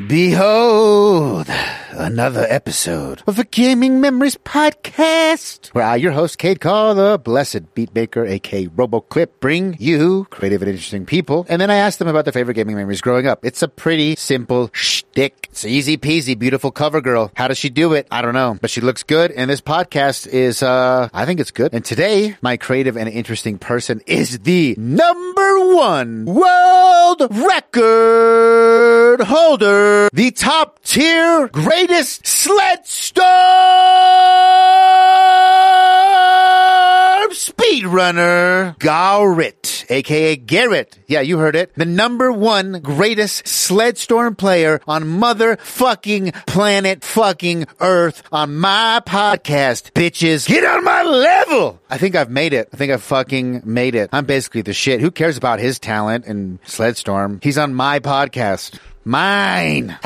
Behold, another episode of the Gaming Memories Podcast, where I, your host, Cade Call, the blessed beatmaker, aka RoboClip, bring you creative and interesting people, and then I ask them about their favorite gaming memories growing up. It's a pretty simple shtick. It's easy peasy, beautiful cover girl. How does she do it? I don't know, but she looks good, and this podcast is, I think it's good. And today, my creative and interesting person is the #1 world record holder, the top tier greatest Sled Storm speedrunner, Gawrit, aka Garrett. Yeah, you heard it. The #1 greatest Sled Storm player on motherfucking planet fucking Earth on my podcast. Bitches, get on my level. I think I've made it. I think I've fucking made it. I'm basically the shit. Who cares about his talent and Sled Storm? He's on my podcast. Mine.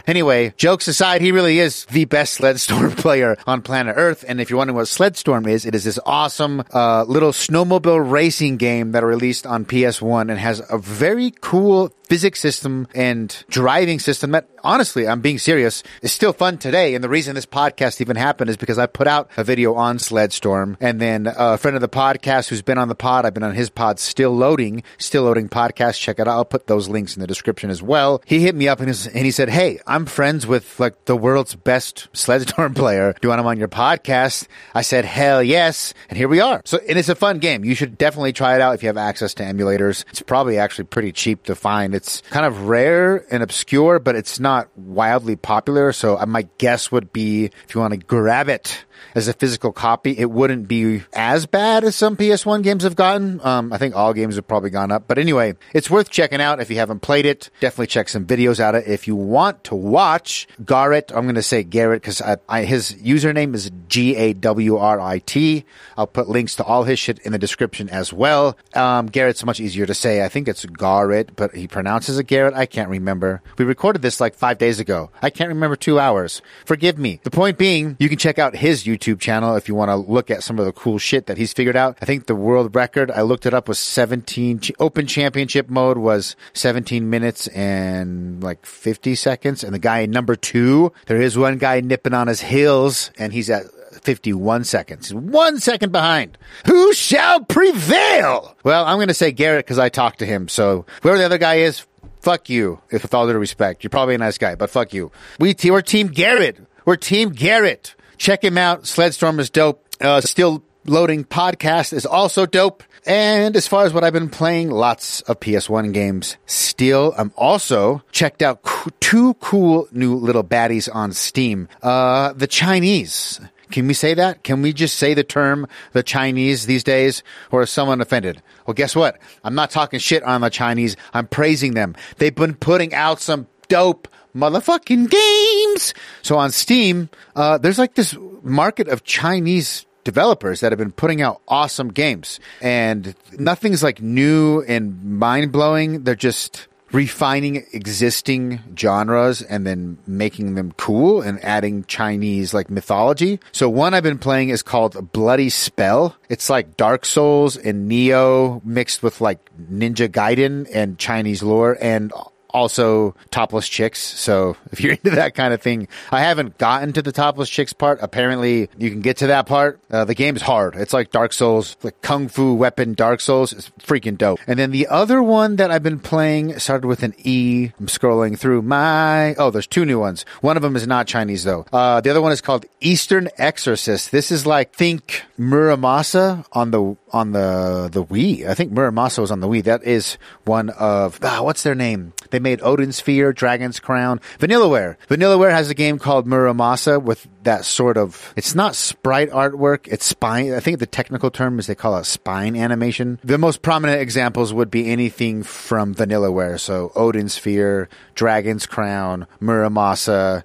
Anyway, jokes aside, he really is the best Sled Storm player on planet Earth. And if you're wondering what Sled Storm is, it is this awesome little snowmobile racing game that released on PS1 and has a very cool physics system and driving system that, honestly, I'm being serious, is still fun today. And the reason this podcast even happened is because I put out a video on Sled Storm, and then a friend of the podcast who's been on the pod, I've been on his pod, Still Loading podcast. Check it out. I'll put those links in the description as well. He hit me up and he said, "Hey, I'm friends with like the world's best Sled Storm player. Do you want him on your podcast?" I said, "Hell yes." And here we are. So, and it's a fun game. You should definitely try it out if you have access to emulators. It's probably actually pretty cheap to find. It's kind of rare and obscure, but it's not wildly popular. So my guess would be if you want to grab it as a physical copy, it wouldn't be as bad as some PS1 games have gotten. I think all games have probably gone up. But anyway, it's worth checking out if you haven't played it. Definitely check some videos out of it. If you want to watch Garrett, I'm going to say Garrett because his username is Gawrit. I'll put links to all his shit in the description as well. Garrett's much easier to say. I think it's Gawrit, but he pronounces it Garrett. I can't remember. We recorded this like 5 days ago. I can't remember 2 hours. Forgive me. The point being, you can check out his YouTube channel if you want to look at some of the cool shit that he's figured out. I think the world record, I looked it up, was 17, open championship mode was 17 minutes and like 50 seconds. And the guy #2, there is one guy nipping on his heels and he's at 51 seconds. 1 second behind. Who shall prevail? Well, I'm going to say Garrett because I talked to him. So whoever the other guy is, fuck you. If with all due respect, you're probably a nice guy, but fuck you. We're Team Garrett. We're Team Garrett. Check him out. Sled Storm is dope. Still Loading podcast is also dope. And as far as what I've been playing, lots of PS1 games still. I'm also checked out 2 cool new little baddies on Steam. The Chinese. Can we say that? Can we just say the term the Chinese these days? Or is someone offended? Well, guess what? I'm not talking shit on the Chinese. I'm praising them. They've been putting out some dope motherfucking games. So on Steam, there's like this market of Chinese developers that have been putting out awesome games. And nothing's like new and mind-blowing. They're just refining existing genres and then making them cool and adding Chinese like mythology. So one I've been playing is called Bloody Spell. It's like Dark Souls and Neo mixed with like Ninja Gaiden and Chinese lore and also topless chicks. So if you're into that kind of thing, I haven't gotten to the topless chicks part. Apparently you can get to that part. The game's hard. It's like Dark Souls, like Kung Fu weapon Dark Souls. It's freaking dope. And then the other one that I've been playing started with an E. I'm scrolling through there's 2 new ones. One of them is not Chinese though. The other one is called Eastern Exorcist. This is like, think Muramasa on the Wii. I think Muramasa was on the Wii. That is one of, what's their name? They made Odin Sphere, Dragon's Crown, Vanillaware. Vanillaware has a game called Muramasa with that sort of, it's not sprite artwork, it's spine. I think the technical term is they call it spine animation. The most prominent examples would be anything from Vanillaware. So Odin Sphere, Dragon's Crown, Muramasa.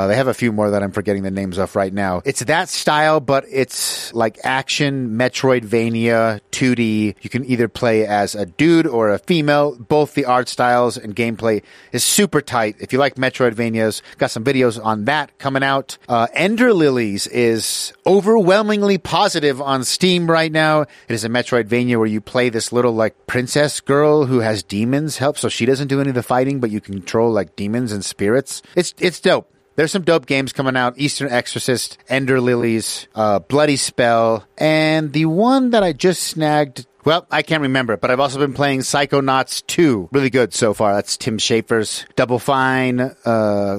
They have a few more that I'm forgetting the names of right now. It's that style, but it's like action, Metroidvania, 2D. You can either play as a dude or a female. Both the art styles and game gameplay is super tight. If you like Metroidvanias, got some videos on that coming out. Ender Lilies is overwhelmingly positive on Steam right now. It is a Metroidvania where you play this little like princess girl who has demons help, so she doesn't do any of the fighting, but you control like demons and spirits. It's dope. There's some dope games coming out. Eastern Exorcist, Ender Lilies, Bloody Spell, and the one that I just snagged, well, I can't remember, but I've also been playing Psychonauts 2. Really good so far. That's Tim Schafer's Double Fine,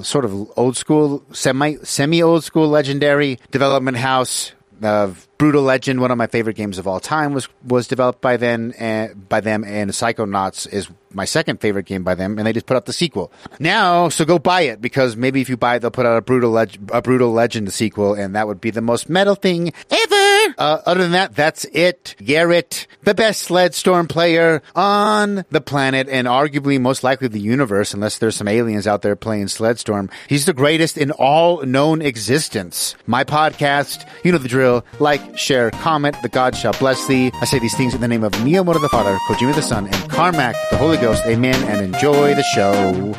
sort of old school, semi-old school legendary development house. Brutal Legend, one of my favorite games of all time, was developed by them, and Psychonauts is my second favorite game by them, and they just put out the sequel now. So go buy it, because maybe if you buy it, they'll put out a Brutal Legend sequel, and that would be the most metal thing ever. Other than that, that's it. Garrett, the best Sled Storm player on the planet, and arguably most likely the universe, unless there's some aliens out there playing Sled Storm. He's the greatest in all known existence. My podcast, you know the drill. Like, share, comment. The God shall bless thee. I say these things in the name of Miyamoto the Father, Kojima the Son, and Carmack the Holy Ghost. Amen, and enjoy the show.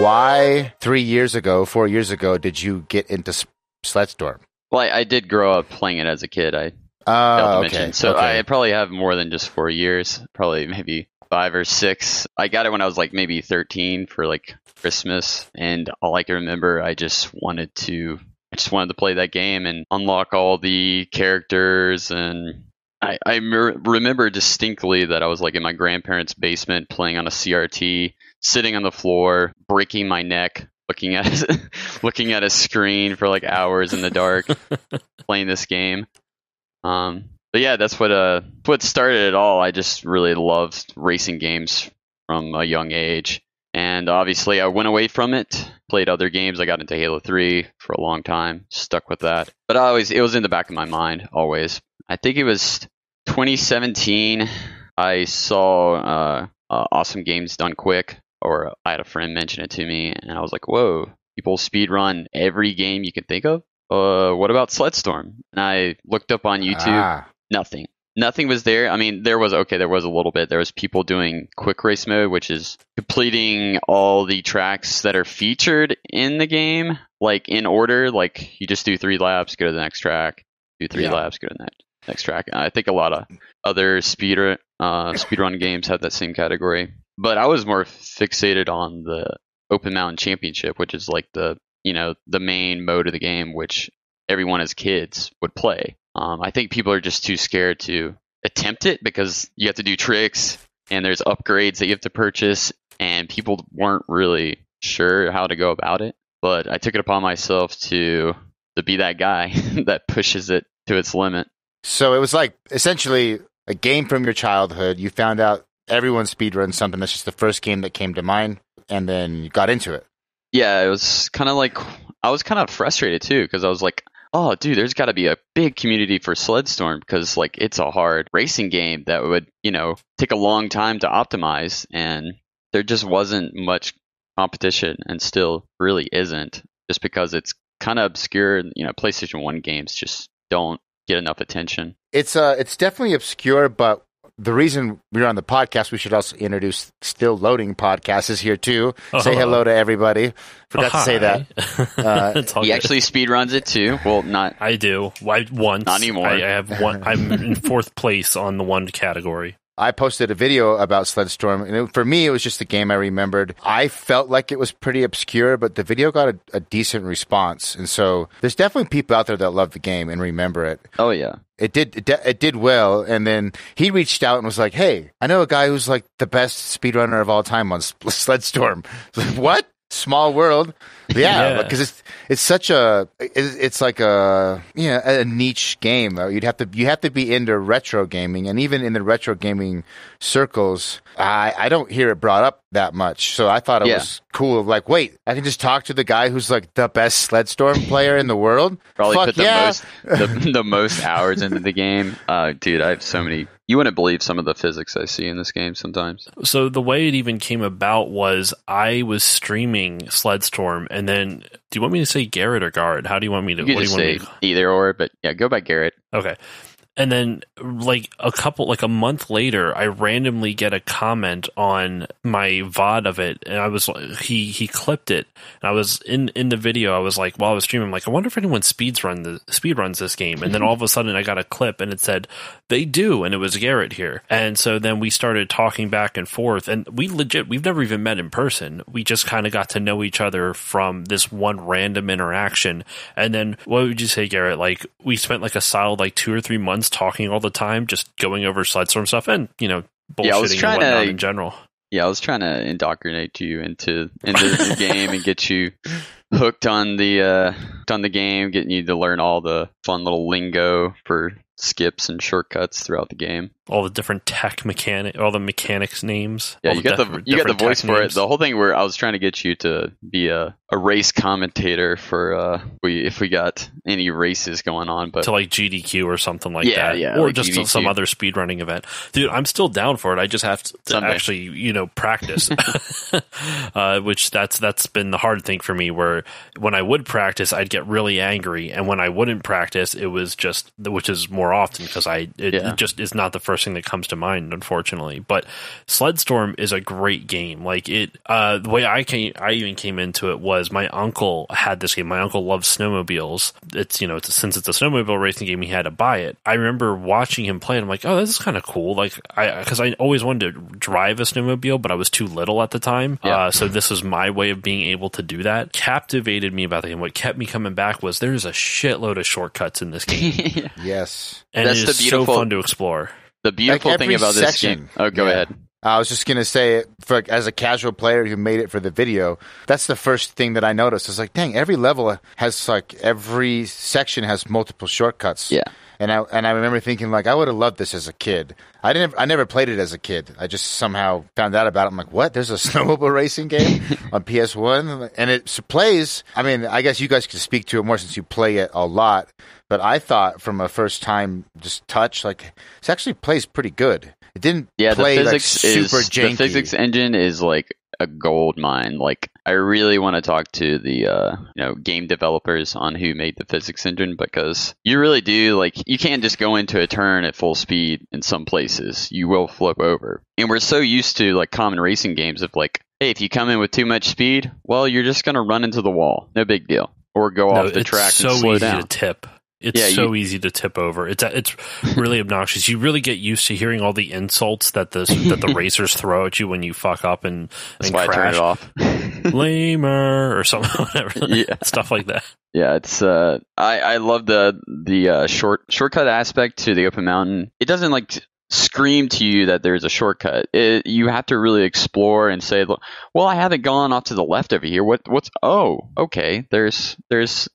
Why 4 years ago, did you get into Sled Storm? Well, I did grow up playing it as a kid. I failed to mention. So I probably have more than just 4 years, probably maybe 5 or 6. I got it when I was like maybe 13 for like Christmas, and all I can remember, I just wanted to play that game and unlock all the characters. And I remember distinctly that I was like in my grandparents' basement playing on a CRT, sitting on the floor, breaking my neck, looking at a screen for like hours in the dark, playing this game. But yeah, that's what started it all. I just really loved racing games from a young age. And obviously I went away from it, played other games. I got into Halo 3 for a long time, stuck with that. But it was in the back of my mind always. I think it was 2017. I saw Awesome Games Done Quick, or I had a friend mention it to me, and I was like, whoa, people speedrun every game you can think of? What about Sled Storm? And I looked up on YouTube. Nothing was there. I mean, there was a little bit. There was people doing quick race mode, which is completing all the tracks that are featured in the game, like in order. Like you just do 3 laps, go to the next track, do 3 laps, go to the next track. And I think a lot of other speedrun games have that same category. But I was more fixated on the Open Mountain Championship, which is like the main mode of the game, which everyone as kids would play. I think people are just too scared to attempt it because you have to do tricks and there's upgrades that you have to purchase, and people weren't really sure how to go about it. But I took it upon myself to be that guy that pushes it to its limit. So it was like essentially a game from your childhood. You found out everyone speedruns something. That's just the first game that came to mind, and then you got into it. Yeah, it was kind of like, I was kind of frustrated too, because I was like, oh, dude, there's got to be a big community for Sled Storm, because like it's a hard racing game that would, take a long time to optimize, and there just wasn't much competition, and still really isn't, just because it's kind of obscure. PlayStation 1 games just don't get enough attention. It's definitely obscure, but the reason we're on the podcast, we should also introduce Still Loading Podcast is here too. Say hello to everybody. Forgot to say that. He actually speedruns it too. Well, not. I do. Once. Not anymore. I have one. I'm in 4th place on the one category. I posted a video about Sled Storm, and for me, it was just a game I remembered. I felt like it was pretty obscure, but the video got a decent response, and so there's definitely people out there that love the game and remember it. Oh yeah, it did well, and then he reached out and was like, "Hey, I know a guy who's like the best speedrunner of all time on Sled Storm." Like, what? Small world. Yeah, because it's such it's like a niche game. You have to be into retro gaming, and even in the retro gaming circles, I don't hear it brought up that much. So I thought it was cool. Like, wait, I can just talk to the guy who's like the best Sled Storm player in the world. Probably put the most hours into the game. Dude, I have so many You wouldn't believe some of the physics I see in this game sometimes. So the way it even came about was I was streaming Sled Storm, and then, do you want me to say Garrett or Gawrit? How do you want me to? You can just say either or, but yeah, go by Garrett. Okay. And then, like a month later, I randomly get a comment on my VOD of it, and I was he clipped it. And I was in the video. I was like, while I was streaming, I'm like, I wonder if anyone speed runs this game. And then all of a sudden, I got a clip, and it said they do, and it was Garrett here. And so then we started talking back and forth, and we've never even met in person. We just kind of got to know each other from this one random interaction. And then, what would you say, Garrett? Like, we spent like a solid 2 or 3 months talking all the time, just going over Sled Storm stuff and, bullshitting and whatnot in general. Yeah, I was trying to indoctrinate you into the game and get you hooked on the game, getting you to learn all the fun little lingo for skips and shortcuts throughout the game. All the different all the mechanics names. Yeah, you got the voice for it. The whole thing where I was trying to get you to be a race commentator for if we got any races going on, but to GDQ or something like that. Yeah, or just GDQ. Some other speedrunning event. Dude, I'm still down for it. I just have to actually, practice. Which that's been the hard thing for me, where when I would practice, I'd get really angry, and when I wouldn't practice, it was just, which is more often because it just is not the first thing that comes to mind, unfortunately. But Sled Storm is a great game. The way I even came into it was my uncle had this game. My uncle loves snowmobiles. Since it's a snowmobile racing game, he had to buy it. I remember watching him play, and I'm like, oh, this is kind of cool. Because I always wanted to drive a snowmobile, but I was too little at the time. Yeah. So this was my way of being able to do that. Captivated me about the game. What kept me coming back was there's a shitload of shortcuts in this game. Yes. And it is so fun to explore. The beautiful thing about this game. Oh, go ahead. I was just going to say, as a casual player who made it for the video, that's the first thing that I noticed. It's like, dang, every level has every section has multiple shortcuts. Yeah. And I remember thinking, I would have loved this as a kid. I never played it as a kid. I just somehow found out about it. I'm like, what? There's a snowmobile racing game on PS1? And it plays, I guess you guys could speak to it more since you play it a lot. But I thought from a first time just touch, it actually plays pretty good. It didn't play super janky. The physics engine is a gold mine. I really want to talk to the game developers on who made the physics engine, because you really do you can't just go into a turn at full speed in some places. You will flip over. And we're so used to common racing games of hey, if you come in with too much speed, well, you're just going to run into the wall. No big deal. Or go off the track and slow down. It's so easy to tip. It's easy to tip over. It's really obnoxious. You really get used to hearing all the insults that the racers throw at you when you fuck up and why crash. I turn it off. Lamer or something, whatever. Stuff like that. Yeah, it's I love the shortcut aspect to the open mountain. It doesn't scream to you that there's a shortcut. You have to really explore and say, well, I haven't gone off to the left over here. Okay, there's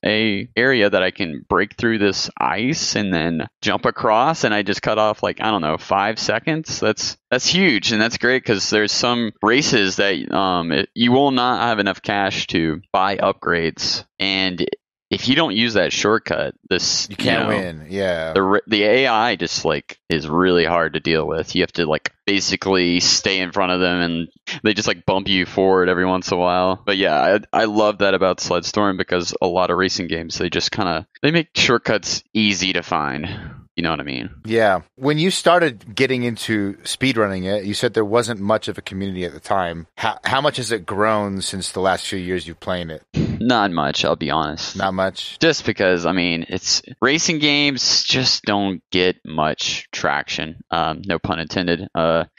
a area that I can break through this ice and then jump across, and I just cut off 5 seconds. That's huge, and that's great, because there's some races that you will not have enough cash to buy upgrades, and if you don't use that shortcut, you can't win. Yeah, the AI just is really hard to deal with. You have to basically stay in front of them, and they just bump you forward every once in a while. But yeah, I love that about Sled Storm, because a lot of racing games, they just they make shortcuts easy to find. You know what I mean? Yeah. When you started getting into speedrunning it, you said there wasn't much of a community at the time. How much has it grown since the last few years you've playing it? Not much, I'll be honest. Not much? Just because, it's racing games just don't get much traction. No pun intended. But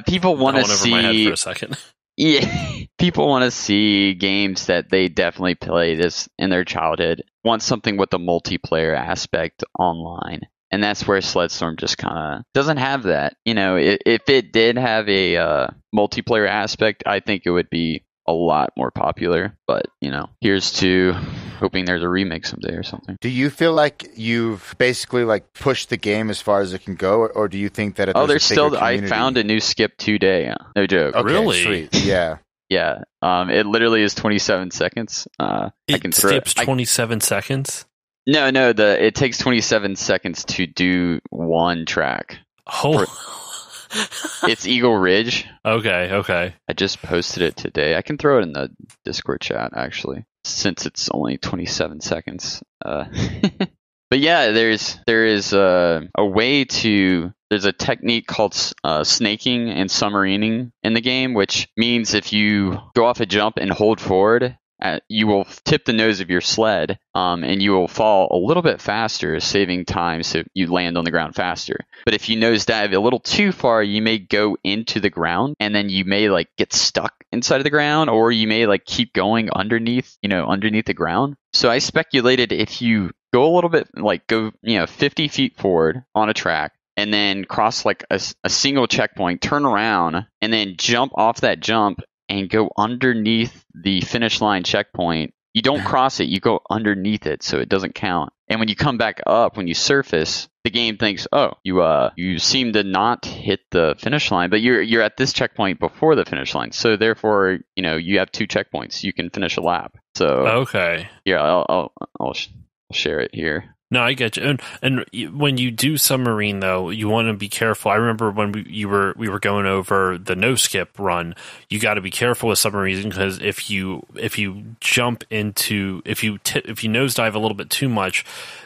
people want to see. Over my head for a second. Yeah, people want to see games that they definitely played this in their childhood. Want something with the multiplayer aspect online. And that's where Sled Storm just kind of doesn't have that. If it did have a multiplayer aspect, I think it would be a lot more popular. But, here's to hoping there's a remake someday or something. Do you feel like you've basically pushed the game as far as it can go, or do you think that there's still? I found a new skip today. No joke. Okay, really? Sweet. Yeah. Yeah. It literally is 27 seconds. It skips 27 seconds. No, it takes 27 seconds to do one track. Oh. It's Eagle Ridge. Okay. I just posted it today. I can throw it in the Discord chat, actually, since it's only 27 seconds. But yeah, there is a way to. There's a technique called snaking and submarining in the game, which means if you go off a jump and hold forward, you will tip the nose of your sled, and you will fall a little bit faster, saving time so you land on the ground faster. But if you nosedive a little too far, you may go into the ground, and then you may get stuck inside of the ground, or you may keep going underneath the ground. So I speculated if you go a little bit, go 50 feet forward on a track, and then cross a single checkpoint, turn around, and then jump off that jump and go underneath the finish line checkpoint. You don't cross it, you go underneath it, so it doesn't count. And when you come back up, when you surface, the game thinks, oh, you seem to not hit the finish line, but you're at this checkpoint before the finish line. So therefore, you have 2 checkpoints. You can finish a lap. So okay. Yeah, I'll share it here. No, I get you. And when you do submarine, though, you want to be careful. I remember when we were going over the no skip run. You got to be careful with submarine because if you jump into if you nosedive a little bit too much,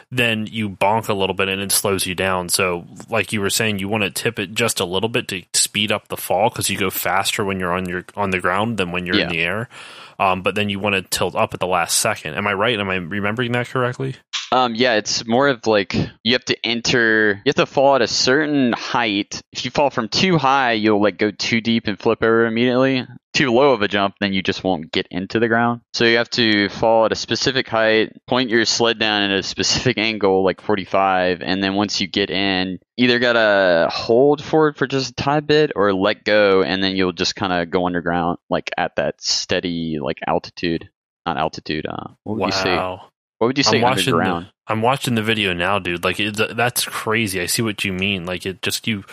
then you bonk a little bit and it slows you down. So, like you were saying, you want to tip it just a little bit to speed up the fall because you go faster when you're on the ground than when you're in the air. But then you want to tilt up at the last second. Am I right? Am I remembering that correctly? Yeah, it's more of you have to fall at a certain height. If you fall from too high, you'll go too deep and flip over immediately. Too low of a jump, then you just won't get into the ground. So you have to fall at a specific height, point your sled down at a specific angle, 45, and then once you get in, either gotta hold forward for just a tad bit or let go, and then you'll just kind of go underground, at that steady, altitude. Not altitude, what would you say? What would you say underground? I'm watching the video now, dude. That's crazy. I see what you mean. It just you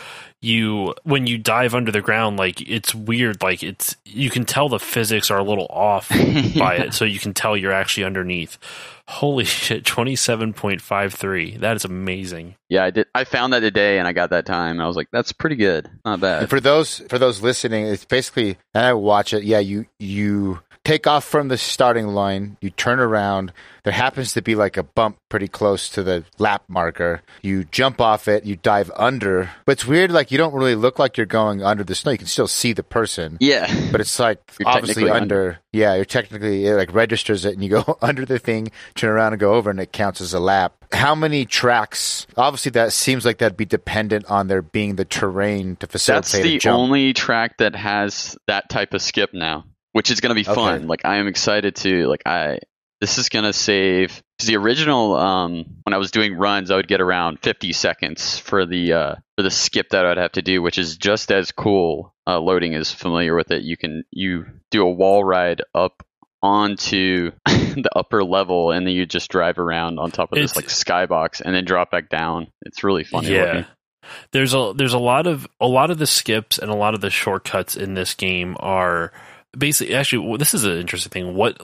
when you dive under the ground, it's weird. You can tell the physics are a little off by it, so you can tell you're actually underneath. Holy shit, 27.53. That is amazing. Yeah, I did. I found that today, and I got that time. I was like, that's pretty good. Not bad. And for those listening, it's basically, and I watch it. Yeah, you take off from the starting line, you turn around, there happens to be a bump pretty close to the lap marker, you jump off it, you dive under, but it's weird, you don't really look like you're going under the snow, you can still see the person. Yeah. But it's obviously under. Yeah, you're technically, it registers it and you go under the thing, turn around and go over and it counts as a lap. How many tracks, obviously that seems like that'd be dependent on there being the terrain to facilitate a jump. That's the only track that has that type of skip now, which is going to be fun. I am excited to, this is going to save, because the original, when I was doing runs, I would get around 50 seconds for the skip that I'd have to do, which is just as cool. Loading is familiar with it. You do a wall ride up onto the upper level, and then you just drive around on top of this skybox, and then drop back down. It's really funny looking. There's a lot of the skips and a lot of the shortcuts in this game are basically, actually, this is an interesting thing. What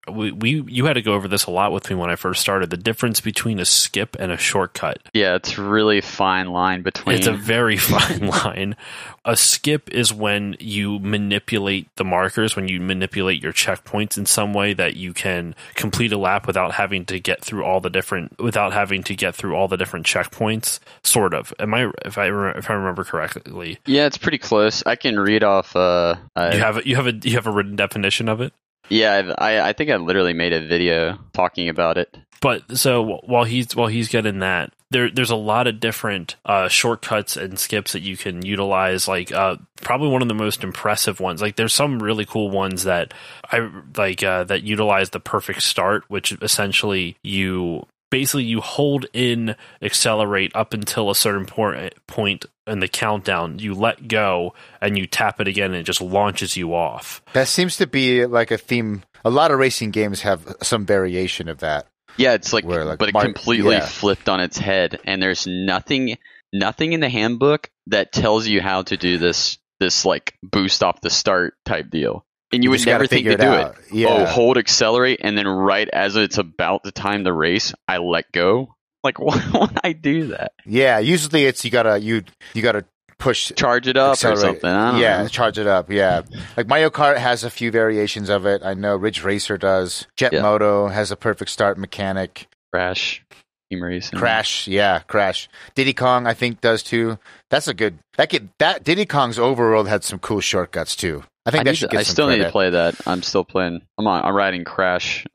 you had to go over this a lot with me when I first started. The difference between a skip and a shortcut. Yeah, it's a really fine line between. It's a very fine line. A skip is when you manipulate the markers, when you manipulate your checkpoints in some way that you can complete a lap without having to get through all the different checkpoints. Sort of. If I remember correctly? Yeah, it's pretty close. I can read off. You have a written definition of it? Yeah, I think I literally made a video talking about it. But so while he's getting that, there's a lot of different shortcuts and skips that you can utilize. Probably one of the most impressive ones. There's some really cool ones that that utilize the perfect start, which essentially you hold in accelerate up until a certain point in the countdown, you let go and you tap it again and it just launches you off. That seems to be a theme. A lot of racing games have some variation of that. Yeah, it's but it completely flipped on its head, and there's nothing in the handbook that tells you how to do this boost off the start type deal. And you would never think to do it. Yeah. Oh, hold accelerate, and then right as it's about the time to race, I let go. Like, why would I do that? Yeah, usually it's you gotta push, charge it up accelerate. Or something. I don't know. Charge it up. Yeah, like Mario Kart has a few variations of it. I know Ridge Racer does. Jet Moto has a perfect start mechanic. Crash. Team Racing. Crash. Diddy Kong, I think, does too. That's a good. That Diddy Kong's overworld had some cool shortcuts too. I think that should get some still credit. need to play that. I'm still playing. I'm riding Crash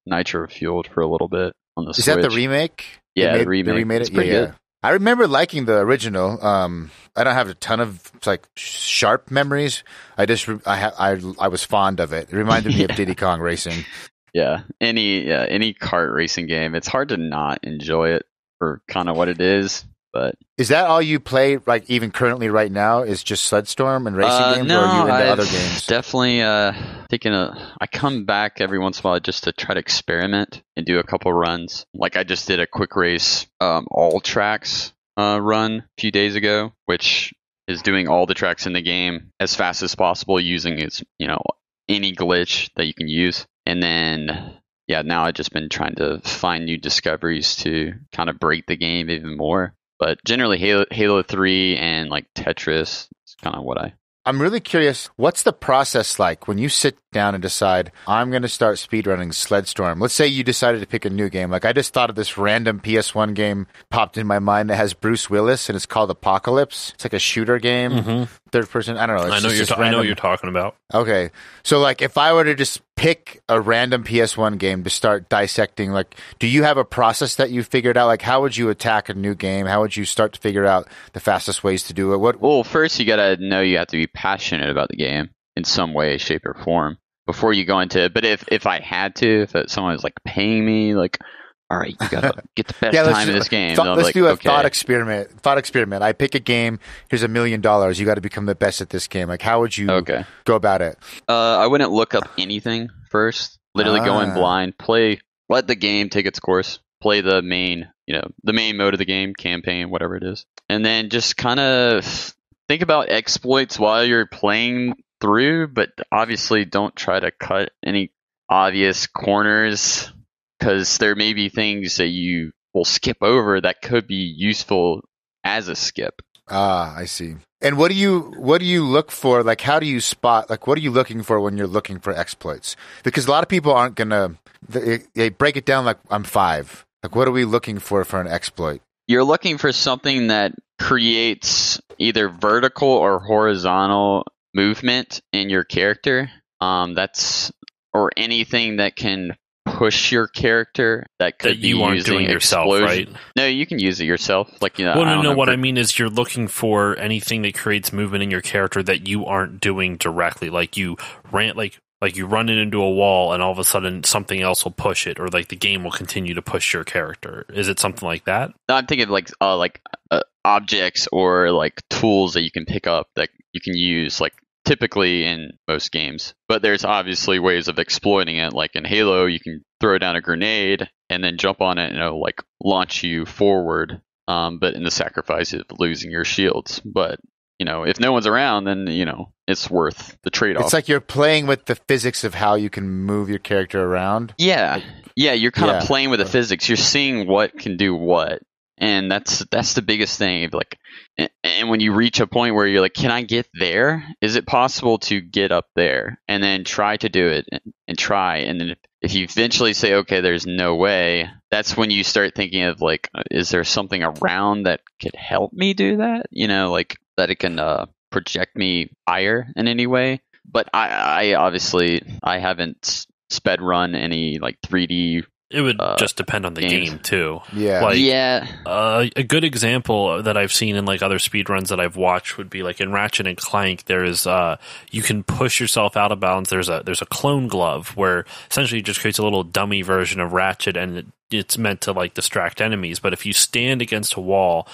Nitro Fueled for a little bit on the Switch. Is that the remake? Yeah, the remake. They remade it. Pretty good. I remember liking the original. I don't have a ton of sharp memories. I was fond of it. It reminded me of Diddy Kong Racing. Yeah, any kart racing game, it's hard to not enjoy it for kind of what it is. But is that all you play, like even currently right now, is just Sled Storm and racing games, no, or are you into I've other games? Definitely I come back every once in a while just to try to experiment and do a couple runs. Like I just did a quick race all tracks run a few days ago, which is doing all the tracks in the game as fast as possible using any glitch that you can use. And then now I've just been trying to find new discoveries to kind of break the game even more. But generally, Halo 3 and like Tetris is kind of what I'm really curious, what's the process like when you sit down and decide, I'm going to start speedrunning Sled Storm? Let's say you decided to pick a new game. Like I just thought of this random PS1 game popped in my mind that has Bruce Willis, and it's called Apocalypse. It's like a shooter game, third person. I don't know. I know what you're talking about. Okay. So like if I were to just pick a random PS1 game to start dissecting, like do you have a process that you figured out? Like how would you attack a new game? How would you start to figure out the fastest ways to do it? Well, first you got to know you have to be passionate about the game in some way, shape, or form before you go into it. But if I had to, if someone was like paying me, like, all right, you gotta get the best time in this game. Let's do a thought experiment. I pick a game. Here's $1 million. You got to become the best at this game. Like, how would you go about it? I wouldn't look up anything first. Literally go in blind. Let the game take its course. Play the main mode of the game, campaign, whatever it is, and then just kind of think about exploits while you're playing through. But obviously, don't try to cut any obvious corners, because there may be things that you will skip over that could be useful as a skip. I see. And what do you look for? Like, how do you spot? Like, what are you looking for when you're looking for exploits? Because a lot of people aren't gonna. They break it down like I'm 5. Like, what are we looking for an exploit? You're looking for something that creates either vertical or horizontal movement in your character. Or anything that can push your character that could be you aren't using doing yourself, explosion. right? No, you can use it yourself. Like, What I mean is you're looking for anything that creates movement in your character that you aren't doing directly. Like you you run it into a wall and all of a sudden something else will push it, or like the game will continue to push your character. Is it something like that? No, I'm thinking of objects or like tools that you can pick up that you can use, like typically in most games. But there's obviously ways of exploiting it. Like in Halo, you can throw down a grenade and then jump on it and it'll like launch you forward. But in the sacrifice of losing your shields. But if no one's around, then it's worth the trade-off. It's like you're playing with the physics of how you can move your character around. Yeah, you're kind of playing with the physics. You're seeing what can do what, and that's the biggest thing. Like, and when you reach a point where you're like, "Can I get there? Is it possible to get up there?" And then try to do it and try, and then if you eventually say, "Okay, there's no way," that's when you start thinking of like, "Is there something around that could help me do that?" Like that it can project me higher in any way. But I obviously haven't sped run any like 3D. It would just depend on the game too. Yeah. A good example that I've seen in like other speedruns that I've watched would be like in Ratchet and Clank. There is you can push yourself out of bounds. There's a clone glove where essentially it just creates a little dummy version of Ratchet, and it's meant to like distract enemies. But if you stand against a wall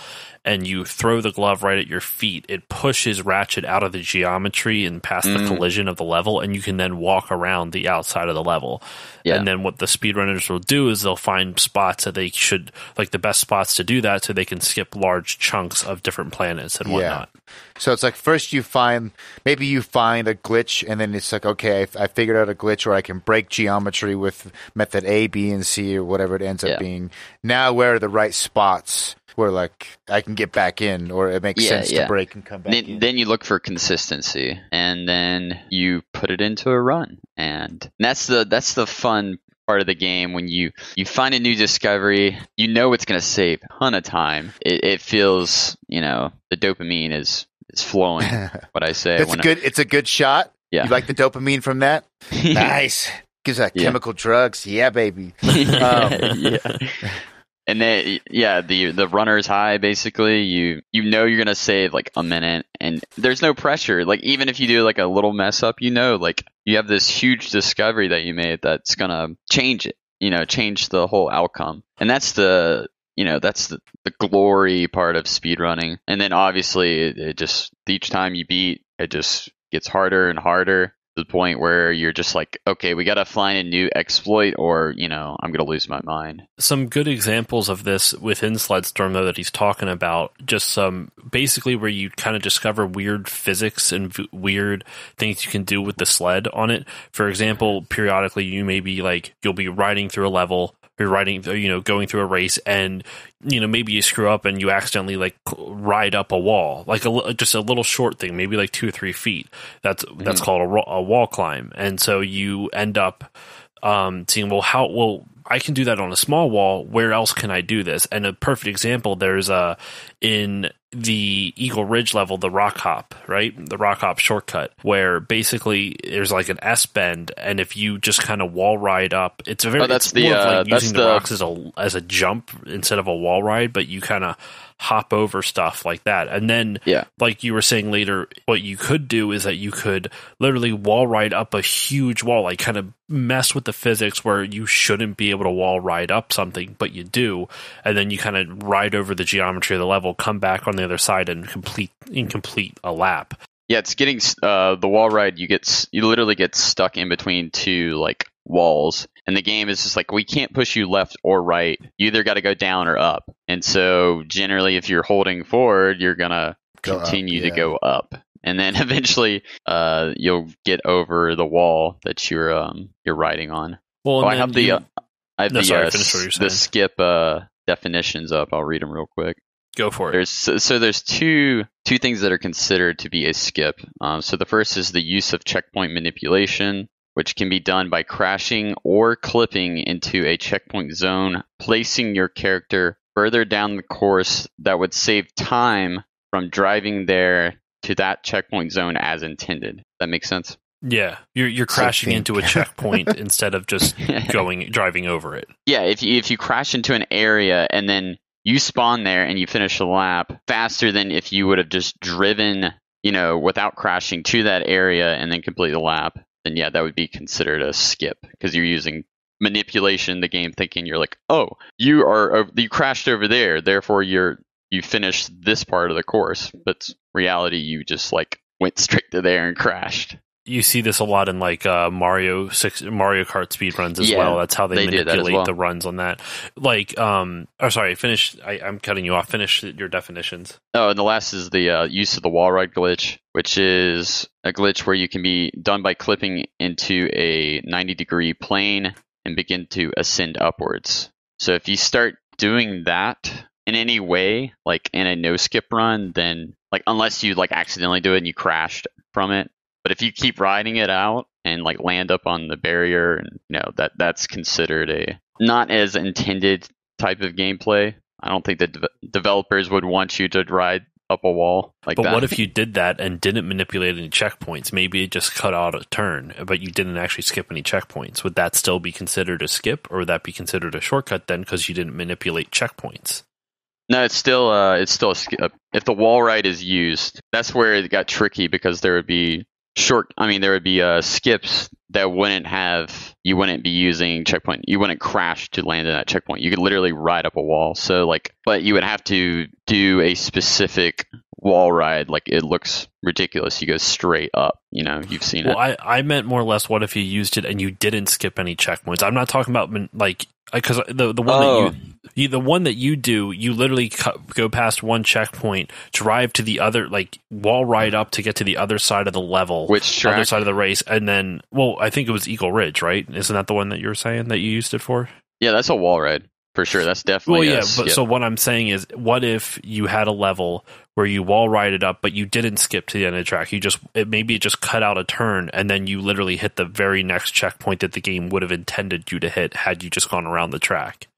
and you throw the glove right at your feet, it pushes Ratchet out of the geometry and past the collision of the level, and you can then walk around the outside of the level. Yeah. And then what the speedrunners will do is they'll find spots that they should, like the best spots to do that, so they can skip large chunks of different planets and whatnot. So it's like first you find a glitch, and then it's like, okay, I figured out a glitch where I can break geometry with method A, B, and C, or whatever it ends up being. Now where are the right spots where like I can get back in, or it makes sense to break and come back in? Then you look for consistency, and then you put it into a run, and that's the fun part of the game. When you find a new discovery, you know it's going to save a ton of time. It feels, the dopamine is flowing. What I say, it's a good shot. Yeah, you like the dopamine from that? Nice. Gives that chemical drugs. Yeah, baby. And then, the runner's high, basically, you know you're going to save like a minute, and there's no pressure. Like, even if you do like a little mess up, like you have this huge discovery that you made that's going to change it, change the whole outcome. And that's the glory part of speedrunning. And then obviously it just, each time you beat, it just gets harder and harder, to the point where you're just like, okay, we got to find a new exploit, or, I'm going to lose my mind. Some good examples of this within Sled Storm, though, that he's talking about, just some basically where you kind of discover weird physics and weird things you can do with the sled on it. For example, periodically you may be like, you'll be riding through a level, you're riding, going through a race, and maybe you screw up and you accidentally like ride up a wall, like just a little short thing, maybe like 2 or 3 feet. That's called a wall climb, and so you end up seeing, I can do that on a small wall. Where else can I do this? And a perfect example, there's in the Eagle Ridge level, the rock hop, right? The rock hop shortcut, where basically there's like an S bend, and if you just kind of wall ride up, it's more of like using the rocks as a jump instead of a wall ride, but you kind of hop over stuff like that. And then, like you were saying later, what you could do is that you could literally wall ride up a huge wall, like kind of mess with the physics where you shouldn't be able to wall ride up something, but you do, and then you kind of ride over the geometry of the level, come back on the other side, and complete a lap. Yeah, it's getting the wall ride. You literally get stuck in between two like walls, and the game is just like, we can't push you left or right. You either got to go down or up. And so generally, if you're holding forward, you're gonna continue to go up, and then eventually, you'll get over the wall that you're riding on. Well, I have the skip definitions up. I'll read them real quick. Go for it. There's two things that are considered to be a skip. So the first is the use of checkpoint manipulation, which can be done by crashing or clipping into a checkpoint zone, placing your character further down the course that would save time from driving there to that checkpoint zone as intended. That makes sense? Yeah, you're crashing into a checkpoint instead of just driving over it. Yeah, if you crash into an area and then you spawn there and you finish the lap faster than if you would have just driven, without crashing to that area and then complete the lap, then that would be considered a skip, because you're using manipulation in the game, thinking you're like, oh, you crashed over there, therefore you finished this part of the course, but reality, you just like went straight to there and crashed. You see this a lot in like Mario Kart speedruns as well. That's how they manipulate the runs on that. Like, finish. I'm cutting you off. Finish your definitions. Oh, and the last is the use of the wall ride glitch, which is a glitch where you can be done by clipping into a 90-degree plane and begin to ascend upwards. So if you start doing that in any way, like in a no skip run, then like unless you like accidentally do it and you crashed from it. But if you keep riding it out and like land up on the barrier, and that's considered a not as intended type of gameplay. I don't think that developers would want you to ride up a wall like that. But what if you did that and didn't manipulate any checkpoints? Maybe it just cut out a turn, but you didn't actually skip any checkpoints. Would that still be considered a skip, or would that be considered a shortcut then because you didn't manipulate checkpoints? No, it's still a skip. If the wall ride is used, that's where it got tricky, because there would be there would be skips that you wouldn't be using checkpoint. You wouldn't crash to land in that checkpoint. You could literally ride up a wall. So but you would have to do a specific wall ride. Like, it looks ridiculous. You go straight up. You've seen it. Well, I meant more or less what if you used it and you didn't skip any checkpoints. I'm not talking about because the one that you do, you literally go past one checkpoint, drive to the other, wall ride up to get to the other side of the level, which track? Other side of the race, and then, I think it was Eagle Ridge, right? Isn't that the one that you were saying that you used it for? Yeah, that's a wall ride for sure. That's definitely. So what I'm saying is, what if you had a level where you wall ride it up, but you didn't skip to the end of the track? Maybe it just cut out a turn, and then you literally hit the very next checkpoint that the game would have intended you to hit had you just gone around the track.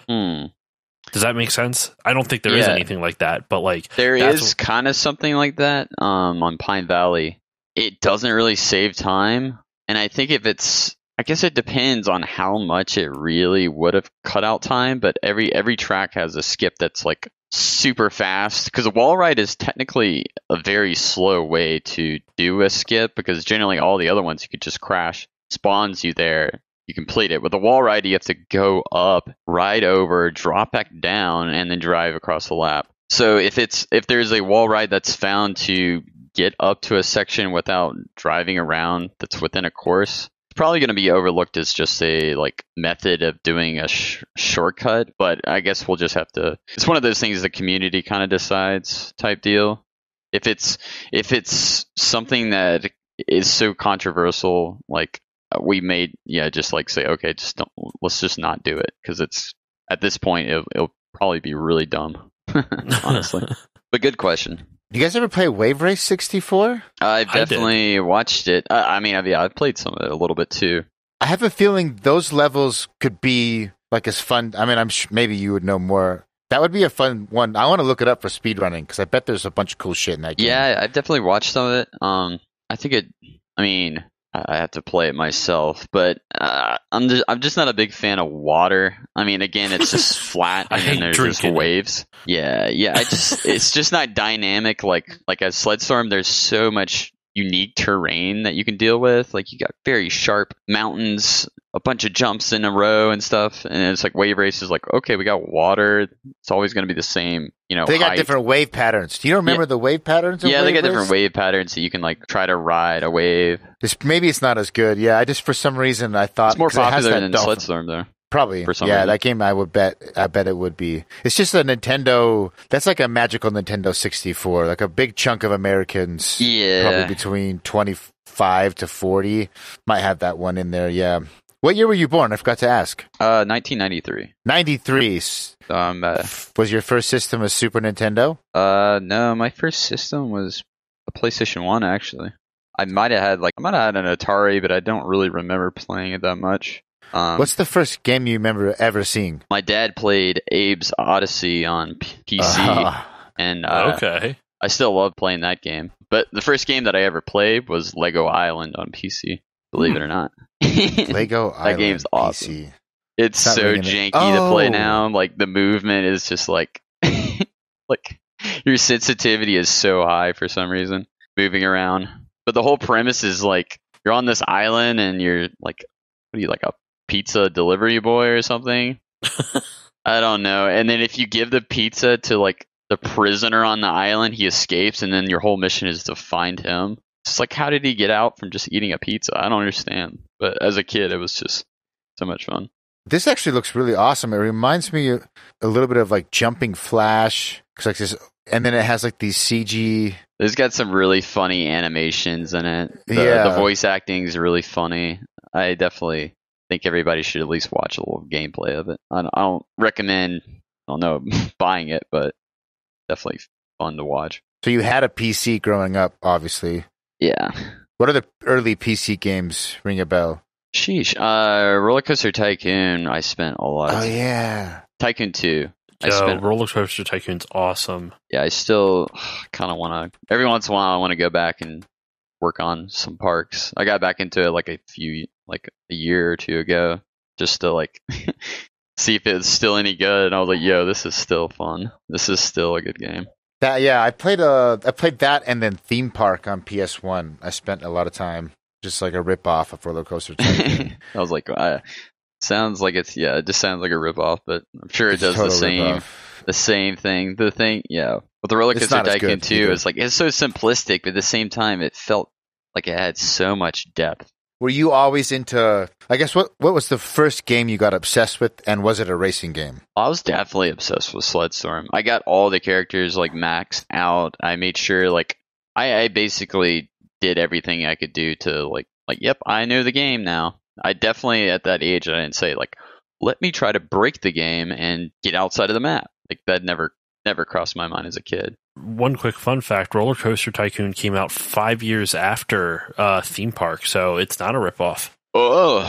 Does that make sense? I don't think there is anything like that, but there is kind of something like that on Pine Valley. It doesn't really save time, and I think I guess it depends on how much it really would have cut out time, but every track has a skip that's super fast, because a wall ride is technically a very slow way to do a skip, because generally all the other ones you could just crash, spawns you there, you complete it. With a wall ride, you have to go up, ride over, drop back down, and then drive across the lap. So if there's a wall ride that's found to get up to a section without driving around that's within a course, probably going to be overlooked as just a method of doing a shortcut, but I guess we'll just have to. It's one of those things the community kind of decides type deal. If it's something that is so controversial, we may just say, okay, let's just not do it, because it's at this point it'll probably be really dumb, honestly. But good question. You guys ever play Wave Race 64? I've definitely watched it. I've played some of it a little bit too. I have a feeling those levels could be as fun. I'm sure maybe you would know more. That would be a fun one. I want to look it up for speedrunning, because I bet there's a bunch of cool shit in that game. Yeah, I've definitely watched some of it. I think I have to play it myself, but I'm just not a big fan of water. Again, it's just flat, and then there's just waves. Yeah. It's just not dynamic. Like as Sled Storm, there's so much unique terrain that you can deal with. You got very sharp mountains, a bunch of jumps in a row and stuff, and it's Wave Race is okay, we got water. It's always going to be the same. They got different wave patterns. Do you remember the wave patterns? Yeah, they got different wave patterns that you can try to ride a wave. Maybe it's not as good. Yeah, I just for some reason I thought it's more popular than Sled Storm though. Probably. For some reason. That game I bet it would be. It's just a Nintendo. That's a magical Nintendo 64. A big chunk of Americans. Yeah. Probably between 25 to 40 might have that one in there. Yeah. What year were you born? I forgot to ask. 1993. 93. Was your first system a Super Nintendo? No, my first system was a PlayStation 1, actually. I might have had an Atari, but I don't really remember playing it that much. What's the first game you remember ever seeing? My dad played Abe's Odyssey on PC, and okay. I still love playing that game. But the first game that I ever played was Lego Island on PC, believe it or not. Lego Island. That game's awesome. PC. It's so janky to play now. The movement is just your sensitivity is so high for some reason, moving around. But the whole premise is you're on this island and you're what are you, a pizza delivery boy or something? I don't know. And then if you give the pizza to the prisoner on the island, he escapes, and then your whole mission is to find him. It's how did he get out from just eating a pizza? I don't understand. But as a kid, it was just so much fun. This actually looks really awesome. It reminds me a little bit of Jumping Flash, and then it has these CG. It's got some really funny animations in it. The voice acting is really funny. I definitely think everybody should at least watch a little gameplay of it. I don't recommend, buying it, but definitely fun to watch. So you had a PC growing up, obviously. Yeah. What are the early PC games ring a bell? Sheesh. Roller Coaster Tycoon, I spent a lot of time. Oh, yeah. Tycoon 2. Roller Coaster Tycoon's awesome. Yeah, I still kind of want to... Every once in a while, I want to go back and work on some parks. I got back into it a year or two ago, just to see if it's still any good. And I was yo, this is still fun. This is still a good game. I played that and then Theme Park on PS1. I spent a lot of time just like a rip-off of Roller Coaster Tycoon. I was like, sounds like it just sounds like a rip-off, but I'm sure it does the same thing. The thing, with the Roller Coaster Tycoon 2, it's like, it's so simplistic, but at the same time, it felt like it had so much depth. Were you always into, I guess, what was the first game you got obsessed with, and was it a racing game? I was definitely obsessed with Sled Storm. I got all the characters like maxed out. I made sure like I basically did everything I could do to like yep, I know the game now. I definitely at that age I didn't say like, let me try to break the game and get outside of the map. Like that never crossed my mind as a kid. One quick fun fact, Roller Coaster Tycoon came out 5 years after Theme Park, so it's not a ripoff. Oh.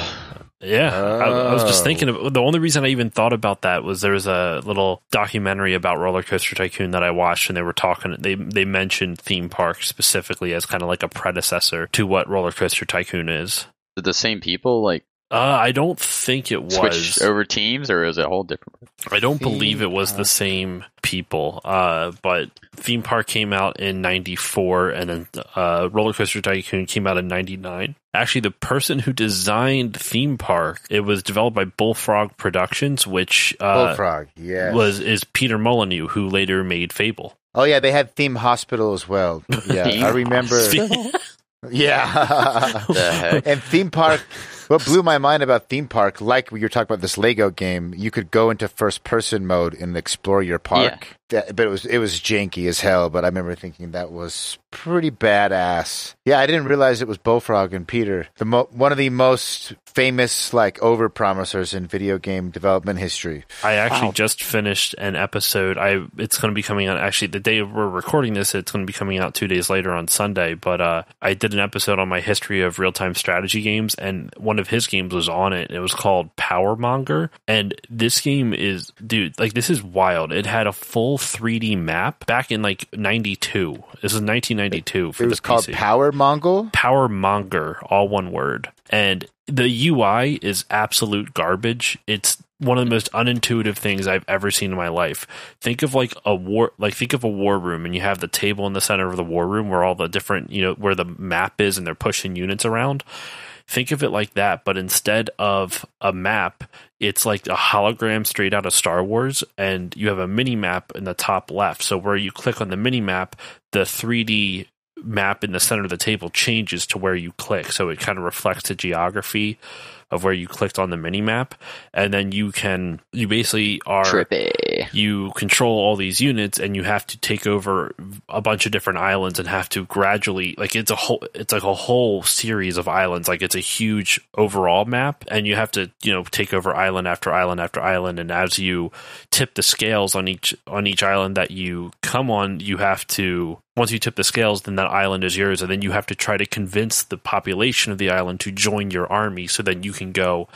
Yeah, I was just thinking of the only reason I even thought about that was there was a little documentary about Roller Coaster Tycoon that I watched, and they were talking. They mentioned Theme Park specifically as kind of like a predecessor to what Roller Coaster Tycoon is. Did the same people like? I don't think it was switched over teams, or is it a whole different? I don't believe it was the same people. But Theme Park came out in '94, and then Roller Coaster Tycoon came out in '99. Actually, the person who designed Theme Park, it was developed by Bullfrog Productions, which is Peter Molyneux, who later made Fable. Oh yeah, they had Theme Hospital as well. Yeah, I remember. Yeah, and Theme Park. What blew my mind about Theme Park, like when you're talking about this Lego game, you could go into first-person mode and explore your park. Yeah. But it was janky as hell, but I remember thinking that was pretty badass. Yeah, I didn't realize it was Bullfrog and Peter. One of the most famous, like, overpromisers in video game development history. I actually just finished an episode. It's going to be coming out, actually, the day we're recording this, it's going to be coming out 2 days later on Sunday, but I did an episode on my history of real-time strategy games, and one of his games was on it. It was called Powermonger, and this game is, dude, like, this is wild. It had a full 3D map back in, like, 92. This is 1992 for the PC. It was called Powermonger? Powermonger, all one word. And the UI is absolute garbage. It's one of the most unintuitive things I've ever seen in my life. Think of a war room, and you have the table in the center of the war room where all the different, where the map is, and they're pushing units around. Think of it like that, but instead of a map, it's like a hologram straight out of Star Wars, and you have a mini map in the top left. So where you click on the mini map, the 3D map in the center of the table changes to where you click. So it kind of reflects the geography of where you clicked on the mini map, and then you basically are trippy. You control all these units, and you have to take over a bunch of different islands and have to gradually, like, it's like a whole series of islands. Like, it's a huge overall map, and you have to take over island after island after island, and as you tip the scales on each island that you come on, you have to, once you tip the scales, then that island is yours, and then you have to try to convince the population of the island to join your army, so then you can go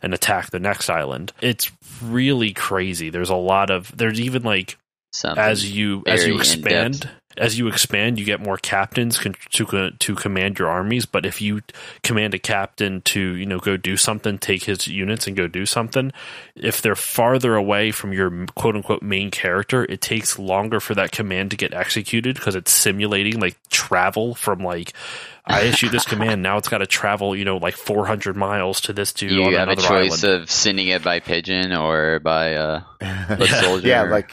and attack the next island. It's really crazy. There's even like as you expand, you get more captains to command your armies. But if you command a captain to go do something, take his units and go do something, if they're farther away from your quote unquote main character, it takes longer for that command to get executed because it's simulating like travel from like, I issue this command, now it's got to travel, like 400 miles to this dude on another island. You have a choice of sending it by pigeon or by soldier. Yeah, like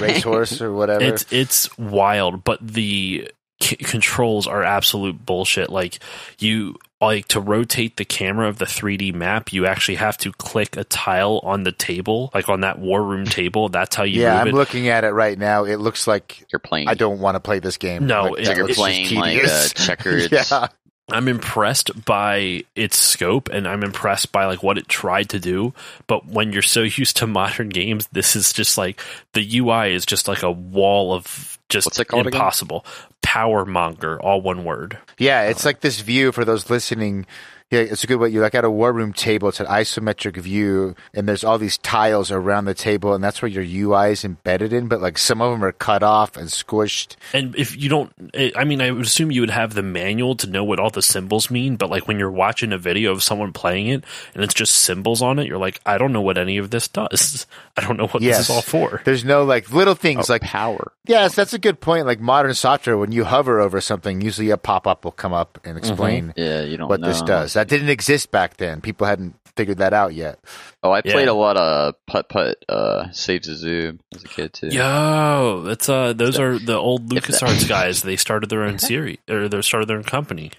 racehorse or whatever. It's wild, but the controls are absolute bullshit. Like, to rotate the camera of the 3D map, you actually have to click a tile on the table, like on that war room table. That's how you move it. I'm looking at it right now. It looks like you're playing. I don't want to play this game. No, like you're playing like checkers. Yeah. I'm impressed by its scope, and I'm impressed by like what it tried to do. But when you're so used to modern games, this is just like the UI is just like a wall of just what's it called impossible. Again? Powermonger, all one word. Yeah, it's like this view for those listening. Yeah, it's a good way. You like at a war room table, it's an isometric view, and there's all these tiles around the table, and that's where your UI is embedded in, but like some of them are cut off and squished. And if you don't, I mean, I would assume you would have the manual to know what all the symbols mean, but like when you're watching a video of someone playing it and it's just symbols on it, you're like, I don't know what any of this does. I don't know what this is all for. There's no like little things like power. Yes, that's a good point. Like modern software, when you hover over something, usually a pop-up will come up and explain you don't what know. this does. That didn't exist back then. People hadn't figured that out yet. Oh, I played a lot of Putt-Putt Saves the Zoo as a kid too. Yo, that's those are the old LucasArts guys. They started their own series, or they started their own company.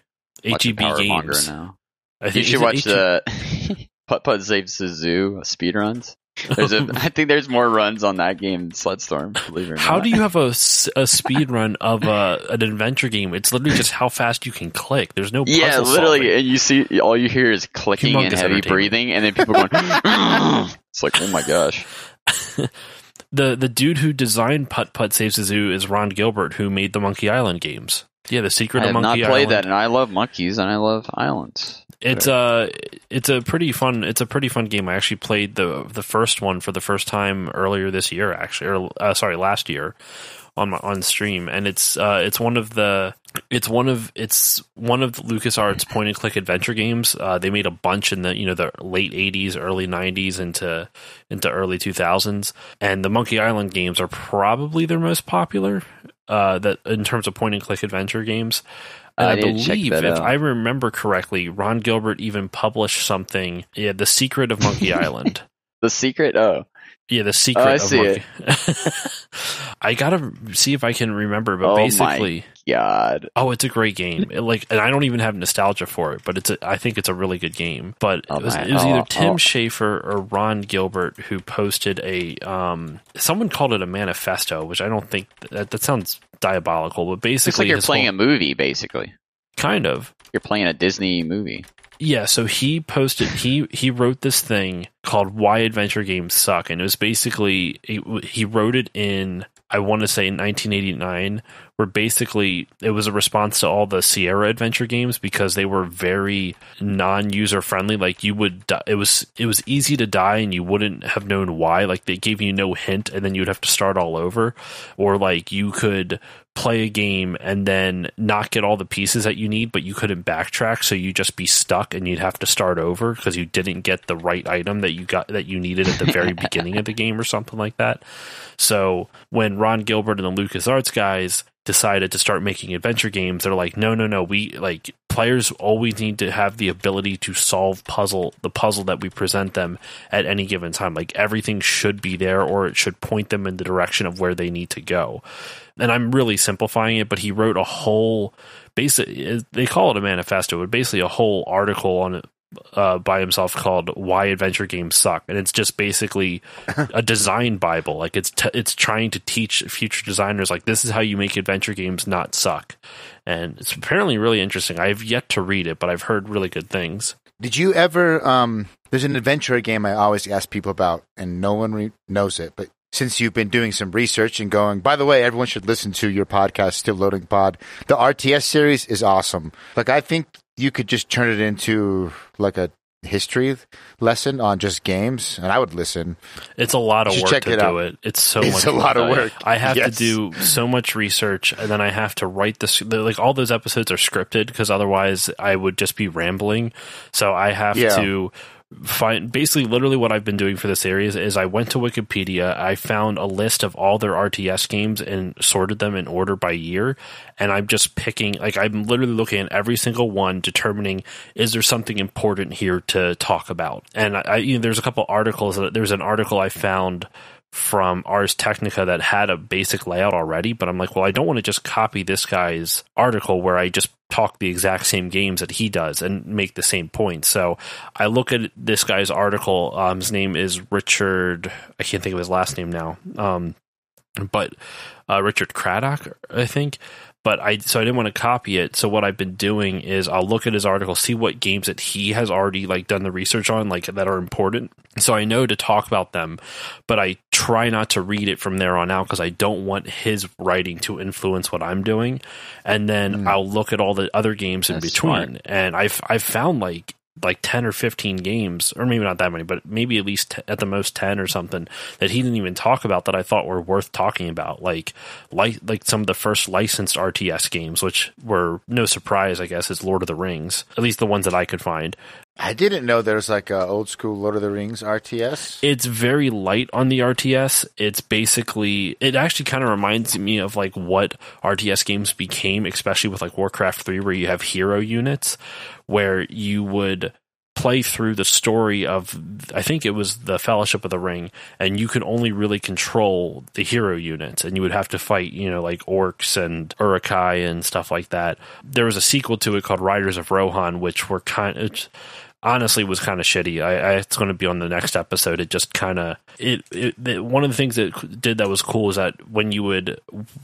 HEB Games. Now. I think you should watch the Putt-Putt Saves the Zoo speedruns. I think there's more runs on that game than Sled Storm. Believe it or not. How do you have a speed run of an adventure game? It's literally just how fast you can click. There's no puzzle literally, solving. and you see all you hear is clicking and heavy breathing, and then people going. It's like, oh my gosh. The dude who designed Putt-Putt Saves the Zoo is Ron Gilbert, who made the Monkey Island games. Yeah, The Secret of Monkey Island. I have not played that, and I love monkeys and I love islands. It's a pretty fun game. I actually played the first one for the first time earlier this year, actually, or last year on stream, and it's one of the LucasArts point and click adventure games. They made a bunch in the late 80s, early 90s into early 2000s, and the Monkey Island games are probably their most popular. That in terms of point and click adventure games. And I believe, if I remember correctly, Ron Gilbert even published something. Yeah, The Secret of Monkey Island. The Secret? Oh. Yeah, The Secret of Monkey Island. I gotta see if I can remember, but basically... my God. Oh, it's a great game. And I don't even have nostalgia for it, but I think it's a really good game. But it was either Tim Schafer or Ron Gilbert who posted someone called it a manifesto, which I don't think... That sounds diabolical, but basically... It's like you're playing a movie, basically. Kind of. You're playing a Disney movie. Yeah, so he posted, he wrote this thing called Why Adventure Games Suck, and it was basically, he wrote it in, I want to say 1989, where basically it was a response to all the Sierra adventure games because they were very non-user friendly. Like it was easy to die and you wouldn't have known why. Like they gave you no hint and then you'd have to start all over, or like you could play a game and then not get all the pieces that you need, but you couldn't backtrack, so you'd just be stuck and you'd have to start over because you didn't get the right item that you needed at the very beginning of the game or something like that. So when Ron Gilbert and the LucasArts guys decided to start making adventure games, they're like, no, we like players always need to have the ability to solve the puzzle that we present them at any given time. Like everything should be there, or it should point them in the direction of where they need to go. And I'm really simplifying it, but he wrote a whole they call it a manifesto, but basically a whole article on it by himself called Why Adventure Games Suck, and it's just basically a design bible. Like it's trying to teach future designers, like, this is how you make adventure games not suck. And it's apparently really interesting. I've yet to read it, but I've heard really good things. Did you ever there's an adventure game I always ask people about, and no one knows it, but since you've been doing some research and going, by the way, everyone should listen to your podcast, Still Loading Pod. The RTS series is awesome. Like, I think you could just turn it into like a history lesson on just games, and I would listen. It's a lot of work to do it. It's a lot of work. I have to do so much research, and then I have to write this. Like, all those episodes are scripted because otherwise I would just be rambling. So I have to find, basically literally what I've been doing for the series is I went to Wikipedia, I found a list of all their RTS games and sorted them in order by year, and I'm just picking, like, I'm literally looking at every single one, determining, is there something important here to talk about? And there's a couple articles, there's an article I found from Ars Technica that had a basic layout already, but I'm like, well, I don't want to just copy this guy's article where I just talk the exact same games that he does and make the same points. So I look at this guy's article. His name is Richard, I can't think of his last name now, but Richard Craddock, I think. So I didn't want to copy it. So what I've been doing is I'll look at his article, see what games that he has already like done the research on, like, that are important. So I know to talk about them, but I try not to read it from there on out because I don't want his writing to influence what I'm doing. And then I'll look at all the other games in between. Smart. And I've found like like 10 or 15 games, or maybe not that many, but maybe at least at the most 10 or something that he didn't even talk about that I thought were worth talking about. Like some of the first licensed RTS games, which were no surprise, I guess, is Lord of the Rings, at least the ones that I could find. I didn't know there's like a old school Lord of the Rings RTS. It's very light on the RTS. It's basically, it actually kind of reminds me of like what RTS games became, especially with like Warcraft 3, where you have hero units, where you would play through the story of, I think it was the Fellowship of the Ring, and you could only really control the hero units, and you would have to fight, like orcs and Uruk-hai and stuff like that. There was a sequel to it called Riders of Rohan, which were honestly was kind of shitty. It's going to be on the next episode. It just kind of one of the things that did that was cool is that when you would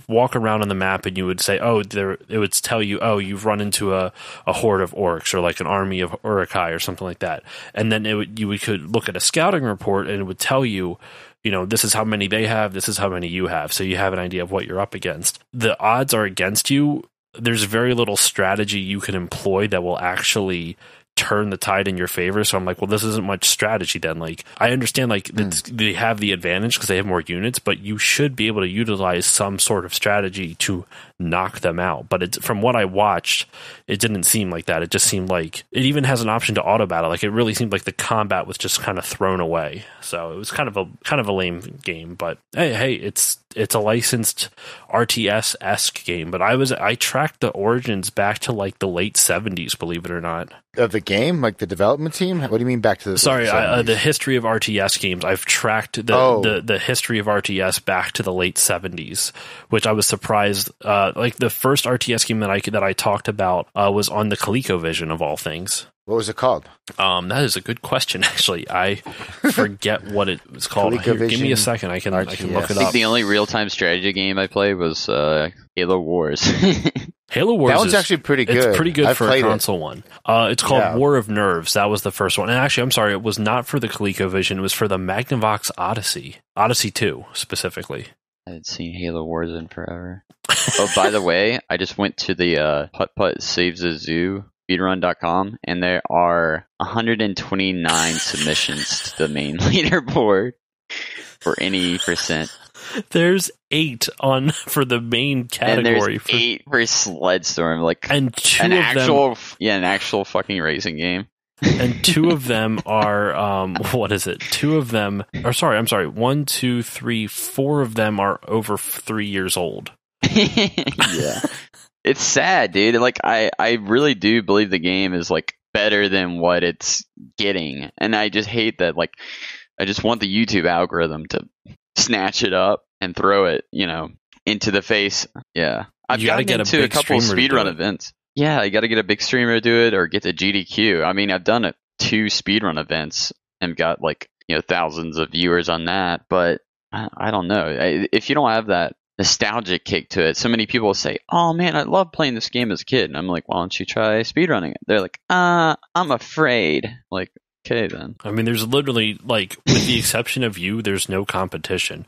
walk around on the map and you would say, it would tell you, you've run into a horde of orcs or like an army of Uruk-hai or something like that, and then you could look at a scouting report and it would tell you, this is how many they have, this is how many you have, so you have an idea of what you're up against. The odds are against you. There's very little strategy you can employ that will actually turn the tide in your favor. So I'm like, well, this isn't much strategy then. Like, I understand they have the advantage because they have more units, but you should be able to utilize some sort of strategy to knock them out. But from what I watched, it didn't seem like that. It just seemed like it even has an option to auto battle. Like, it really seemed like the combat was just kind of thrown away. So it was kind of a lame game. But hey, it's a licensed RTS-esque game. But I tracked the origins back to like the late 70s, believe it or not. Of the game, like the development team? What do you mean back to the? Sorry, the history of RTS games. I've tracked the history of RTS back to the late 70s, which I was surprised. Like the first RTS game that I talked about was on the ColecoVision of all things. What was it called? That is a good question. Actually, I forget what it was called. Here, give me a second. I can look it up. I think the only real-time strategy game I played was Halo Wars. Halo Wars. That one's actually pretty good. It's pretty good for a console one. It's called War of Nerves. That was the first one. And actually, I'm sorry, it was not for the ColecoVision. It was for the Magnavox Odyssey. Odyssey 2, specifically. I hadn't seen Halo Wars in forever. Oh, by the way, I just went to the Putt Putt Saves the Zoo speedrun.com, and there are 129 submissions to the main leaderboard for any percent. There's 8 for the main category. And there's 8 for Sled Storm, and an actual fucking racing game. And 2 of them are what is it? 2 of them are I'm sorry. 1, 2, 3, 4 of them are over 3 years old. Yeah. It's sad, dude. Like, I really do believe the game is like better than what it's getting, and I just hate that. Like, I just want the YouTube algorithm to snatch it up and throw it, into the face. Yeah, I've gotten into a couple speedrun events. Yeah, you got to get a big streamer to do it, or get the GDQ. I mean, I've done 2 speedrun events and got thousands of viewers on that, but I don't know. If you don't have that nostalgic kick to it, so many people say, oh man, I love playing this game as a kid, and I'm like, why don't you try speedrunning it? They're like, I'm afraid. Like, okay then. I mean, there's literally, like, with the exception of you, there's no competition.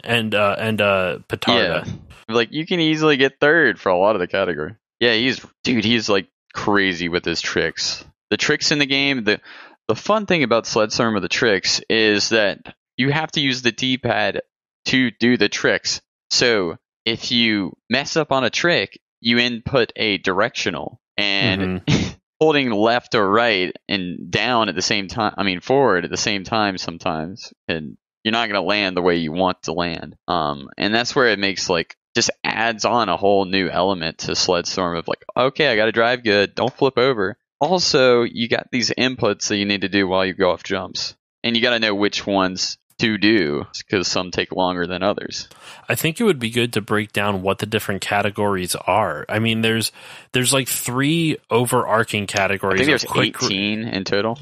and Petarda. Yeah. Like, you can easily get third for a lot of the category. Yeah, he's like crazy with his tricks. The tricks in the game, the fun thing about Sled Storm with the tricks is that you have to use the D-pad to do the tricks. So if you mess up on a trick, you input a directional, and holding left or right and down at the same time, forward at the same time sometimes, and you're not going to land the way you want to land. And that's where it makes just adds on a whole new element to Sled Storm of okay, I got to drive good, don't flip over. Also, you got these inputs that you need to do while you go off jumps, and you got to know which ones to do, because some take longer than others. I think it would be good to break down what the different categories are. I mean, there's 3 overarching categories. I think there's 18 in total.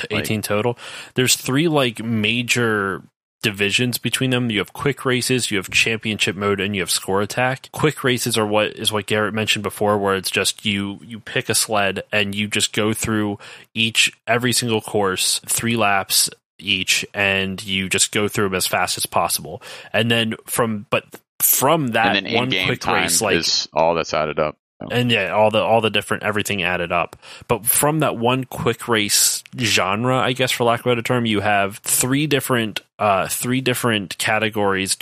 18 total. There's 3 major divisions between them. You have quick races, you have championship mode, and you have score attack. Quick races are what Garrett mentioned before, where it's just you pick a sled and you just go through every single course, 3 laps each, and you just go through them as fast as possible. And then from that, and then one quick race is all that's added up. And yeah, all the different everything added up. But from that one quick race genre, I guess for lack of a better term, you have three different categories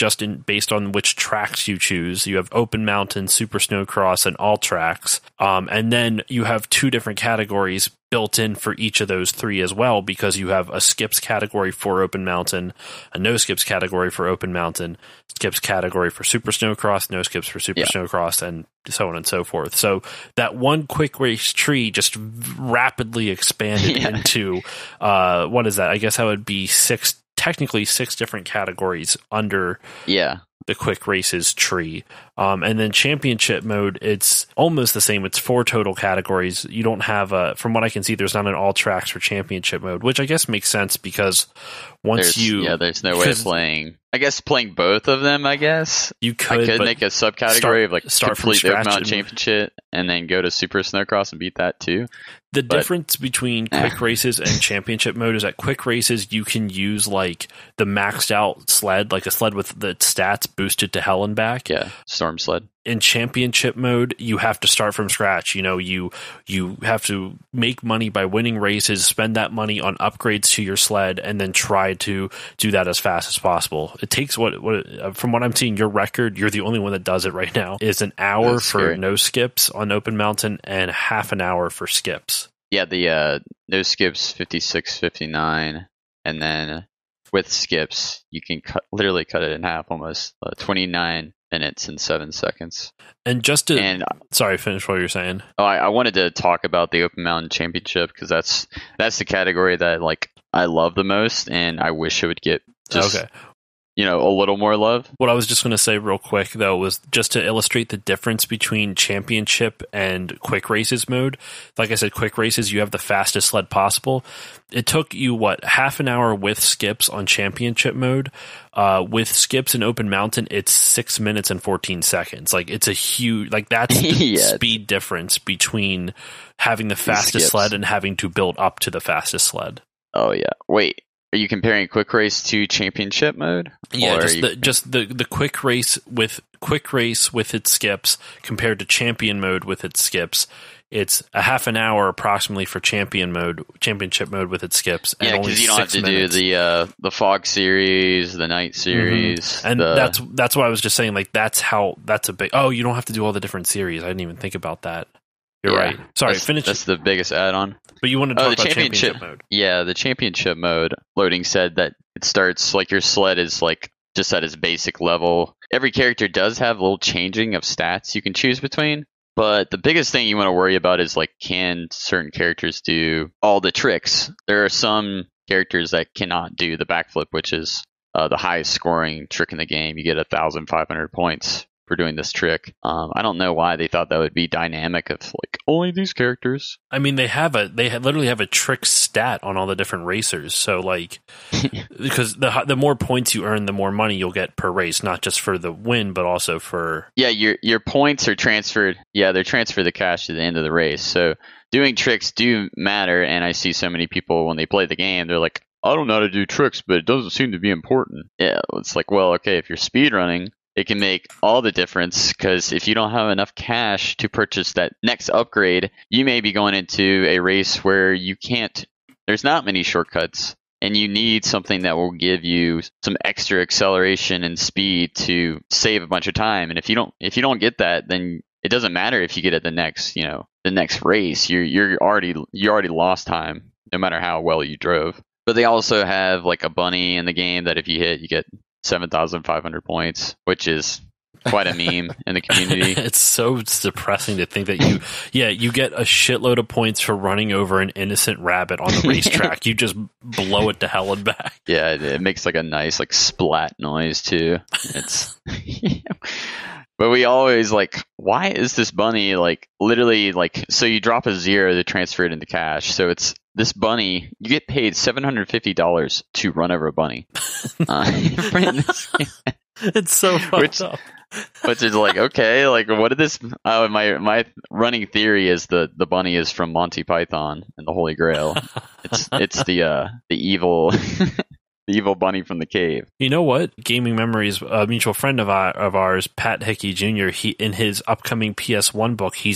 based on which tracks you choose. You have open mountain, super snowcross, and all tracks. And then you have two different categories built in for each of those three as well, because you have a skips category for open mountain, a no skips category for open mountain, skips category for super snowcross, no skips for super snowcross, and so on and so forth. So that one quick race tree just rapidly expanded into what is that? I guess that would be technically six different categories under the quick races tree. And then championship mode, it's almost the same. It's 4 total categories. You don't have from what I can see, there's not an all tracks for championship mode, which I guess makes sense because there's no way of playing both of them. I guess you could make a subcategory of like start complete open mountain championship and then go to super snowcross and beat that too. The difference between quick races and championship mode is that quick races, you can use like the maxed out sled, like a sled with the stats boosted to hell and back. Yeah, storm sled. In championship mode, you have to start from scratch. You know, you have to make money by winning races, spend that money on upgrades to your sled, and then try to do that as fast as possible. It takes from what I'm seeing, your record, you're the only one that does it right now, is an hour for no skips on open mountain and half an hour for skips. Yeah, the no skips 56:59, and then with skips you can literally cut it in half, almost 29 minutes and 7 seconds. And sorry, finish what you're saying. Oh, I wanted to talk about the Open Mountain Championship because that's the category that like I love the most, and I wish it would get a little more love. What I was just going to say real quick, though, was just to illustrate the difference between championship and quick races mode. Like I said, quick races, you have the fastest sled possible. It took you, half an hour with skips on championship mode. With skips in open mountain, it's 6 minutes and 14 seconds. Like, it's a huge, that's the speed difference between having the fastest sled and having to build up to the fastest sled. Oh, yeah. Wait. Are you comparing quick race to championship mode? Yeah, the quick race with its skips compared to champion mode with its skips. It's a half an hour approximately for championship mode with its skips. Yeah, because you don't have to do the fog series, the night series, and that's why I was just saying that's a big. Oh, you don't have to do all the different series. I didn't even think about that. You're right. Sorry, finish. That's the biggest add-on. But you want to talk about championship mode. Yeah, the championship mode loading said that it starts like your sled is like just at its basic level. Every character does have a little changing of stats you can choose between. But the biggest thing you want to worry about is like, can certain characters do all the tricks? There are some characters that cannot do the backflip, which is the highest scoring trick in the game. You get 1,500 points for doing this trick. I don't know why they thought that would be dynamic of like only these characters. I mean, they literally have a trick stat on all the different racers. So like, because the more points you earn, the more money you'll get per race, not just for the win, but also for your points are transferred. Yeah, they're transferred the cash to the end of the race. So doing tricks do matter, and I see so many people when they play the game, they're like, I don't know how to do tricks, but it doesn't seem to be important. Yeah, it's like, well, okay, if you're speedrunning, it can make all the difference, because if you don't have enough cash to purchase that next upgrade, you may be going into a race where there's not many shortcuts, and you need something that will give you some extra acceleration and speed to save a bunch of time. And if you don't get that, then it doesn't matter if you get it the next race. You already lost time, no matter how well you drove. But they also have like a bunny in the game that if you hit, you get 7,500 points, which is quite a meme in the community. It's so depressing to think that you get a shitload of points for running over an innocent rabbit on the racetrack. You just blow it to hell and back. Yeah, it makes like a nice like splat noise too. It's but we always like, why is this bunny like literally like, so you drop a 0 to transfer it into cash. So it's this bunny, you get paid $750 to run over a bunny. It's so fucked up. Which is like, okay, like what did this? My running theory is the bunny is from Monty Python and the Holy Grail. It's the evil The evil bunny from the cave. You know what? Gaming Memories, a mutual friend of ours, Pat Hickey Jr., in his upcoming PS1 book, he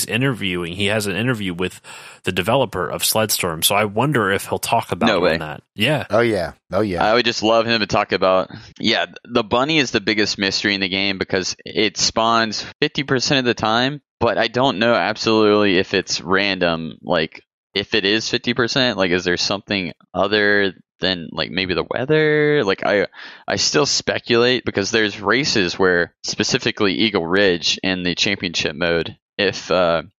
has an interview with the developer of Sled Storm. So I wonder if he'll talk about that. Yeah. Oh, yeah. I would just love him to talk about, the bunny is the biggest mystery in the game because it spawns 50% of the time, but I don't know absolutely if it's random. Like, if it is 50%, like, is there something other than like maybe the weather? Like I still speculate because there's races where, specifically Eagle Ridge in the championship mode, if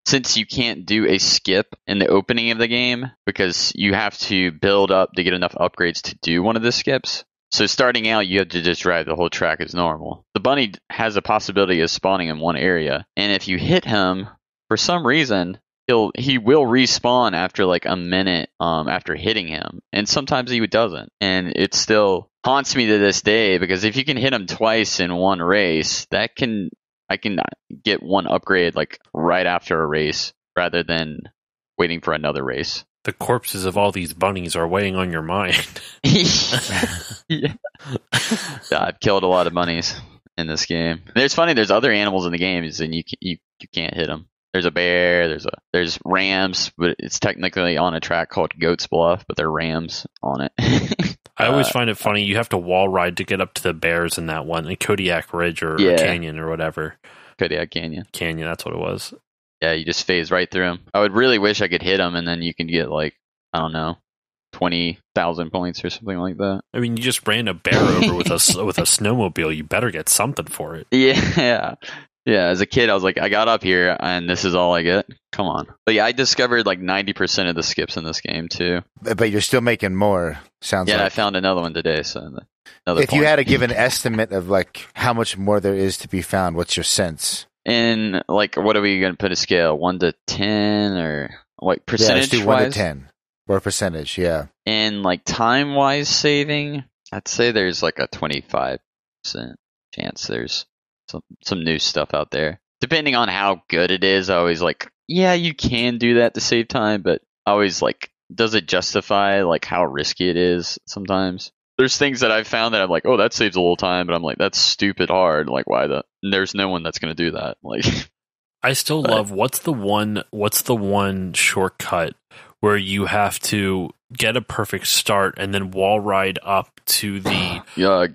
since you can't do a skip in the opening of the game because you have to build up to get enough upgrades to do one of the skips. So starting out, you have to just drive the whole track as normal. The bunny has a possibility of spawning in one area, and if you hit him for some reason, he will respawn after like a minute after hitting him, and sometimes he doesn't, and it still haunts me to this day because if you can hit him twice in one race, I can get one upgrade like right after a race rather than waiting for another race. The corpses of all these bunnies are weighing on your mind. Yeah, I've killed a lot of bunnies in this game. It's funny, there's other animals in the games and you can't hit them. There's a bear, there's rams, but it's technically on a track called Goat's Bluff, but they're rams on it. I always find it funny, you have to wall ride to get up to the bears in that one, in Kodiak Ridge or Canyon or whatever. Kodiak Canyon. Canyon, that's what it was. Yeah, you just phase right through them. I would really wish I could hit them, and then you can get like, I don't know, 20,000 points or something like that. I mean, you just ran a bear over with a snowmobile. You better get something for it. Yeah. Yeah, as a kid, I was like, I got up here, and this is all I get? Come on. But yeah, I discovered like 90% of the skips in this game, too. But you're still making more, sounds like. Yeah, I found another one today, so if you had to give an estimate of like how much more there is to be found, what's your sense? In like, what are we going to put a scale? 1 to 10 or like percentage-wise? Yeah, let's do 1 to 10. Or percentage, yeah. And like time-wise saving, I'd say there's like a 25% chance there's some new stuff out there. Depending on how good it is, I always like, yeah, you can do that to save time, but I always like, does it justify like how risky it is sometimes? There's things that I've found that I'm like, oh, that saves a little time, but I'm like, that's stupid hard. Like, why there's no one that's going to do that. Like, I still love, what's the one shortcut where you have to get a perfect start and then wall ride up to the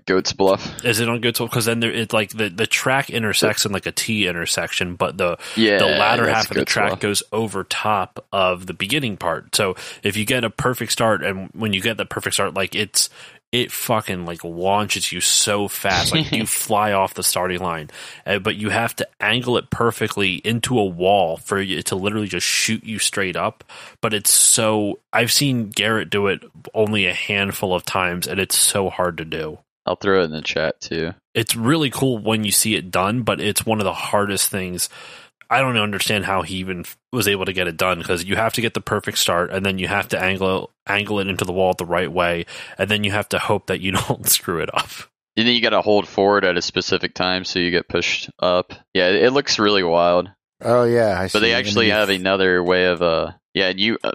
Goat's Bluff. Is it on Goat's Bluff? Because then it's like the track intersects in like a T intersection, but the latter half of the track goes over top of the beginning part. So if you get a perfect start, and when you get that perfect start, like it fucking like launches you so fast, like you fly off the starting line, but you have to angle it perfectly into a wall for it to literally just shoot you straight up. But I've seen Garrett do it only a handful of times, and it's so hard to do. I'll throw it in the chat too. It's really cool when you see it done, but it's one of the hardest things. I don't understand how he even was able to get it done, because you have to get the perfect start, and then you have to angle it into the wall the right way, and then you have to hope that you don't screw it up. And then you got to hold forward at a specific time so you get pushed up. Yeah, it looks really wild. Oh yeah, I see. But they actually have another way of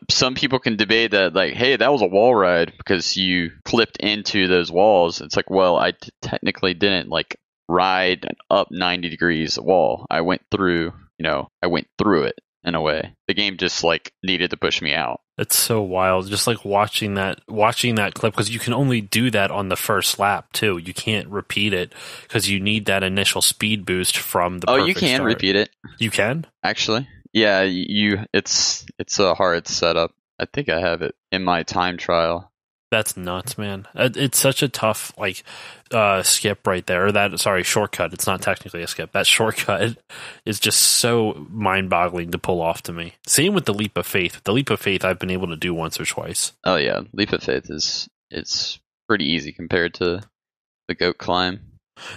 some people can debate that, like, hey, that was a wall ride because you clipped into those walls. It's like, well, I technically didn't like ride up 90 degrees wall. I went through it in a way. The game just like needed to push me out. It's so wild, just like watching that clip, because you can only do that on the first lap too. You can't repeat it because you need that initial speed boost from the. Oh, you can repeat it. You can actually. Yeah, it's a hard setup. I think I have it in my time trial. That's nuts, man. It's such a tough skip right there. Shortcut. It's not technically a skip. That shortcut is just so mind-boggling to pull off to me. Same with the Leap of Faith. The Leap of Faith I've been able to do once or twice. Oh yeah, Leap of Faith it's pretty easy compared to the Goat Climb.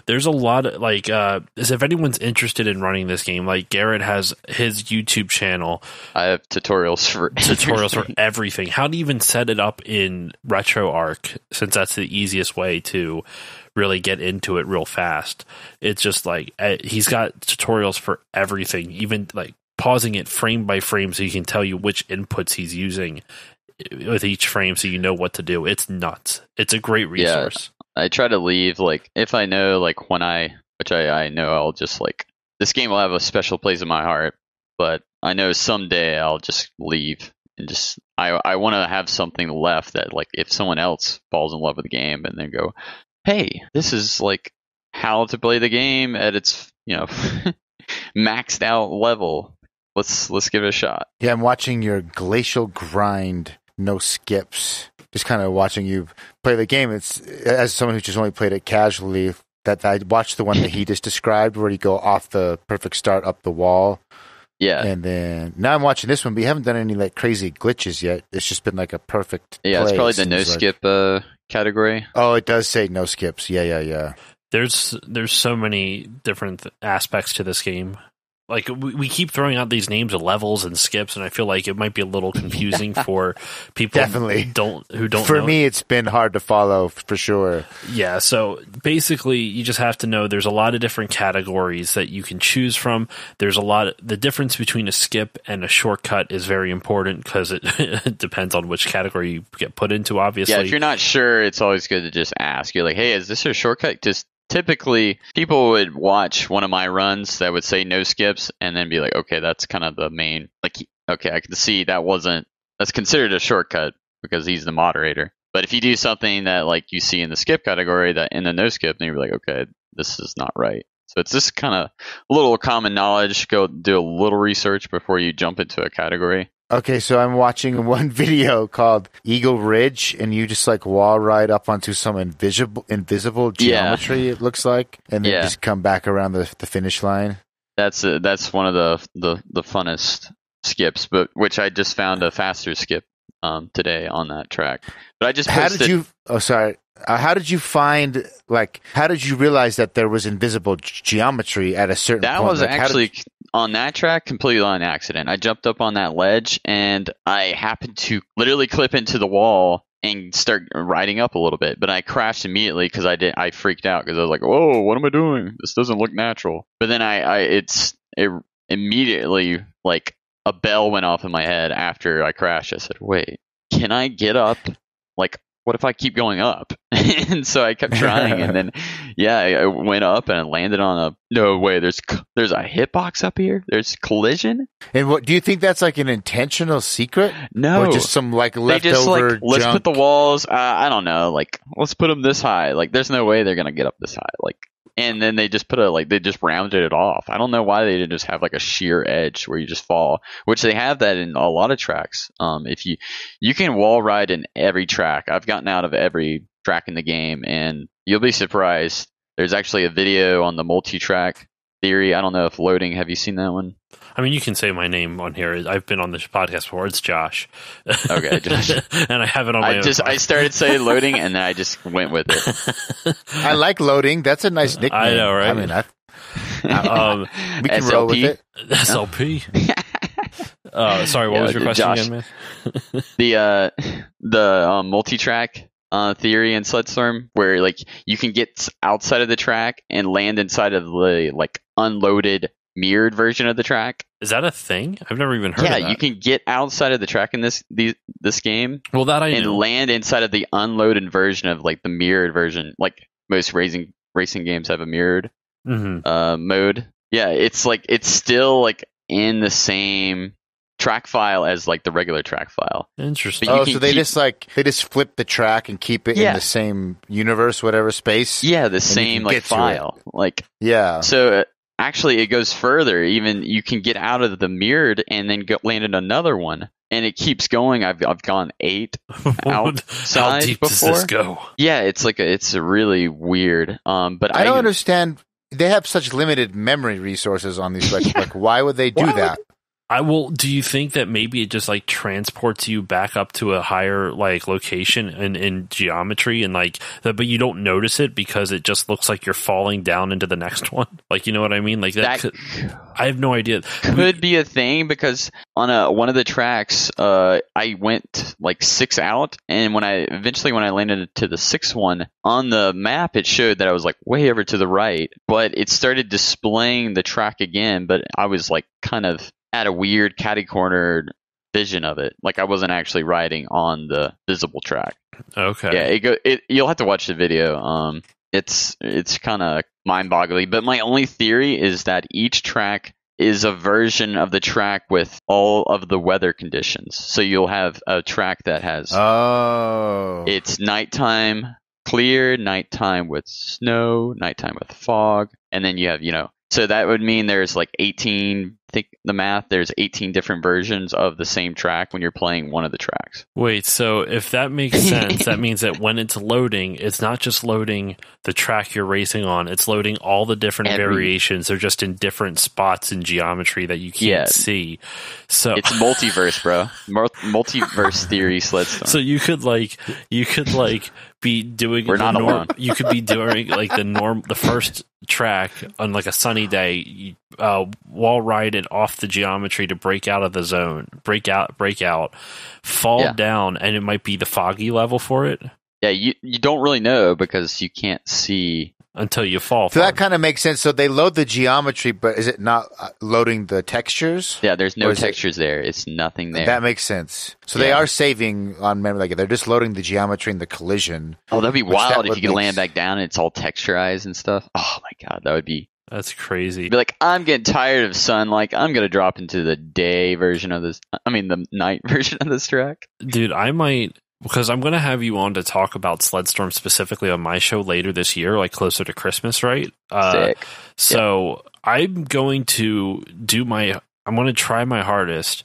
There's a lot of if anyone's interested in running this game, like Garrett has his YouTube channel. I have tutorials for everything. How to even set it up in RetroArch, since that's the easiest way to really get into it real fast. It's just like he's got tutorials for everything, even like pausing it frame by frame so he can tell you which inputs he's using. with each frame, so you know what to do. It's nuts. It's a great resource. I try to leave, like, if I know, like, which I know I'll just, like, this game will have a special place in my heart, but I know someday I'll just leave and just, I want to have something left that, like, if someone else falls in love with the game and then go, hey, this is, like, how to play the game at its, maxed out level. Let's give it a shot. Yeah, I'm watching your glacial grind, no skips. Just kind of watching you play the game. It's as someone who's just only played it casually. That I watched the one that he just described, where you go off the perfect start up the wall. Yeah, and then now I'm watching this one, but you haven't done any like crazy glitches yet. It's just been like a perfect. Yeah, play, it's probably the no skip category. Oh, it does say no skips. Yeah. There's so many different aspects to this game. Like, we keep throwing out these names of levels and skips, and I feel like it might be a little confusing for people Definitely. who don't For know. me, it's been hard to follow, for sure. Yeah, so basically, you just have to know there's a lot of different categories that you can choose from. There's the difference between a skip and a shortcut is very important, because it depends on which category you get put into, obviously. Yeah, if you're not sure, it's always good to just ask. You're like, hey, is this a shortcut? Just typically, people would watch one of my runs that would say no skips and then be like, okay, that's kind of the main, like, okay, I can see that's considered a shortcut because he's the moderator. But if you do something that, like, you see in the skip category, that in the no skip, then you're like, okay, this is not right. So it's just kind of a little common knowledge. Go do a little research before you jump into a category. Okay, so I'm watching one video called Eagle Ridge, and you just like wall ride up onto some invisible geometry. It looks like, and then just come back around the finish line. That's one of the funnest skips, but which I just found a faster skip today on that track. But I just posted, how did you find, like, how did you realize that there was invisible geometry at a certain point? That was actually on that track completely on accident. I jumped up on that ledge and I happened to literally clip into the wall and start riding up a little bit, but I crashed immediately because I freaked out because I was like, whoa, what am I doing? This doesn't look natural. But then it immediately, like, a bell went off in my head after I crashed. I said, wait, can I get up? Like, what if I keep going up? And so I kept trying, and then I went up and I landed on no way. There's a hitbox up here. There's collision. And what do you think that's like an intentional secret? No, or just some like leftover. They just like, let's junk? put the walls. I don't know. Like, let's put them this high. Like, there's no way they're gonna get up this high. Like, and then they just they just rounded it off. I don't know why they didn't just have like a sheer edge where you just fall, which they have that in a lot of tracks. If you can wall ride in every track. I've gotten out of every track in the game, and you'll be surprised. There's actually a video on the multi-track theory. I don't know if Loading, have you seen that one? I mean, you can say my name on here. I've been on this podcast before. It's Josh. Okay, Josh. And I have it on my own. I started saying Loading, and then I just went with it. I like Loading. That's a nice nickname. I know, right? I mean, we can SLP. roll with it. SLP. Sorry, what was your question Josh, again, man? the multi-track theory in Sled Storm, where like you can get outside of the track and land inside of the like unloaded mirrored version of the track. Is that a thing? I've never even heard of that. Yeah, you can get outside of the track in this game. Well, that I know. And land inside of the unloaded version of like the mirrored version. Like most racing games have a mirrored mode. Yeah, it's like it's still like in the same track file as like the regular track file. Interesting. So they just flip the track and keep it in the same universe, whatever space. Yeah, the same like file. Like So actually, it goes further. Even you can get out of the mirrored and then land in another one, and it keeps going. I've gone 8 outside. How deep before. Does this go? Yeah, it's really weird. But I don't understand. They have such limited memory resources on these. Like, why would they do that? Do you think that maybe it just like transports you back up to a higher like location in geometry and like that, but you don't notice it because it just looks like you're falling down into the next one? Like, you know what I mean? Like that I have no idea. Could be a thing because on one of the tracks, I went like 6 out, and when I landed to the 6th one on the map, it showed that I was like way over to the right, but it started displaying the track again, but I was like kind of at a weird catty corner vision of it. Like I wasn't actually riding on the visible track. Okay. Yeah, you'll have to watch the video. It's kind of mind-boggling. But my only theory is that each track is a version of the track with all of the weather conditions. So you'll have a track that has it's nighttime clear, nighttime with snow, nighttime with fog, and then you have, so that would mean there's like 18, I think the math, there's 18 different versions of the same track when you're playing one of the tracks. Wait, so if that makes sense, that means that when it's loading, it's not just loading the track you're racing on, it's loading all the different variations. They're just in different spots in geometry that you can't see. So it's multiverse, bro. Multiverse theory sled storm. So you could be doing We're not alone. You could be doing like the first track on like a sunny day, wall ride it off the geometry to break out of the zone, break out, fall down, and it might be the foggy level for it. Yeah, you don't really know because you can't see until you fall. So that kind of makes sense. So they load the geometry, but is it not loading the textures? Yeah, there's no textures there. It's nothing there. That makes sense. So they are saving on memory. Like they're just loading the geometry and the collision. Oh, that'd be wild if you could land back down and it's all texturized and stuff. Oh my god, that would be. That's crazy. Be like, I'm getting tired of sun. Like, I'm gonna drop into the day version of this. I mean, the night version of this track. Dude, I might. Because I'm going to have you on to talk about Sled Storm specifically on my show later this year, like closer to Christmas, right? Sick. So I'm going to I'm going to try my hardest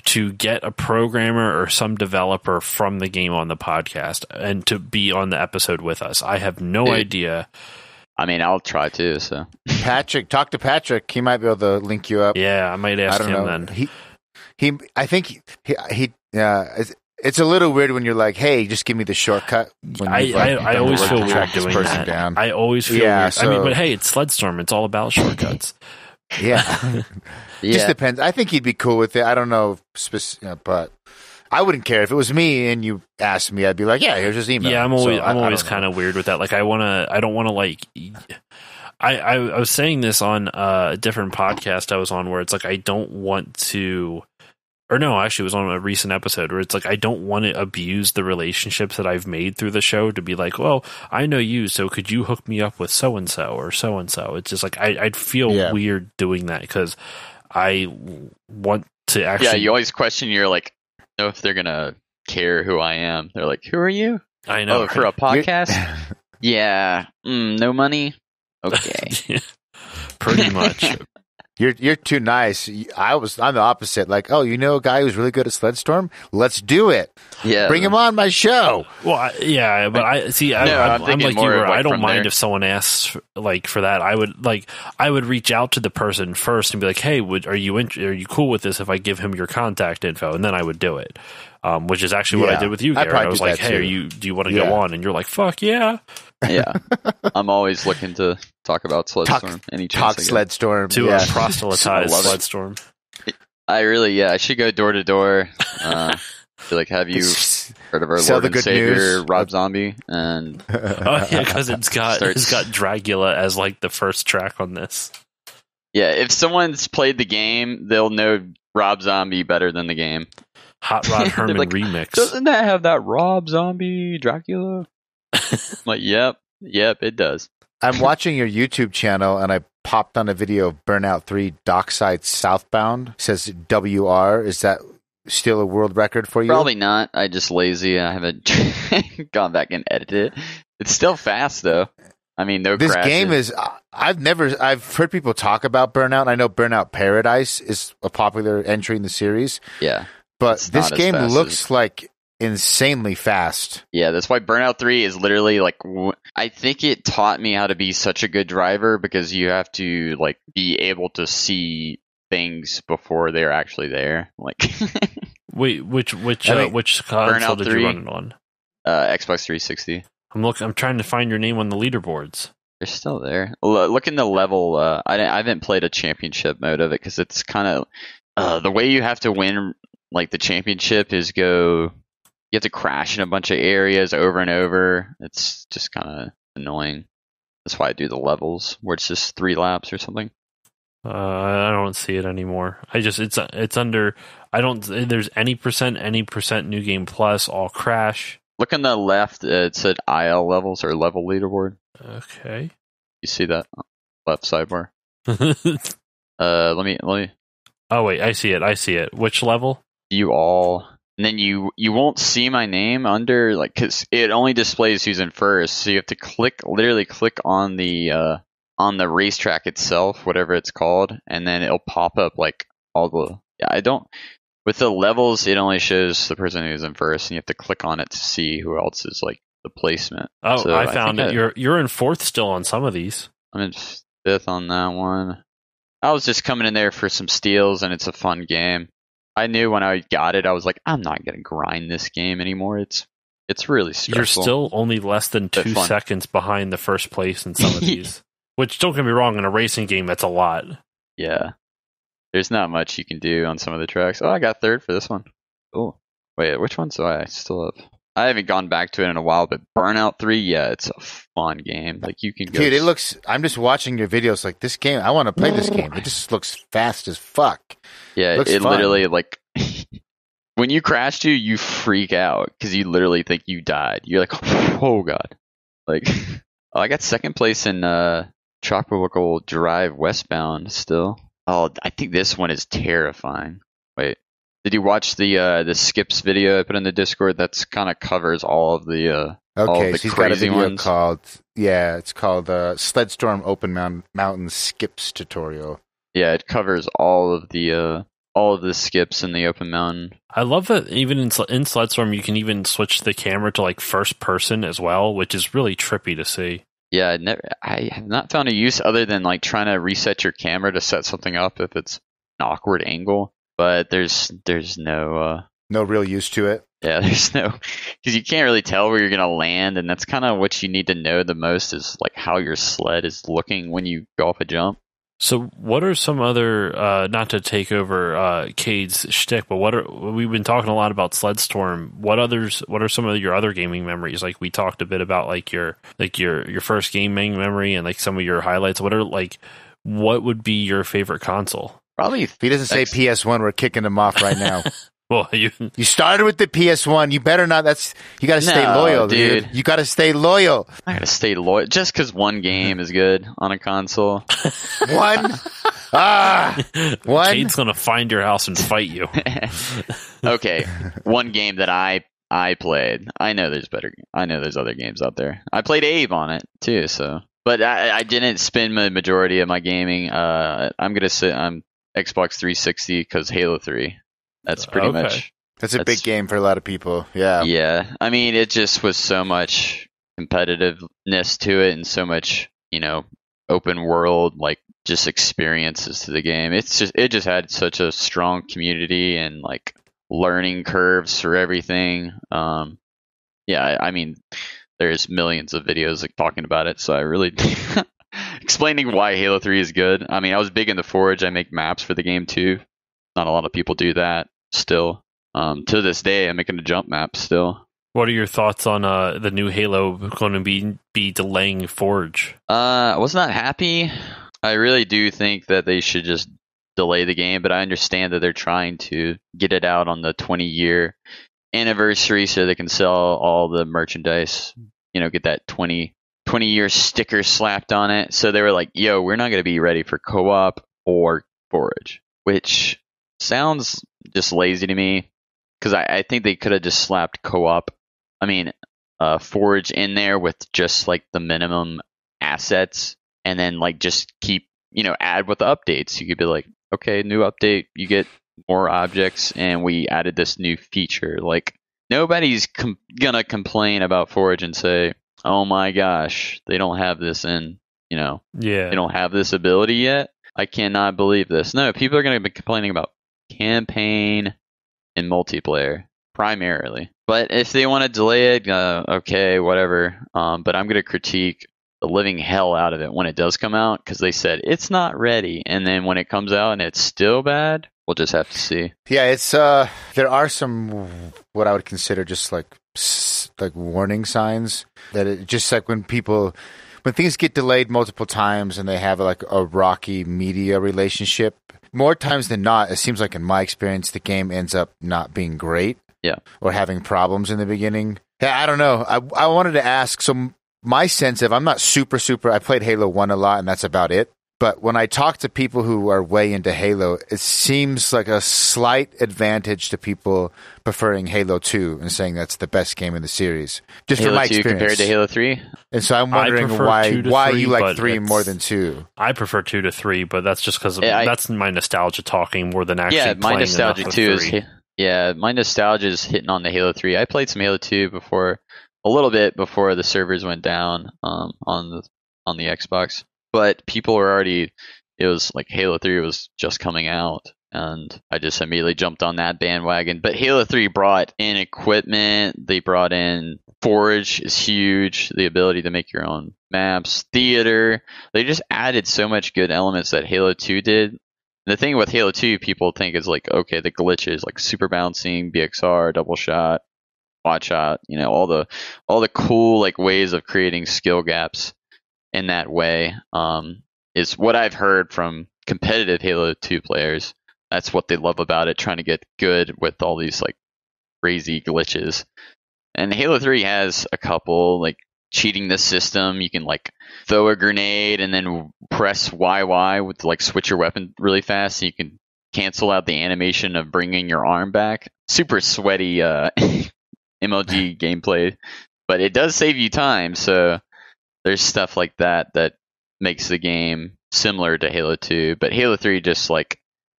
to get a programmer or some developer from the game on the podcast and to be on the episode with us. I have no idea. I mean, I'll try too. So Patrick, talk to Patrick. He might be able to link you up. Yeah, I might ask him then. I think it's a little weird when you're like, "Hey, just give me the shortcut." I always feel weird doing that. Down. I always feel weird. So, I mean, but hey, it's Sled Storm. It's all about shortcuts. Yeah. Just depends. I think he'd be cool with it. I don't know, but I wouldn't care if it was me and you asked me. I'd be like, "Yeah, here's his email." Yeah, I'm always kind of weird with that. Like, I don't want to like. I was saying this on a different podcast I was on where it's like I don't want to. Or no, actually, it was on a recent episode where it's like I don't want to abuse the relationships that I've made through the show to be like, well, I know you, so could you hook me up with so-and-so or so-and-so? It's just like I'd feel weird doing that because I want to actually... Yeah, you always question, you're like, know if they're going to care who I am. They're like, who are you? I know. Oh, for a podcast? Yeah. No money? Okay. Pretty much. You're too nice. I'm the opposite. Like, oh, you know a guy who's really good at Sled Storm? Let's do it. Yeah, bring him on my show. Well, but I'm like you. Where I don't mind if someone asks like for that. I would reach out to the person first and be like, hey, are you cool with this if I give him your contact info? And then I would do it. Which is actually what I did with you, Garrett. I was like, hey, do you want to go on? And you're like, fuck yeah. Yeah. I'm always looking to talk about Sled Storm. Any chance talk Sled Storm. To proselytize Sled Storm. I should go door to door. Like, have you heard of our Lord and Savior, news. Rob Zombie? And because it's got Dragula as like the first track on this. Yeah, if someone's played the game, they'll know Rob Zombie better than the game. Hot Rod Herman remix. Doesn't that have that Rob Zombie Dracula? I'm like, yep, it does. I'm watching your YouTube channel and I popped on a video of Burnout 3 Dockside Southbound. It says WR. Is that still a world record for you? Probably not. I just lazy. I haven't gone back and edited it. It's still fast though. I mean, no this crashes. Game is. I've heard people talk about Burnout. I know Burnout Paradise is a popular entry in the series. Yeah. But this game looks like insanely fast. Yeah, that's why Burnout 3 is literally like, I think it taught me how to be such a good driver because you have to like be able to see things before they're actually there. Like, wait, which console did you run it on? Xbox 360. I'm trying to find your name on the leaderboards. They're still there. Look in the level. I haven't played a championship mode of it because it's kind of the way you have to win. Like the championship is you have to crash in a bunch of areas over and over. It's just kind of annoying. That's why I do the levels where it's just 3 laps or something. I don't see it anymore. It's under. I don't. There's any percent new game plus all crash. Look on the left. It said IL levels or level leaderboard. Okay. You see that left sidebar? Let me. Oh wait, I see it. Which level? You all. And then you won't see my name under, like, because it only displays who's in first. So you have to literally click on the racetrack itself, whatever it's called, and then it'll pop up like all the. Yeah, I don't. With the levels, it only shows the person who's in first, and you have to click on it to see who else is like the placement. Oh, so I found it. You're in fourth still on some of these. I'm in fifth on that one. I was just coming in there for some steals, and it's a fun game. I knew when I got it, I was like, I'm not going to grind this game anymore. It's really stressful. You're still only less than 2 seconds behind the first place in some of these. Which, don't get me wrong, in a racing game, that's a lot. Yeah. There's not much you can do on some of the tracks. Oh, I got third for this one. Oh, wait, which ones do I still have? I haven't gone back to it in a while, but Burnout 3, yeah, it's a fun game. Like, you can go... Dude, it looks... I'm just watching your videos, like, this game, I want to play this game. It just looks fast as fuck. Yeah, it literally, like... when you crash, you freak out, because you literally think you died. You're like, oh, God. Like, I got second place in Tropical Drive Westbound still. Oh, I think this one is terrifying. Wait. Did you watch the Skips video I put in the Discord? That's kind of covers all of the all of the he's crazy got a video ones. It's called Sled Storm Open Mountain Skips tutorial. Yeah, it covers all of the skips in the open mountain. I love that even in Sled Storm you can even switch the camera to like first person as well, which is really trippy to see. Yeah, I have not found a use other than like trying to reset your camera to set something up if it's an awkward angle. But there's no real use to it. Yeah, there's no, because you can't really tell where you're gonna land, and that's kind of what you need to know the most is like how your sled is looking when you go off a jump. So, what are some other not to take over Cade's shtick, but we've been talking a lot about Sled Storm. What are some of your other gaming memories? Like we talked a bit about like your first gaming memory and like some of your highlights. What would be your favorite console? Probably if he doesn't say PS1, we're kicking him off right now. Well, you started with the PS1. You better not. You got to stay loyal, dude. You got to stay loyal. I got to stay loyal. Just because one game is good on a console. One. Cade's gonna find your house and fight you. Okay, one game that I played. I know there's other games out there. I played Abe on it too. So, but I didn't spend the majority of my gaming. I'm gonna sit on Xbox 360 because Halo 3. That's pretty much. That's a big game for a lot of people. Yeah. Yeah. I mean, it just was so much competitiveness to it and so much, open world, like just experiences to the game. It just had such a strong community and like learning curves for everything. Yeah. I mean, there's millions of videos like talking about it. So I really explaining why Halo 3 is good. I mean, I was big in the Forge. I make maps for the game too. Not a lot of people do that still. To this day, I'm making a jump map still. What are your thoughts on the new Halo going to be delaying Forge? I was not happy. I really do think that they should just delay the game, but I understand that they're trying to get it out on the 20-year anniversary so they can sell all the merchandise, get that 20-year sticker slapped on it. So they were like, yo, we're not going to be ready for co-op or Forge, which sounds just lazy to me because I think they could have just slapped co-op. I mean, Forge in there with just like the minimum assets and then like just keep, add with the updates. You could be like, okay, new update, you get more objects and we added this new feature. Like nobody's gonna complain about Forge and say, oh my gosh, they don't have this in, they don't have this ability yet. I cannot believe this. No, people are going to be complaining about campaign and multiplayer primarily. But if they want to delay it, okay, whatever. But I'm going to critique the living hell out of it when it does come out because they said it's not ready. And then when it comes out and it's still bad, we'll just have to see. Yeah, it's there are some what I would consider just like warning signs that it just like when when things get delayed multiple times and they have like a rocky media relationship, more times than not, it seems like in my experience, the game ends up not being great. Yeah. Or having problems in the beginning. Yeah, I don't know. I wanted to ask, so my sense of, I'm not super, I played Halo 1 a lot and that's about it. But when I talk to people who are way into Halo, it seems like a slight advantage to people preferring Halo 2 and saying that's the best game in the series. Just Halo from my 2 experience. compared to Halo 3? And so I'm wondering why you like 3 more than 2. I prefer 2 to 3, but that's just because that's my nostalgia talking more than actually playing my nostalgia too is. My nostalgia is hitting on the Halo 3. I played some Halo 2 before, a little bit before the servers went down on the Xbox. But people were already, it was like Halo 3 was just coming out, and I just immediately jumped on that bandwagon. But Halo 3 brought in equipment, they brought in Forge is huge, the ability to make your own maps, theater. They just added so much good elements that Halo 2 did. The thing with Halo 2, people think is like, okay, the glitches, like super bouncing, BXR, double shot, quad shot, all the cool like ways of creating skill gaps in that way is what I've heard from competitive Halo 2 players. That's what they love about it, trying to get good with all these like crazy glitches. And Halo 3 has a couple, like cheating the system. You can like throw a grenade and then press YY with like switch your weapon really fast, so you can cancel out the animation of bringing your arm back. Super sweaty MLG gameplay, but it does save you time, so there's stuff like that makes the game similar to Halo 2, but Halo 3 just like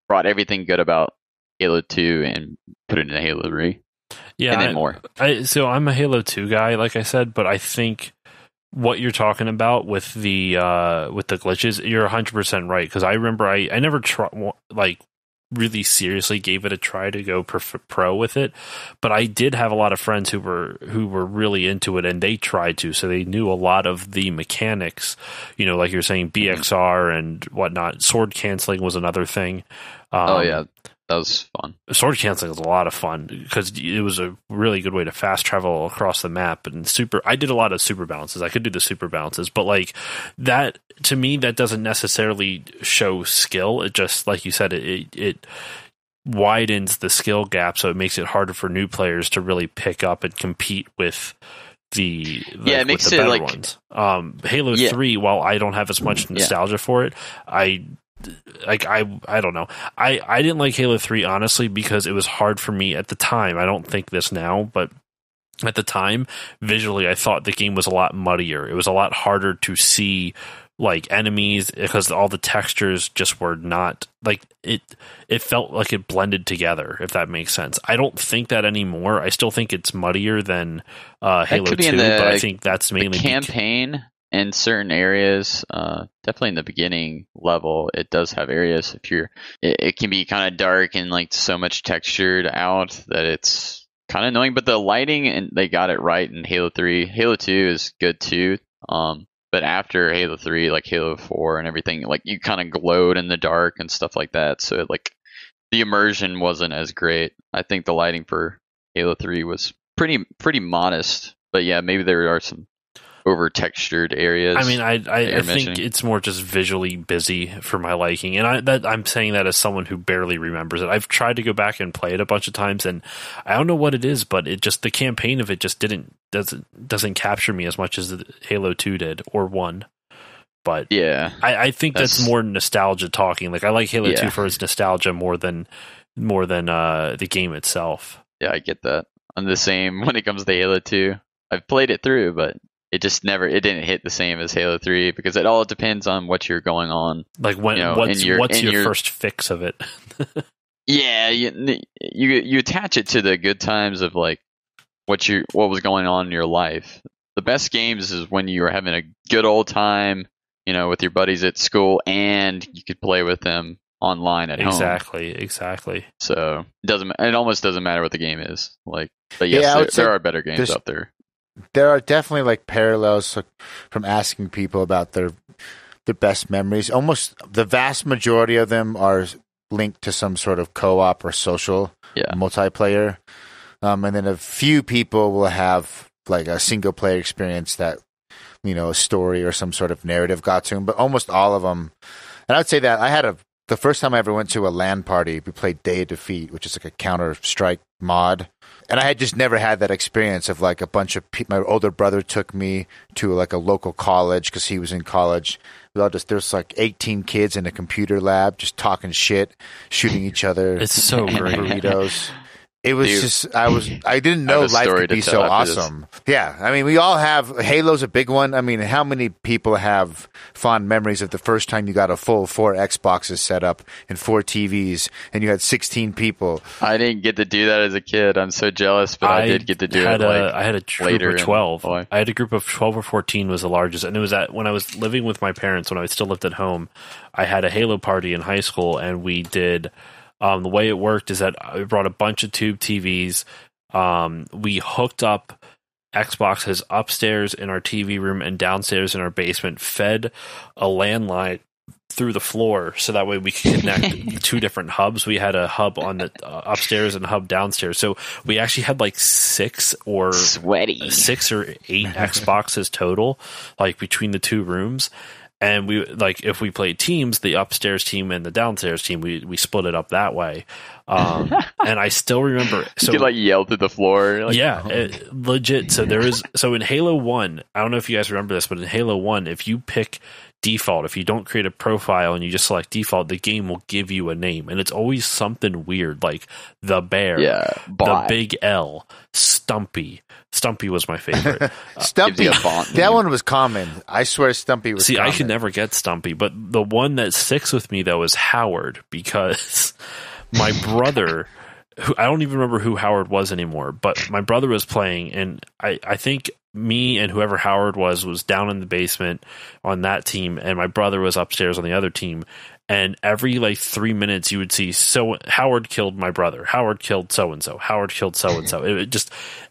brought everything good about Halo 2 and put it into Halo 3. Yeah, and then more. So I'm a Halo 2 guy, like I said, but I think what you're talking about with the glitches, you're 100% right, because I remember I never really seriously gave it a try to go pro with it, but I did have a lot of friends who were really into it, and they tried to, so they knew a lot of the mechanics, like you're saying, BXR and whatnot. Sword canceling was another thing. That was fun. Sword canceling was a lot of fun because it was a really good way to fast travel across the map. And I did a lot of super bounces. I could do the super bounces, but like that, to me, that doesn't necessarily show skill. It just, like you said, it widens the skill gap, so it makes it harder for new players to really pick up and compete with it makes the better like ones. Halo 3, while I don't have as much nostalgia for it, I don't know. I didn't like Halo 3 honestly because it was hard for me at the time. I don't think this now, but at the time, visually, I thought the game was a lot muddier. It was a lot harder to see like enemies because all the textures just were not like it felt like it blended together, if that makes sense. I don't think that anymore. I still think it's muddier than Halo 2, but I think that's mainly the campaign. In certain areas, definitely in the beginning level, it does have areas. It can be kind of dark and like so much textured out that it's kind of annoying. But the lighting, and they got it right in Halo 3. Halo 2 is good too. But after Halo 3, like Halo 4 and everything, like you kind of glowed in the dark and stuff like that. So like the immersion wasn't as great. I think the lighting for Halo 3 was pretty modest. But yeah, maybe there are some over textured areas. I mean, I think it's more just visually busy for my liking, and I'm saying that as someone who barely remembers it. I've tried to go back and play it a bunch of times, and I don't know what it is, but the campaign of it just doesn't capture me as much as Halo 2 did or 1. But yeah, I think that's more nostalgia talking. Like I like Halo 2 for its nostalgia more than the game itself. Yeah, I get that. I'm the same when it comes to Halo 2. I've played it through, but it didn't hit the same as Halo 3 because it all depends on what you're going on. Like what's your first fix of it? Yeah, you attach it to the good times of like what was going on in your life. The best games is when you were having a good old time, with your buddies at school, and you could play with them online at home. Exactly. So it almost doesn't matter what the game is. Like, but yes, there are better games out there. There are definitely like parallels from asking people about their best memories. Almost the vast majority of them are linked to some sort of co-op or social multiplayer. And then a few people will have like a single player experience that a story or some sort of narrative got to them. But almost all of them, and I would say that the first time I ever went to a LAN party, we played Day of Defeat, which is like a Counter-Strike mod. And I had just never had that experience of like a bunch of people. My older brother took me to like a local college because he was in college. There's like 18 kids in a computer lab just talking shit, shooting each other. It's so great. Burritos. It was I didn't know life could be so awesome. Yeah. I mean, we all have, Halo's a big one. I mean, how many people have fond memories of the first time you got a full 4 Xboxes set up and 4 TVs and you had 16 people? I didn't get to do that as a kid. I'm so jealous, but I did get to do it I had a group of 12. I had a group of 12 or 14 was the largest. And it was when I was living with my parents, when I still lived at home, I had a Halo party in high school and we did... the way it worked is that I brought a bunch of tube TVs. We hooked up Xboxes upstairs in our TV room and downstairs in our basement, fed a landline through the floor so that way we could connect 2 different hubs. We had a hub on the upstairs and a hub downstairs. So we actually had like 6 or 8 Xboxes total, like between the 2 rooms. And we if we played teams, the upstairs team and the downstairs team, we split it up that way. And I still remember. So you could yell through the floor. Legit. So in Halo 1, I don't know if you guys remember this, but in Halo 1, if you pick default, if you don't create a profile and you just select default, the game will give you a name, and it's always something weird like the Bear, the Big L, Stumpy. Stumpy was my favorite. Stumpy, that one was common. I swear Stumpy was common. I could never get Stumpy, but the one that sticks with me, though, is Howard, because my brother, who I don't even remember who Howard was anymore, but my brother was playing, and I think me and whoever Howard was down in the basement on that team, and my brother was upstairs on the other team. And every 3 minutes, you would see Howard killed my brother. Howard killed so and so. Howard killed so and so.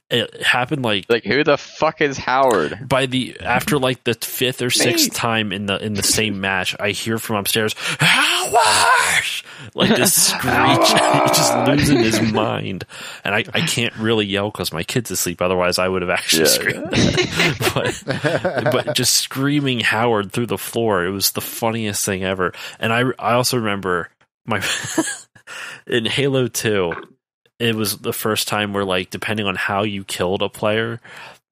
It happened like who the fuck is Howard? After the 5th or 6th time in the same match, I hear from upstairs, Howard! This screech. He's just losing his mind, and I can't really yell because my kid's asleep. Otherwise, I would have actually screamed. but just screaming Howard through the floor, it was the funniest thing ever. And I also remember in Halo 2. It was the first time where, depending on how you killed a player,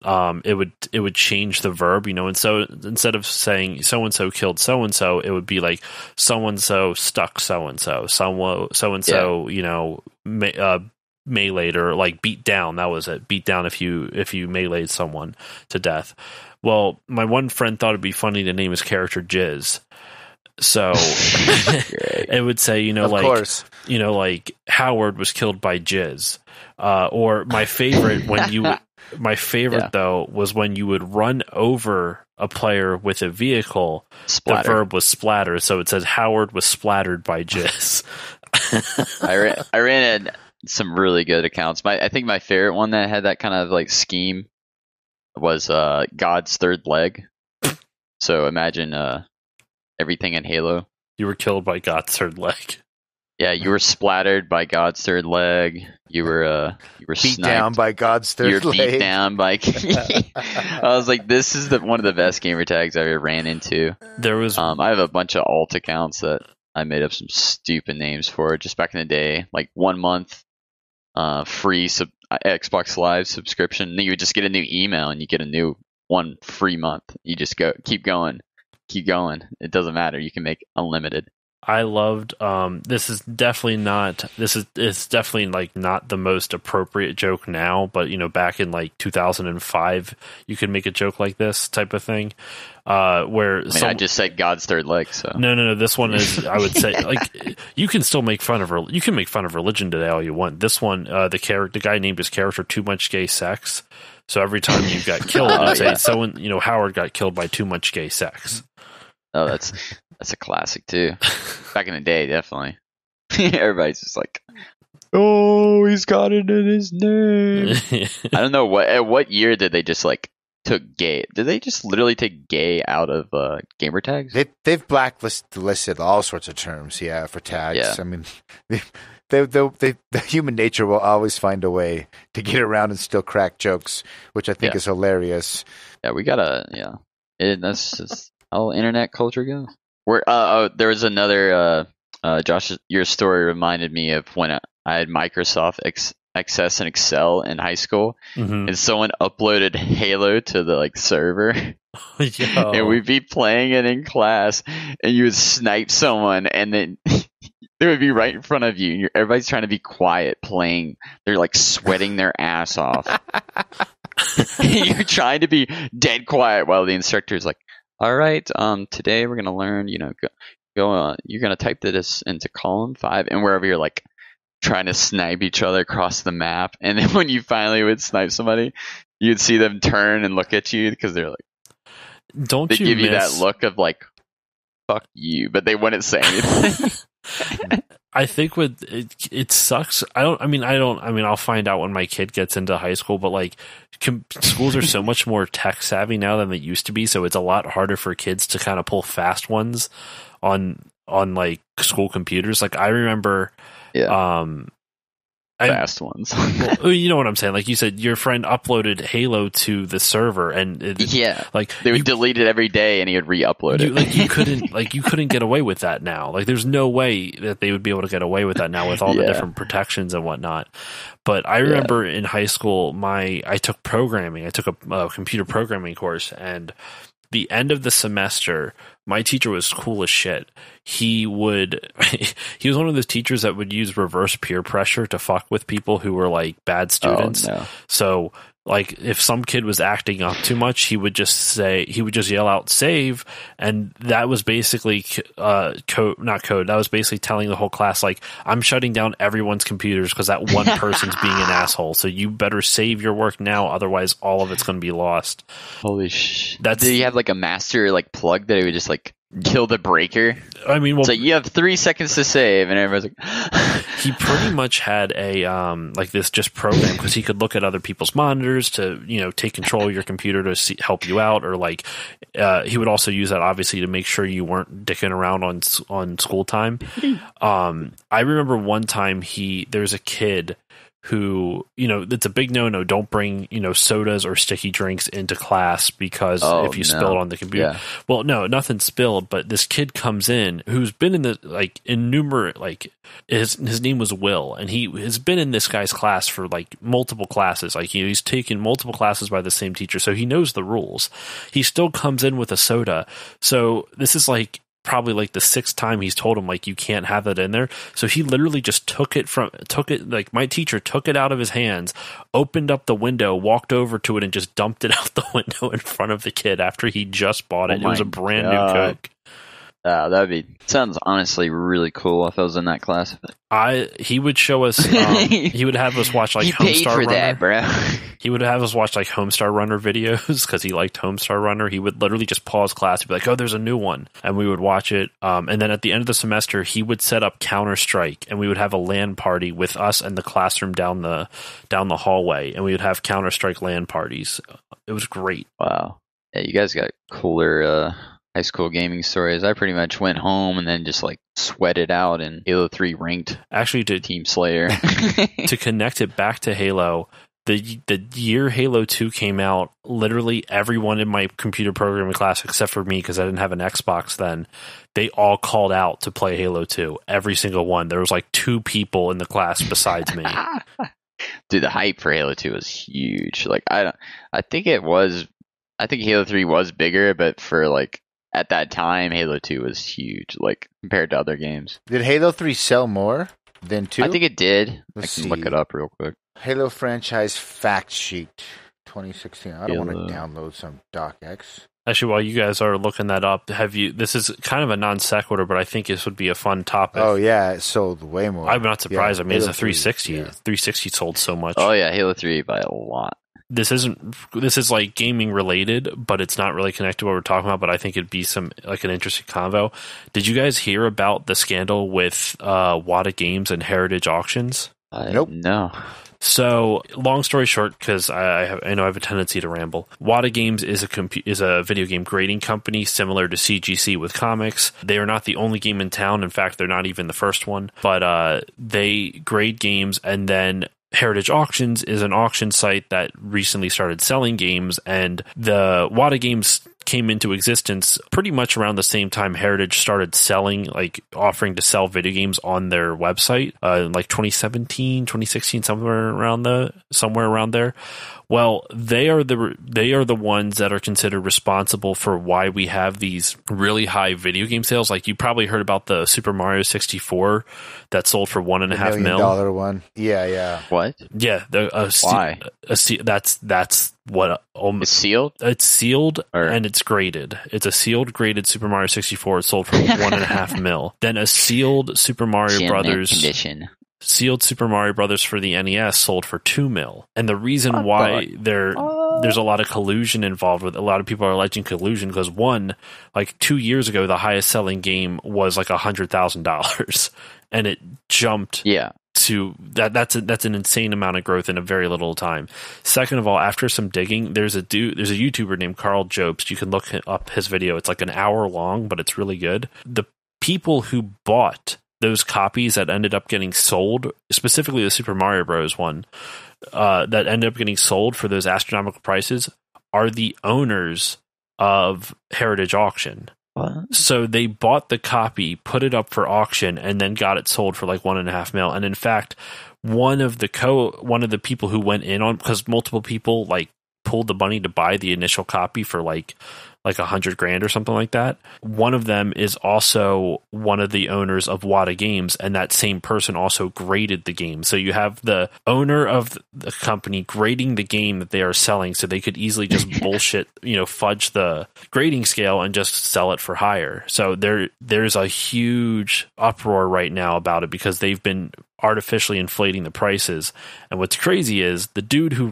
it would change the verb, and so instead of saying so and so killed so and so, it would be like so and so stuck so and so, so and so, meleeed or beat down. That was it. Beat down if you meleeed someone to death. Well, my one friend thought it'd be funny to name his character Jizz. So it would say, Howard was killed by Jizz. Or my favorite though was when you would run over a player with a vehicle, the verb was splatter. So it says Howard was splattered by Jizz. I ran some really good accounts. I think my favorite one that had that kind of scheme was God's third leg. So imagine everything in Halo. You were killed by God's third leg. Yeah, you were splattered by God's third leg. You were beat sniped. Down by God's third leg. Beat down by. I was like, this is one of the best gamer tags I ever ran into. There was. I have a bunch of alt accounts that I made up some stupid names for just back in the day, 1 month free Xbox Live subscription. And then you would just get a new email and you get a new 1 free month. You just keep going. It doesn't matter. You can make unlimited. I loved this is definitely not the most appropriate joke now, but back in 2005 you could make a joke like this type of thing I just said God's third leg. So no, this one is, I would say, you can still make fun of religion today all you want. This one, the guy named his character Too Much Gay Sex. So every time you got killed, you'd say Howard got killed by too much gay sex. Oh, that's a classic too. Back in the day, definitely. Everybody's just like, oh, he's got it in his name. I don't know at what year did they just took gay? Did they just literally take gay out of gamer tags? They've blacklisted all sorts of terms, for tags. Yeah. I mean, the human nature will always find a way to get around and still crack jokes, which I think is hilarious. Yeah, we gotta That's just how internet culture goes. There was another Josh. Your story reminded me of when I had Microsoft Access and Excel in high school, and someone uploaded Halo to the server, and we'd be playing it in class, and you would snipe someone, and then they would be right in front of you, and everybody's trying to be quiet playing. They're sweating their ass off. You're trying to be dead quiet while the instructor's like, all right, today we're gonna learn, go you're gonna type this into column 5, and wherever you're trying to snipe each other across the map, and then when you finally would snipe somebody, you'd see them turn and look at you because they're don't they you give you that look of fuck you, but they wouldn't say anything. I think with it sucks. I'll find out when my kid gets into high school, but schools are so much more tech savvy now than they used to be. So it's a lot harder for kids to kind of pull fast ones on school computers. I remember, fast ones. Well, you know what I'm saying? Like you said, your friend uploaded Halo to the server, and they would delete it every day, and he would re-upload it. You couldn't get away with that now. There's no way that they would be able to get away with that now with all the different protections and whatnot. But I remember in high school, I took programming. I took a computer programming course, and the end of the semester, my teacher was cool as shit. He was one of those teachers that would use reverse peer pressure to fuck with people who were bad students. Oh, no. So if some kid was acting up too much, he would just yell out save, and that was basically not code. That was basically telling the whole class I'm shutting down everyone's computers because that one person's being an asshole. So you better save your work now, otherwise all of it's going to be lost. Holy shit! Did he have a master plug that he would just kill the breaker? I mean, well, you have 3 seconds to save, and everybody's he pretty much had a this just program because he could look at other people's monitors to take control of your computer to help you out, or he would also use that obviously to make sure you weren't dicking around on school time. I remember one time there's a kid who, it's a big no-no. Don't bring, sodas or sticky drinks into class because if you spill it on the computer. Yeah. Well, no, nothing spilled, but this kid comes in who's been in the, his name was Will, and he has been in this guy's class for multiple classes. He's taken multiple classes by the same teacher, so he knows the rules. He still comes in with a soda. So this is probably the 6th time he's told him you can't have that in there. So he literally just took it my teacher took it out of his hands, opened up the window, walked over to it, and just dumped it out the window in front of the kid after he just bought it. It was a brand new Coke. Sounds honestly really cool if I was in that class. He would show us. He would have us watch he paid Homestar for Runner. That, bro. He would have us watch Homestar Runner videos because he liked Homestar Runner. He would literally just pause class and be like, "Oh, there's a new one," and we would watch it. And then at the end of the semester, he would set up Counter-Strike, and we would have a LAN party with us and the classroom down the hallway, and we would have Counter-Strike LAN parties. It was great. Wow. Yeah, you guys got cooler high school gaming stories. I pretty much went home and then just sweated out in Halo 3 ranked. Actually, to Team Slayer. To connect it back to Halo, the year Halo 2 came out, literally everyone in my computer programming class except for me, because I didn't have an Xbox then, they all called out to play Halo 2. Every single one. There was 2 people in the class besides me. Dude, the hype for Halo 2 was huge. I think Halo 3 was bigger, but for at that time, Halo 2 was huge, compared to other games. Did Halo 3 sell more than 2? I think it did. I can look it up real quick. Halo franchise fact sheet 2016. I don't want to download some docx. Actually, while you guys are looking that up, this is kind of a non sequitur, but I think this would be a fun topic. Oh, yeah, it sold way more. I'm not surprised. Yeah, it's a 360. Yeah. 360 sold so much. Oh, yeah, Halo 3 by a lot. This is gaming related, but it's not really connected to what we're talking about, but I think it'd be an interesting convo. Did you guys hear about the scandal with Wata Games and Heritage Auctions? Nope. No. So, long story short, because I know I have a tendency to ramble. Wata Games is a video game grading company similar to CGC with comics. They are not the only game in town. In fact, they're not even the first one. But they grade games, and then Heritage Auctions is an auction site that recently started selling games, and the Wata Games came into existence pretty much around the same time Heritage started selling, like offering to sell video games on their website, like 2017, 2016, somewhere around there. Well, they are the ones that are considered responsible for why we have these really high video game sales. Like, you probably heard about the Super Mario 64 that sold for $1.5 million. $1 million one. Yeah. What? Yeah. Why? That's what it's sealed. It's sealed and it's graded. It's a sealed graded Super Mario 64. It sold for $1.5 million. Then a sealed Super Mario Brothers condition. Sealed Super Mario Brothers for the NES sold for $2 million. And the reason why there's a lot of collusion involved with, a lot of people are alleging collusion because, one, like 2 years ago, the highest selling game was like $100,000 and it jumped to that's an insane amount of growth in a very little time. Second of all, after some digging, there's a YouTuber named Carl Jobst. You can look up his video. It's like an hour long, but it's really good. The people who bought those copies that ended up getting sold, specifically the Super Mario Bros. One, that ended up getting sold for those astronomical prices, are the owners of Heritage Auction. What? So they bought the copy, put it up for auction, and then got it sold for like $1.5 million. And in fact, one of the people who went in on, because multiple people like pulled the money to buy the initial copy for like $100,000 or something like that. One of them is also one of the owners of Wata Games, and that same person also graded the game. So you have the owner of the company grading the game that they are selling, so they could easily just bullshit, fudge the grading scale and just sell it for higher. So there's a huge uproar right now about it because they've been artificially inflating the prices. And what's crazy is the dude who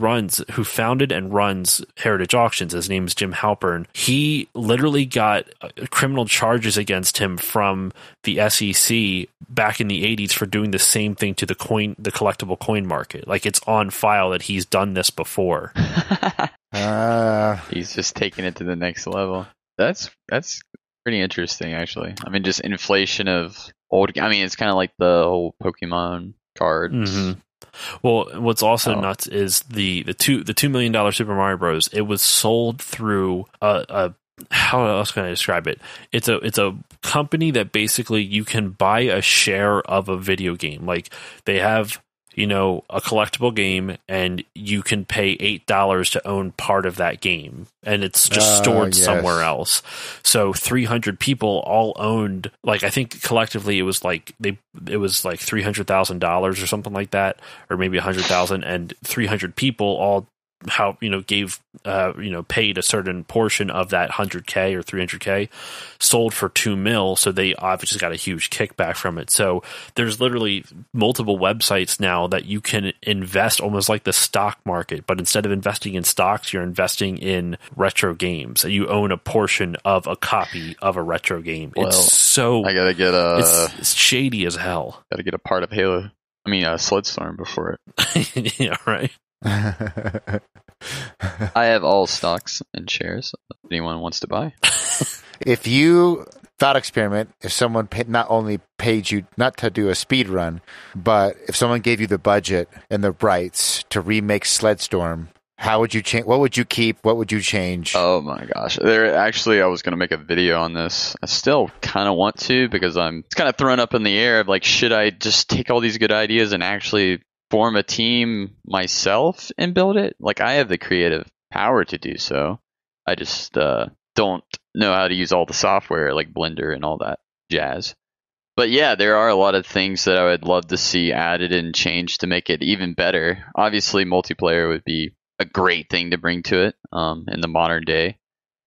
founded and runs Heritage Auctions, his name is Jim Halpern. He literally got criminal charges against him from the SEC back in the 80s for doing the same thing to the collectible coin market. Like, it's on file that he's done this before. He's just taking it to the next level. That's pretty interesting, actually. I mean, just inflation of it's kind of like the whole Pokemon cards. Mm-hmm. Well, what's also nuts is the $2 million Super Mario Bros. It was sold through how else can I describe it? It's a company that basically you can buy a share of a video game. Like, they have a collectible game, and you can pay $8 to own part of that game, and it's just stored somewhere else. So 300 people all owned, like, I think collectively it was like $300,000 or something like that, or maybe 100,000, and 300 people all paid a certain portion of that 100K or 300K, sold for $2 million. So they obviously got a huge kickback from it. So there's literally multiple websites now that you can invest almost like the stock market, but instead of investing in stocks, you're investing in retro games. You own a portion of a copy of a retro game. Well, I gotta get it's shady as hell. Gotta get a part of Sled Storm before it. Yeah, right. I have all stocks and shares. If anyone wants to buy. If you thought experiment, if someone not only paid you not to do a speed run, but if someone gave you the budget and the rights to remake Sled Storm, how would you change? What would you keep? What would you change? Oh my gosh! I was going to make a video on this. I still kind of want to, because it's kind of thrown up in the air of like, should I just take all these good ideas and actually form a team myself and build it? Like, I have the creative power to do so. I just don't know how to use all the software like Blender and all that jazz. But yeah, there are a lot of things that I would love to see added and changed to make it even better. Obviously, multiplayer would be a great thing to bring to it in the modern day.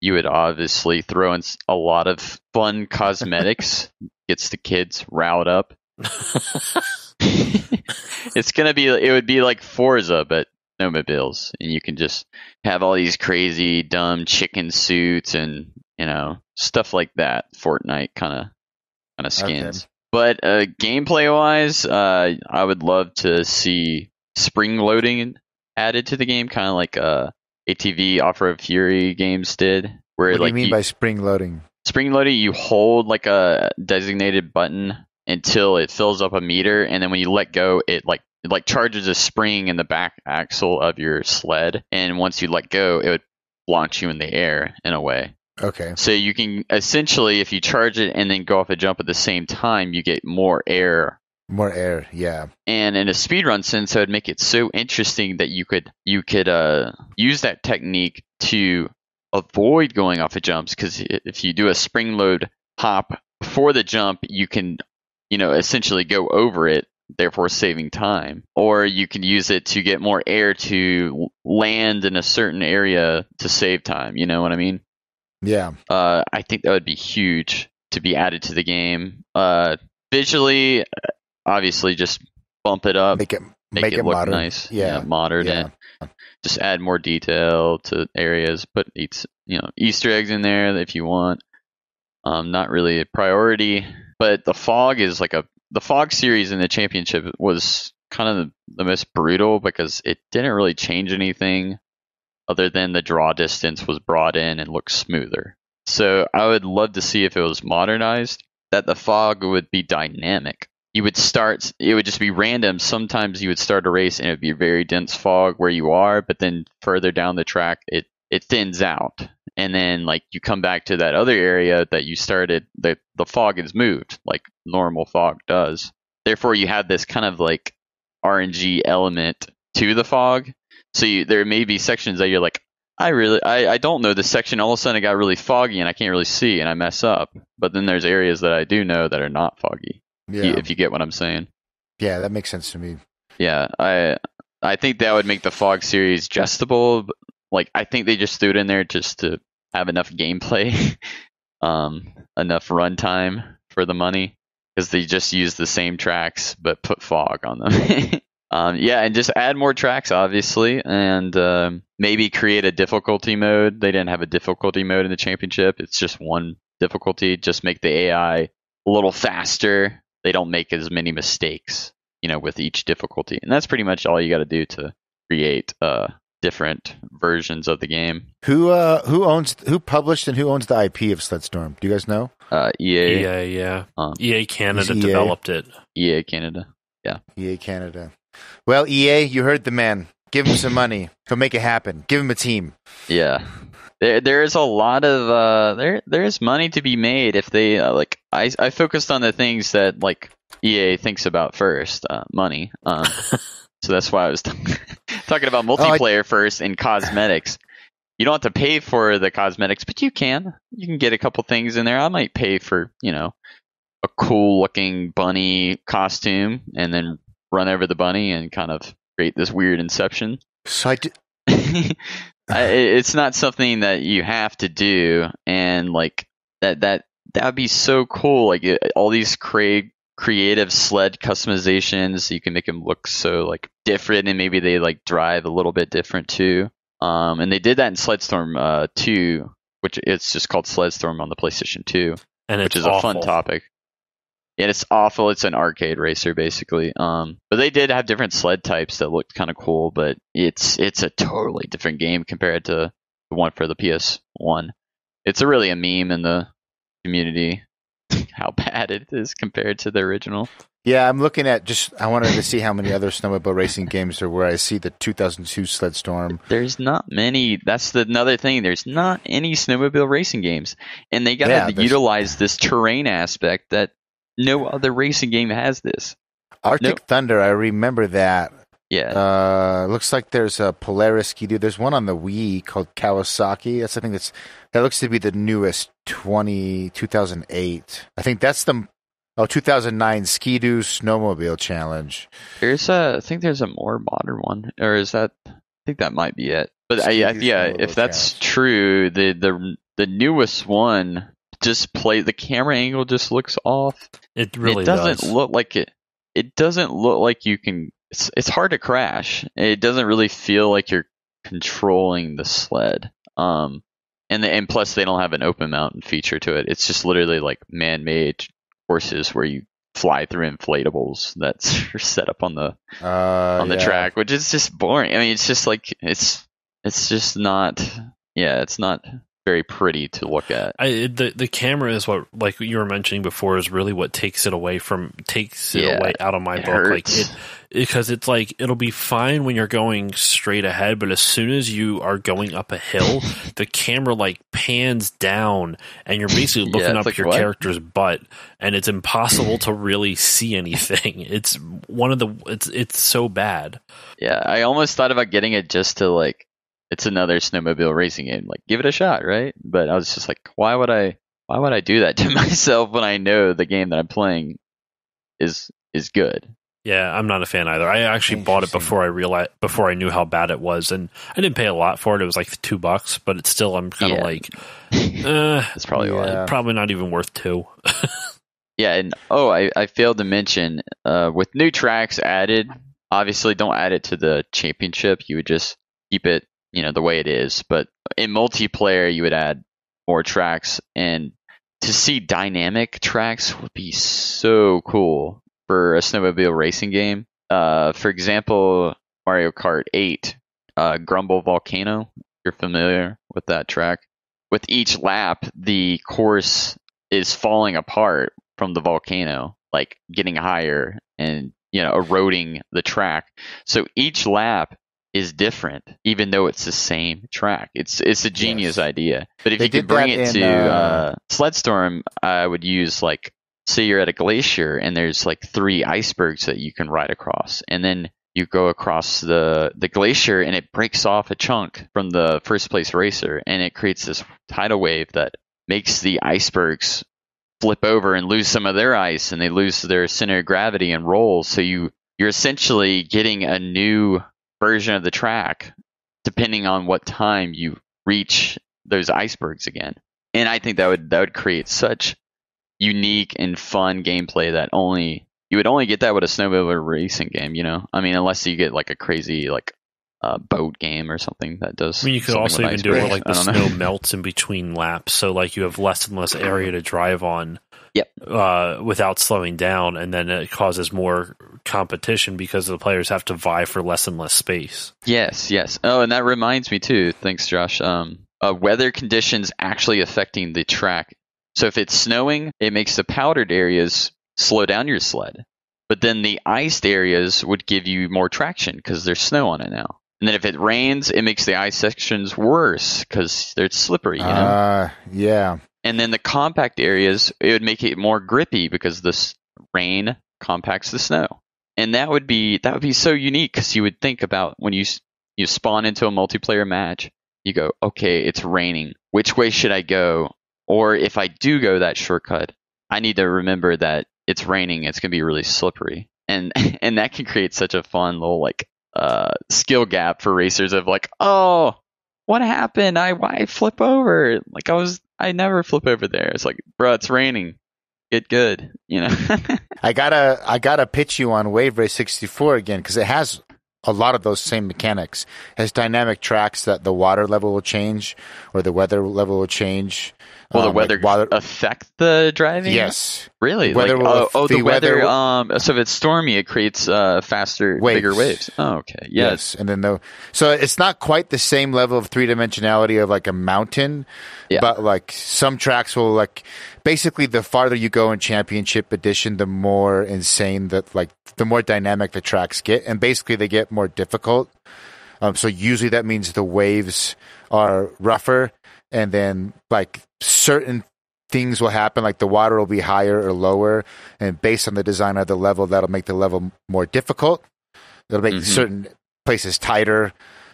You would obviously throw in a lot of fun cosmetics, gets the kids riled up. It would be like Forza, but snowmobiles, and you can just have all these crazy dumb chicken suits and stuff like that. Fortnite kind of skins. Okay. But gameplay wise, I would love to see spring loading added to the game, kind of like ATV Off-Road Fury games did. What do you mean by spring loading? Spring loading, you hold like a designated button until it fills up a meter, and then when you let go, it charges a spring in the back axle of your sled, and once you let go, it would launch you in the air in a way. Okay. So you can essentially, if you charge it and then go off a jump at the same time, you get more air. More air, yeah. And in a speedrun sense, it would make it so interesting that you could use that technique to avoid going off of jumps, because if you do a spring load hop before the jump, you can, essentially go over it, therefore saving time. Or you can use it to get more air to land in a certain area to save time. You know what I mean? Yeah. I think that would be huge to be added to the game. Visually, obviously, just bump it up, make it look modern. nice, modern, and just add more detail to areas. Put Easter eggs in there if you want. Not really a priority, but the fog is the fog series in the championship was kind of the most brutal, because it didn't really change anything other than the draw distance was brought in and looked smoother. So I would love to see, if it was modernized, that the fog would be dynamic. It would just be random. Sometimes you would start a race and it would be a very dense fog where you are, but then further down the track, it thins out. And then you come back to that other area that you started, the fog is moved like normal fog does. Therefore, you have this kind of RNG element to the fog. So there may be sections that you're like, I don't know this section. All of a sudden it got really foggy and I can't really see and I mess up. But then there's areas that I do know that are not foggy. Yeah. If you get what I'm saying. Yeah, that makes sense to me. Yeah, I think that would make the fog series justable. I think they just threw it in there just to have enough gameplay, enough runtime for the money, because they just use the same tracks but put fog on them. And just add more tracks, obviously, and maybe create a difficulty mode. They didn't have a difficulty mode in the championship. It's just one difficulty. Just make the AI a little faster. They don't make as many mistakes, with each difficulty. And that's pretty much all you got to do to create different versions of the game. Who published and who owns the IP of Sled Storm? Do you guys know? EA. EA, yeah. EA Canada developed it. EA Canada. Yeah. EA Canada. Well, EA, you heard the man. Give him some money. He'll make it happen. Give him a team. Yeah. There's a lot of there's money to be made if they I focused on the things that EA thinks about first, money. So that's why I was talking about multiplayer first and cosmetics. You don't have to pay for the cosmetics, but you can get a couple things in there. I might pay for a cool looking bunny costume and then run over the bunny and kind of create this weird inception. So it's not something that you have to do, and that would be so cool. All these creative sled customizations, you can make them look so different, and maybe they drive a little bit different too. And they did that in Sled Storm 2, which it's just called Sled Storm on the PlayStation 2, and which is a fun topic. Yeah, it's awful. It's an arcade racer, basically. But they did have different sled types that looked kind of cool, but it's a totally different game compared to the one for the PS1. It's really a meme in the community how bad it is compared to the original. Yeah, I'm looking at I wanted to see how many other snowmobile racing games there were. I see the 2002 Sled Storm. There's not many. That's another thing. There's not any snowmobile racing games. And they got to utilize this terrain aspect that no other racing game has this. Arctic Thunder, I remember that. Yeah. Looks like there's a Polaris Ski-Doo. There's one on the Wii called Kawasaki. That's something that looks to be the newest 2008. I think that's the 2009 Ski-Doo Snowmobile Challenge. I think there's a more modern one, or is that? I think that might be it. But if that's true, the newest one the camera angle just looks off. It really doesn't look like it. It doesn't look like you can. It's hard to crash. It doesn't really feel like you're controlling the sled. And plus they don't have an open mountain feature to it. It's just literally man-made courses where you fly through inflatables that's set up on the track, which is just boring. I mean, it's just it's just not. Yeah, it's not very pretty to look at. The camera is what, like you were mentioning before, is really what takes it away out of my book. Hurts. Like because it's like it'll be fine when you're going straight ahead, but as soon as you are going up a hill, the camera like pans down, and you're basically looking up like, your character's butt, and it's impossible to really see anything. It's so bad. Yeah, I almost thought about getting it just to like, it's another snowmobile racing game. Like, give it a shot, right? But I was just like, why would I do that to myself when I know the game that I'm playing is good? Yeah, I'm not a fan either. I actually bought it before I knew how bad it was, and I didn't pay a lot for it. It was like $2, but it's still, I'm kind of like, it's probably probably not even worth $2. Yeah, and I failed to mention, with new tracks added, obviously don't add it to the championship. You would just keep it, the way it is. But in multiplayer, you would add more tracks, and to see dynamic tracks would be so cool for a snowmobile racing game. For example, Mario Kart 8, Grumble Volcano. You're familiar with that track. With each lap, the course is falling apart from the volcano, like getting higher and eroding the track. So each lap is different, even though it's the same track. It's a genius idea. But if you could bring it to Sled Storm, I would use, like, say you're at a glacier and there's like 3 icebergs that you can ride across, and then you go across the glacier and it breaks off a chunk from the first place racer, and it creates this tidal wave that makes the icebergs flip over and lose some of their ice, and they lose their center of gravity and roll. So you're essentially getting a new version of the track depending on what time you reach those icebergs again. And I think that would create such unique and fun gameplay that you would only get that with a snowmobile racing game. I mean, unless you get like a crazy like boat game or something that does. I mean, you could also even do it where like the snow melts in between laps, so like you have less and less area to drive on. Yep. Without slowing down, and then it causes more competition because the players have to vie for less and less space. Yes. Oh, and that reminds me too. Thanks, Josh. Weather conditions actually affecting the track. So if it's snowing, it makes the powdered areas slow down your sled. But then the iced areas would give you more traction because there's snow on it now. And then if it rains, it makes the ice sections worse because they're slippery, Yeah. And then the compact areas, it would make it more grippy because the rain compacts the snow. And that would be so unique, because you would think about when you spawn into a multiplayer match, you go, okay, it's raining. Which way should I go? Or if I do go that shortcut, I need to remember that it's raining. It's going to be really slippery. And that can create such a fun little like skill gap for racers of like, oh, what happened? Why flip over? Like I never flip over there. It's like, bro, it's raining. Get good, I gotta pitch you on Wave Race 64 again, because it has a lot of those same mechanics. It has dynamic tracks that the water level will change or the weather level will change. Will the weather affect the driving? Yes. Really? Weather the weather. So if it's stormy, it creates faster, bigger waves. Oh, okay. Yes. And then so it's not quite the same level of 3-dimensionality of like a mountain, but like some tracks will like, basically the farther you go in Championship Edition, the more insane the more dynamic the tracks get, and basically they get more difficult. So usually that means the waves are rougher, and then like certain things will happen, like the water will be higher or lower, and based on the design of the level, that'll make the level more difficult. It'll make certain places tighter.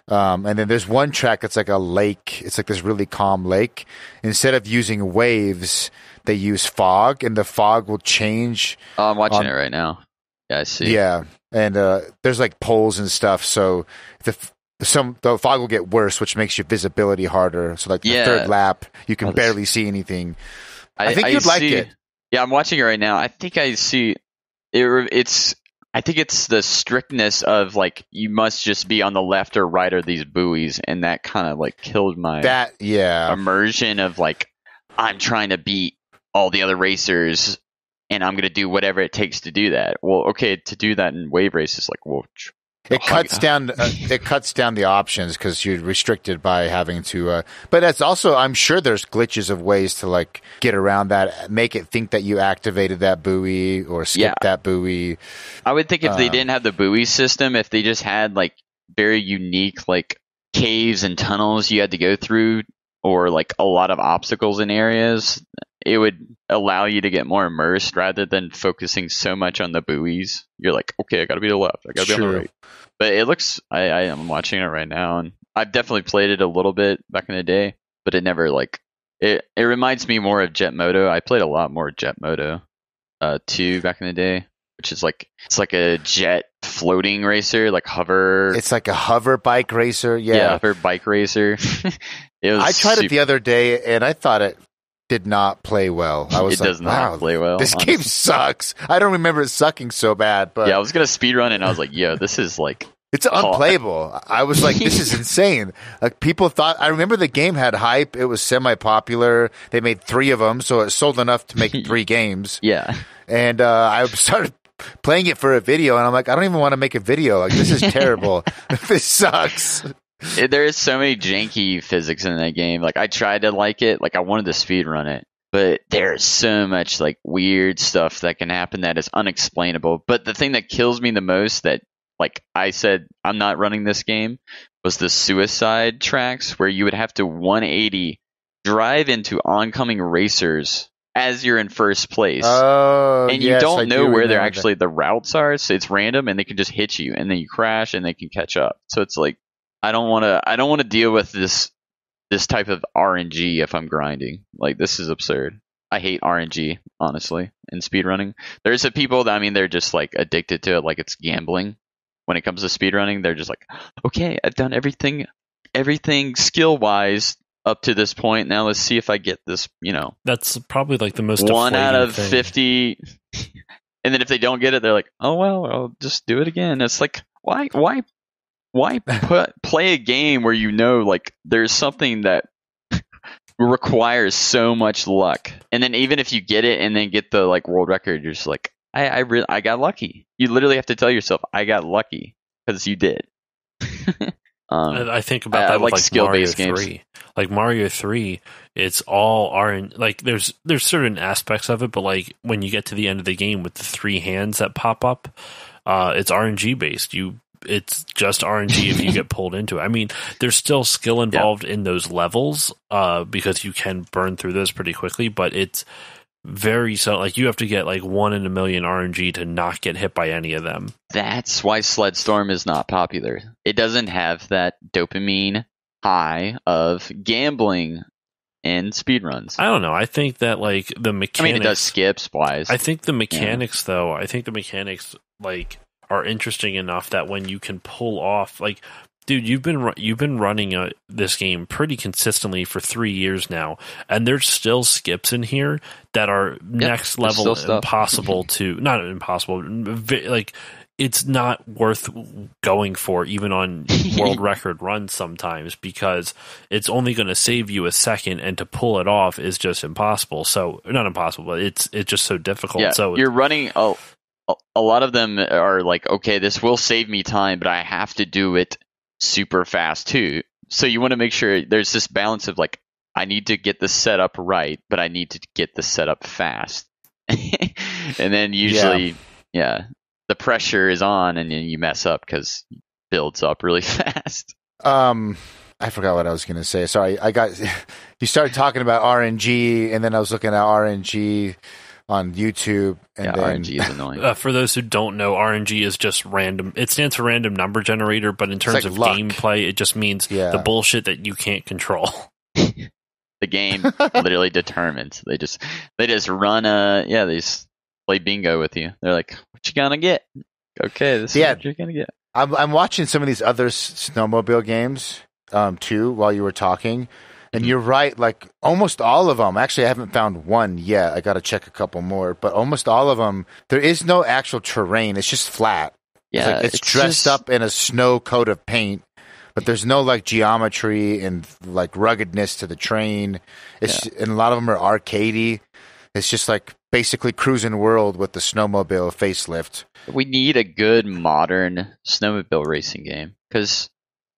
And then there's one track that's like a lake. It's like this really calm lake. Instead of using waves, they use fog, and the fog will change. Oh, I'm watching it right now. Yeah, I see. Yeah, and there's like poles and stuff, so the fog will get worse, which makes your visibility harder. So like the third lap, you can barely see anything. I think you'd like it. Yeah, I'm watching it right now. I think I see it. I think it's the strictness of like you must just be on the left or right of these buoys, and that kind of like killed my immersion of like I'm trying to beat all the other racers, and I'm going to do whatever it takes to do that. Well, okay, to do that in wave races, like, well, It cuts down the options because you're restricted by having to. But that's also, I'm sure there's glitches of ways to like get around that, make it think that you activated that buoy or skip that buoy. I would think if they didn't have the buoy system, if they just had like very unique like caves and tunnels you had to go through, or like a lot of obstacles in areas, it would allow you to get more immersed rather than focusing so much on the buoys. You're like, okay, I gotta be to the left, I gotta be on the right. But it looks, I am watching it right now, and I've definitely played it a little bit back in the day, but it never like, it reminds me more of Jet Moto. I played a lot more Jet Moto 2 back in the day, which is like, it's like a jet floating racer, like hover. It's like a hover bike racer. Yeah, hover bike racer. I tried it the other day, and I thought it did not play well. I was it does not play well. This game sucks. I don't remember it sucking so bad. But yeah, I was gonna speedrun it, and I was like, yo, this is like... It's unplayable. I was like, this is insane. Like, people thought... I remember the game had hype. It was semi-popular. They made 3 of them, so it sold enough to make 3 games. Yeah. And I started playing it for a video, and I'm like, I don't even want to make a video. Like, this is terrible. This sucks. There is so many janky physics in that game. Like, I tried to like it. Like, I wanted to speedrun it. But there's so much, like, weird stuff that can happen that is unexplainable. But the thing that kills me the most that, like, I said I'm not running this game was the suicide tracks where you would have to 180 drive into oncoming racers as you're in first place. Oh, and you don't know where they're actually the routes are, so it's random, and they can just hit you, and then you crash, and they can catch up. So it's like, I don't want to deal with this type of RNG if I'm grinding. Like, this is absurd. I hate RNG, honestly, in speedrunning. There's some people that, I mean, they're just like addicted to it, like it's gambling. When it comes to speedrunning, they're just like, okay, I've done everything skill-wise up to this point. Now let's see if I get this, you know. That's probably like the most 1 out of thing. 50. And then if they don't get it, they're like, oh, well, I'll just do it again. It's like, why play a game where you know, like, there's something that requires so much luck, and then even if you get it and then get the like world record, you're just like, I got lucky. You literally have to tell yourself, I got lucky, because you did. I think about that with like skill-based Mario 3. Games. Like Mario 3, it's all RNG. Like there's certain aspects of it, but like when you get to the end of the game with the 3 hands that pop up, it's RNG based. It's just RNG if you get pulled into it. I mean, there's still skill involved in those levels because you can burn through those pretty quickly, but it's like you have to get like 1 in a million RNG to not get hit by any of them. That's why Sled Storm is not popular. It doesn't have that dopamine high of gambling in speedruns. I don't know. I think that like the mechanics... I mean, it does skips wise. I think the mechanics though, like are interesting enough that when you can pull off, like, dude, you've been running this game pretty consistently for 3 years now, and there's still skips in here that are next level impossible to, not impossible, like it's not worth going for even on world record runs sometimes, because it's only going to save you a second, and to pull it off is just impossible. So not impossible, but it's just so difficult. Yeah, so you're running. A lot of them are like, okay, this will save me time, but I have to do it super fast too. So you want to make sure there's this balance of like, I need to get the setup right, but I need to get the setup fast. And then usually, the pressure is on, and then you mess up because it builds up really fast. I forgot what I was going to say. Sorry, you started talking about RNG, and then I was looking at RNG on YouTube. And then, RNG is annoying. For those who don't know, RNG is just random. It stands for random number generator, but in terms of luck. Gameplay, it just means the bullshit that you can't control. The game literally determines. They just run they just play bingo with you. They're like, what you gonna get? Okay, this is what you're gonna get. I'm watching some of these other snowmobile games too while you were talking. And you're right, like almost all of them. Actually, I haven't found one yet. I got to check a couple more. But almost all of them, there is no actual terrain. It's just flat. Yeah, it's dressed up in a snow coat of paint. But there's no like geometry and like ruggedness to the train. And a lot of them are arcadey. It's just like basically cruising world with the snowmobile facelift. We need a good modern snowmobile racing game because.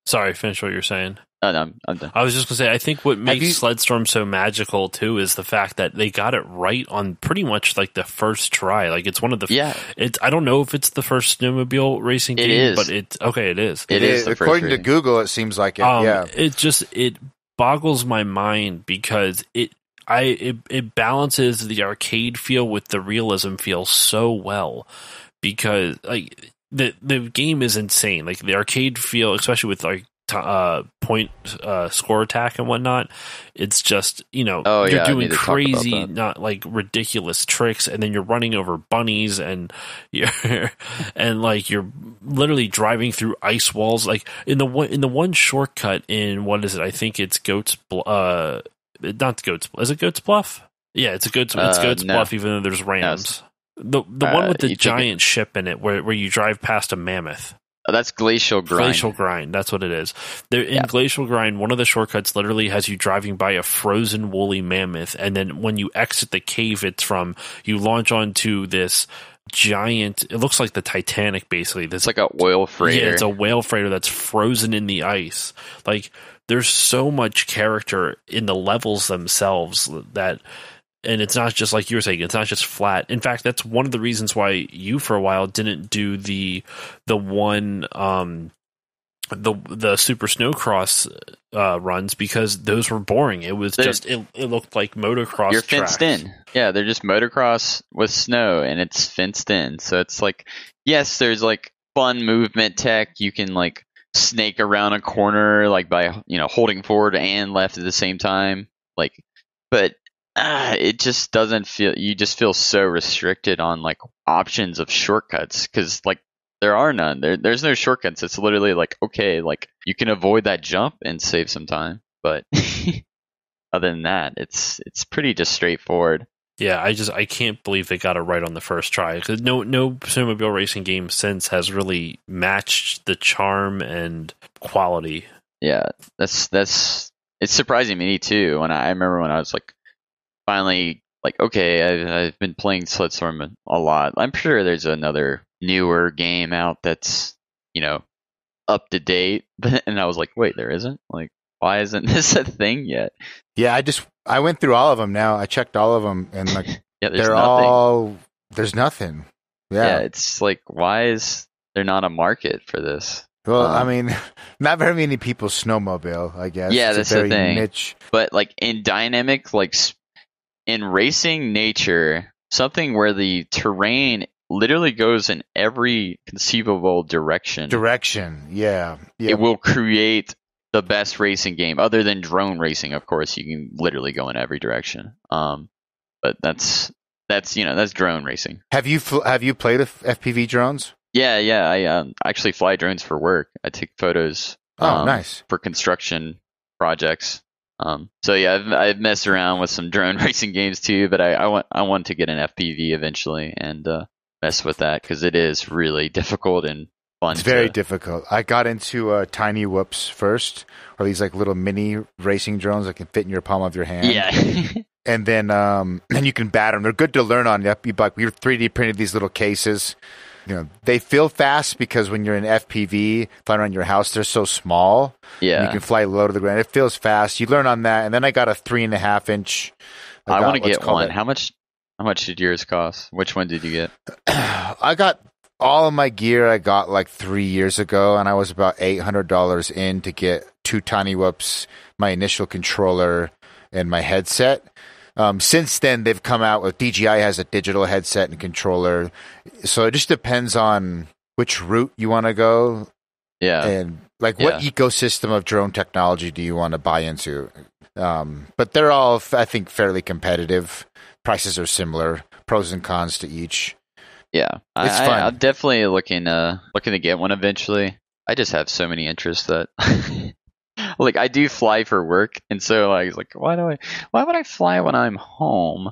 Sorry, finish what you're saying. Oh, no, I'm done. I was just going to say, I think what makes Sled Storm so magical, too, is the fact that they got it right on pretty much like the first try. Like, it's one of the... Yeah. I don't know if it's the first snowmobile racing game, is. But it is. It is. According to Google, it seems like it, yeah. It boggles my mind because it balances the arcade feel with the realism feel so well because, like... The game is insane. Like the arcade feel, especially with like point score attack and whatnot. It's just you're doing crazy, not like ridiculous tricks, and then you're running over bunnies, and you're literally driving through ice walls. Like in the one shortcut in what is it? I think it's not Goats. Is it Goats Bluff? Yeah, it's Goats Bluff. Even though there's rams. The one with the giant ship in it where you drive past a mammoth. Oh, that's Glacial Grind. Glacial Grind, that's what it is. In Glacial Grind, one of the shortcuts literally has you driving by a frozen woolly mammoth, and then when you exit the cave it's from, you launch onto this giant, it looks like the Titanic basically. It's like a whale freighter. Yeah, it's a whale freighter that's frozen in the ice. Like, there's so much character in the levels themselves that... And it's not just like you were saying, it's not just flat. In fact, that's one of the reasons why you for a while didn't do the one the Super Snowcross runs because those were boring. It was it looked like motocross. You're fenced in. Yeah, they're just motocross with snow and it's fenced in. So it's like, yes, there's like fun movement tech. You can like snake around a corner like by holding forward and left at the same time. Like, but it just doesn't feel. You just feel so restricted on like options of shortcuts because like there are none. There's no shortcuts. It's literally like, okay, like you can avoid that jump and save some time, but other than that, it's pretty just straightforward. Yeah, I can't believe they got it right on the first try because no snowmobile racing game since has really matched the charm and quality. Yeah, that's it's surprising me too. I remember when I was like. Finally, like, okay, I've been playing Sled Storm a lot. I'm sure there's another newer game out that's, up to date. And I was like, wait, there isn't? Like, why isn't this a thing yet? Yeah, I went through all of them now. I checked all of them, and like, yeah, there's nothing. Yeah, it's like, why is there not a market for this? Well, I mean, not very many people snowmobile, I guess. Yeah, that's the thing. Niche. But like in dynamic, like. In racing nature, something where the terrain literally goes in every conceivable direction. Yeah. It will create the best racing game, other than drone racing. Of course, you can literally go in every direction. But that's drone racing. Have you played with FPV drones? Yeah. I actually fly drones for work. I take photos. Nice. For construction projects. So yeah, I've messed around with some drone racing games too, but I want to get an FPV eventually and mess with that because it is really difficult and fun. It's very difficult. I got into Tiny Whoops first, or these like little mini racing drones that can fit in your palm of your hand. Yeah. And then you can bat them. They're good to learn on. We 3D printed these little cases. They feel fast because when you're in FPV flying around your house, they're so small. Yeah, you can fly low to the ground. It feels fast. You learn on that, and then I got a 3.5-inch. I want to get one. How much did yours cost? Which one did you get? I got all of my gear. I got like 3 years ago, and I was about $800 in to get 2 Tiny Whoops, my initial controller, and my headset. Since then, they've come out with DJI has a digital headset and controller. So it just depends on which route you want to go. Yeah. And like what ecosystem of drone technology do you want to buy into? But they're all, I think, fairly competitive. Prices are similar, pros and cons to each. Yeah. It's fun. I'm definitely looking to get one eventually. I just have so many interests that... Like I do fly for work, and so I was like, why would I fly when I'm home?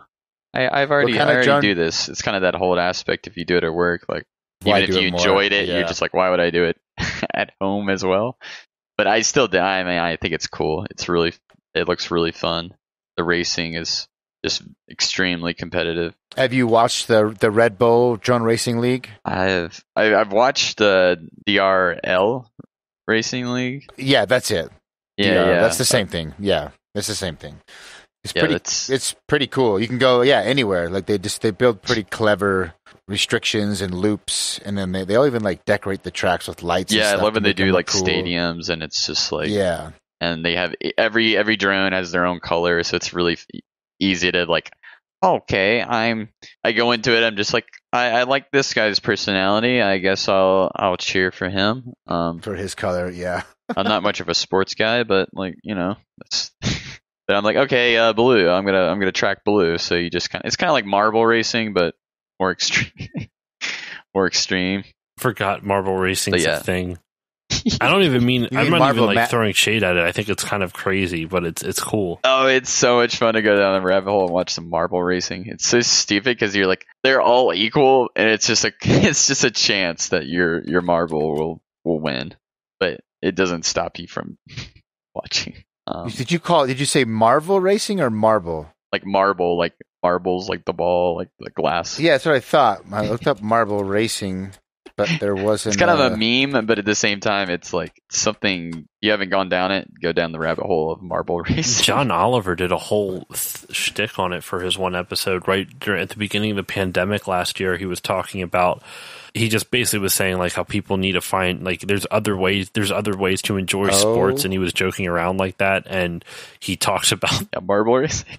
I already do this. It's kind of that whole aspect if you do it at work, like even if you enjoyed it, you're just like, why would I do it at home as well? But I still do. I mean, I think it's cool. It looks really fun. The racing is just extremely competitive. Have you watched the Red Bull Drone Racing League? I've watched the DRL Racing League. Yeah, that's it. Yeah, that's the same thing. Yeah, it's the same thing. It's pretty cool. You can go anywhere. Like they build pretty clever restrictions and loops, and then they all even like decorate the tracks with lights. Yeah, and stuff I love when they do like cool stadiums, and it's just like yeah. And they have every drone has their own color, so it's really easy to like. Okay, I go into it. I'm just like I like this guy's personality. I guess I'll cheer for him. For his color, yeah. I'm not much of a sports guy, but like that's. But I'm like, okay, blue. I'm gonna track blue. So you just it's kind of like marble racing, but more extreme. More extreme. Forgot marble racing's a thing. I don't even mean. I'm not even like throwing shade at it. I think it's kind of crazy, but it's cool. Oh, it's so much fun to go down the rabbit hole and watch some marble racing. It's so stupid because you're like they're all equal, and it's just a chance that your marble will win, but it doesn't stop you from watching. Did you say Marvel racing or marble? Like marble, like marbles, like the ball, like the glass. Yeah, that's what I thought. I looked up marble racing, but there wasn't. It's kind of a meme, but at the same time, it's like something you haven't gone down it. Go down the rabbit hole of marble racing. John Oliver did a whole shtick on it for his one episode right at the beginning of the pandemic last year. He was talking about. He just basically was saying like how people need to find like there's other ways to enjoy sports, and he was joking around like that, and he talks about marble racing.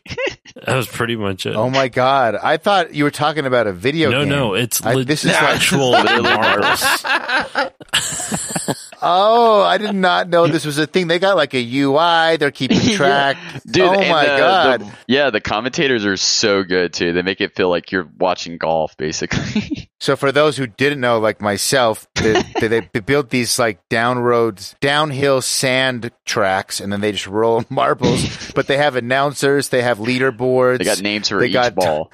That was pretty much it. Oh my god! I thought you were talking about a video game. No, it's this is actual marbles. Oh, I did not know this was a thing. They got like a UI. They're keeping track. Dude, oh my god! The commentators are so good too. They make it feel like you're watching golf, basically. So for those who didn't know, like myself, they built these like downhill sand tracks, and then they just roll marbles. But they have announcers, they have leaderboards. They got names for each ball.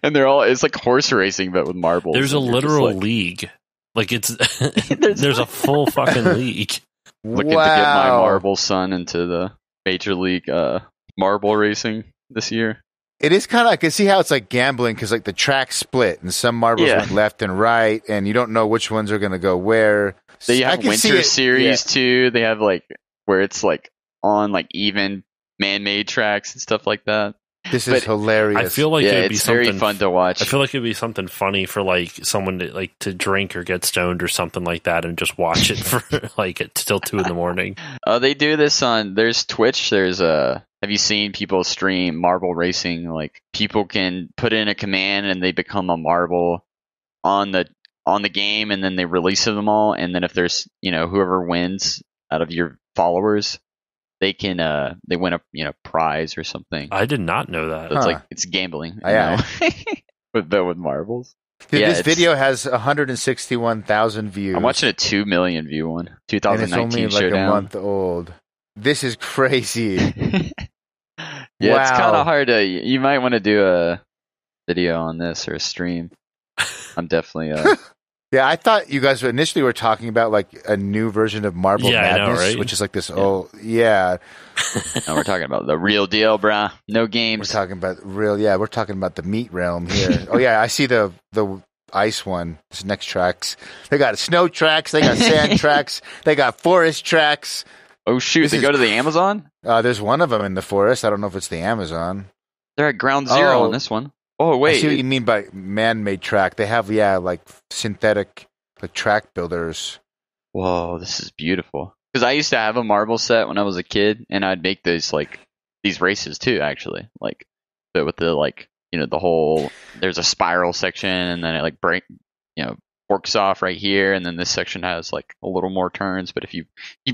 And it's like horse racing, but with marbles. There's a literal league. Like it's there's a full fucking league. Looking to get my marble son into the major league marble racing this year. It is kind of, I can see how it's like gambling because like the track split and some marbles went left and right, and you don't know which ones are going to go where. They have winter series too. They have like where it's like on like even man-made tracks and stuff like that. This is hilarious. I feel like it'd be very fun to watch. I feel like it'd be something funny for like someone to drink or get stoned or something like that and just watch it for like till 2 a.m. They do this there's Twitch. There's have you seen people stream marble racing? Like people can put in a command and they become a marble on the game, and then they release them all. And then if there's whoever wins out of your followers, they win a prize or something. I did not know that. So it's like it's gambling, with marbles. Dude, this video has 161,000 views. I'm watching a 2 million view one. 2019 and it's only like showdown. a month old. This is crazy. Yeah, It's kind of hard to. You might want to do a video on this or a stream. I'm definitely. Yeah, I thought you guys initially were talking about like a new version of Marble Madness, I know, right? which is like this old. Yeah. No, we're talking about the real deal, brah. No games. We're talking about we're talking about the meat realm here. Oh yeah, I see the ice one. This next tracks. They got snow tracks. They got sand tracks. They got forest tracks. Oh shoot! They go to the Amazon. There's one of them in the forest. I don't know if it's the Amazon. They're at ground zero on this one. Oh wait! I see what you mean by man-made track. They have like synthetic like track builders. Whoa, this is beautiful. Because I used to have a marble set when I was a kid, and I'd make these races too. Actually, like, but with the the whole there's a spiral section, and then it forks off right here, and then this section has like a little more turns. But if you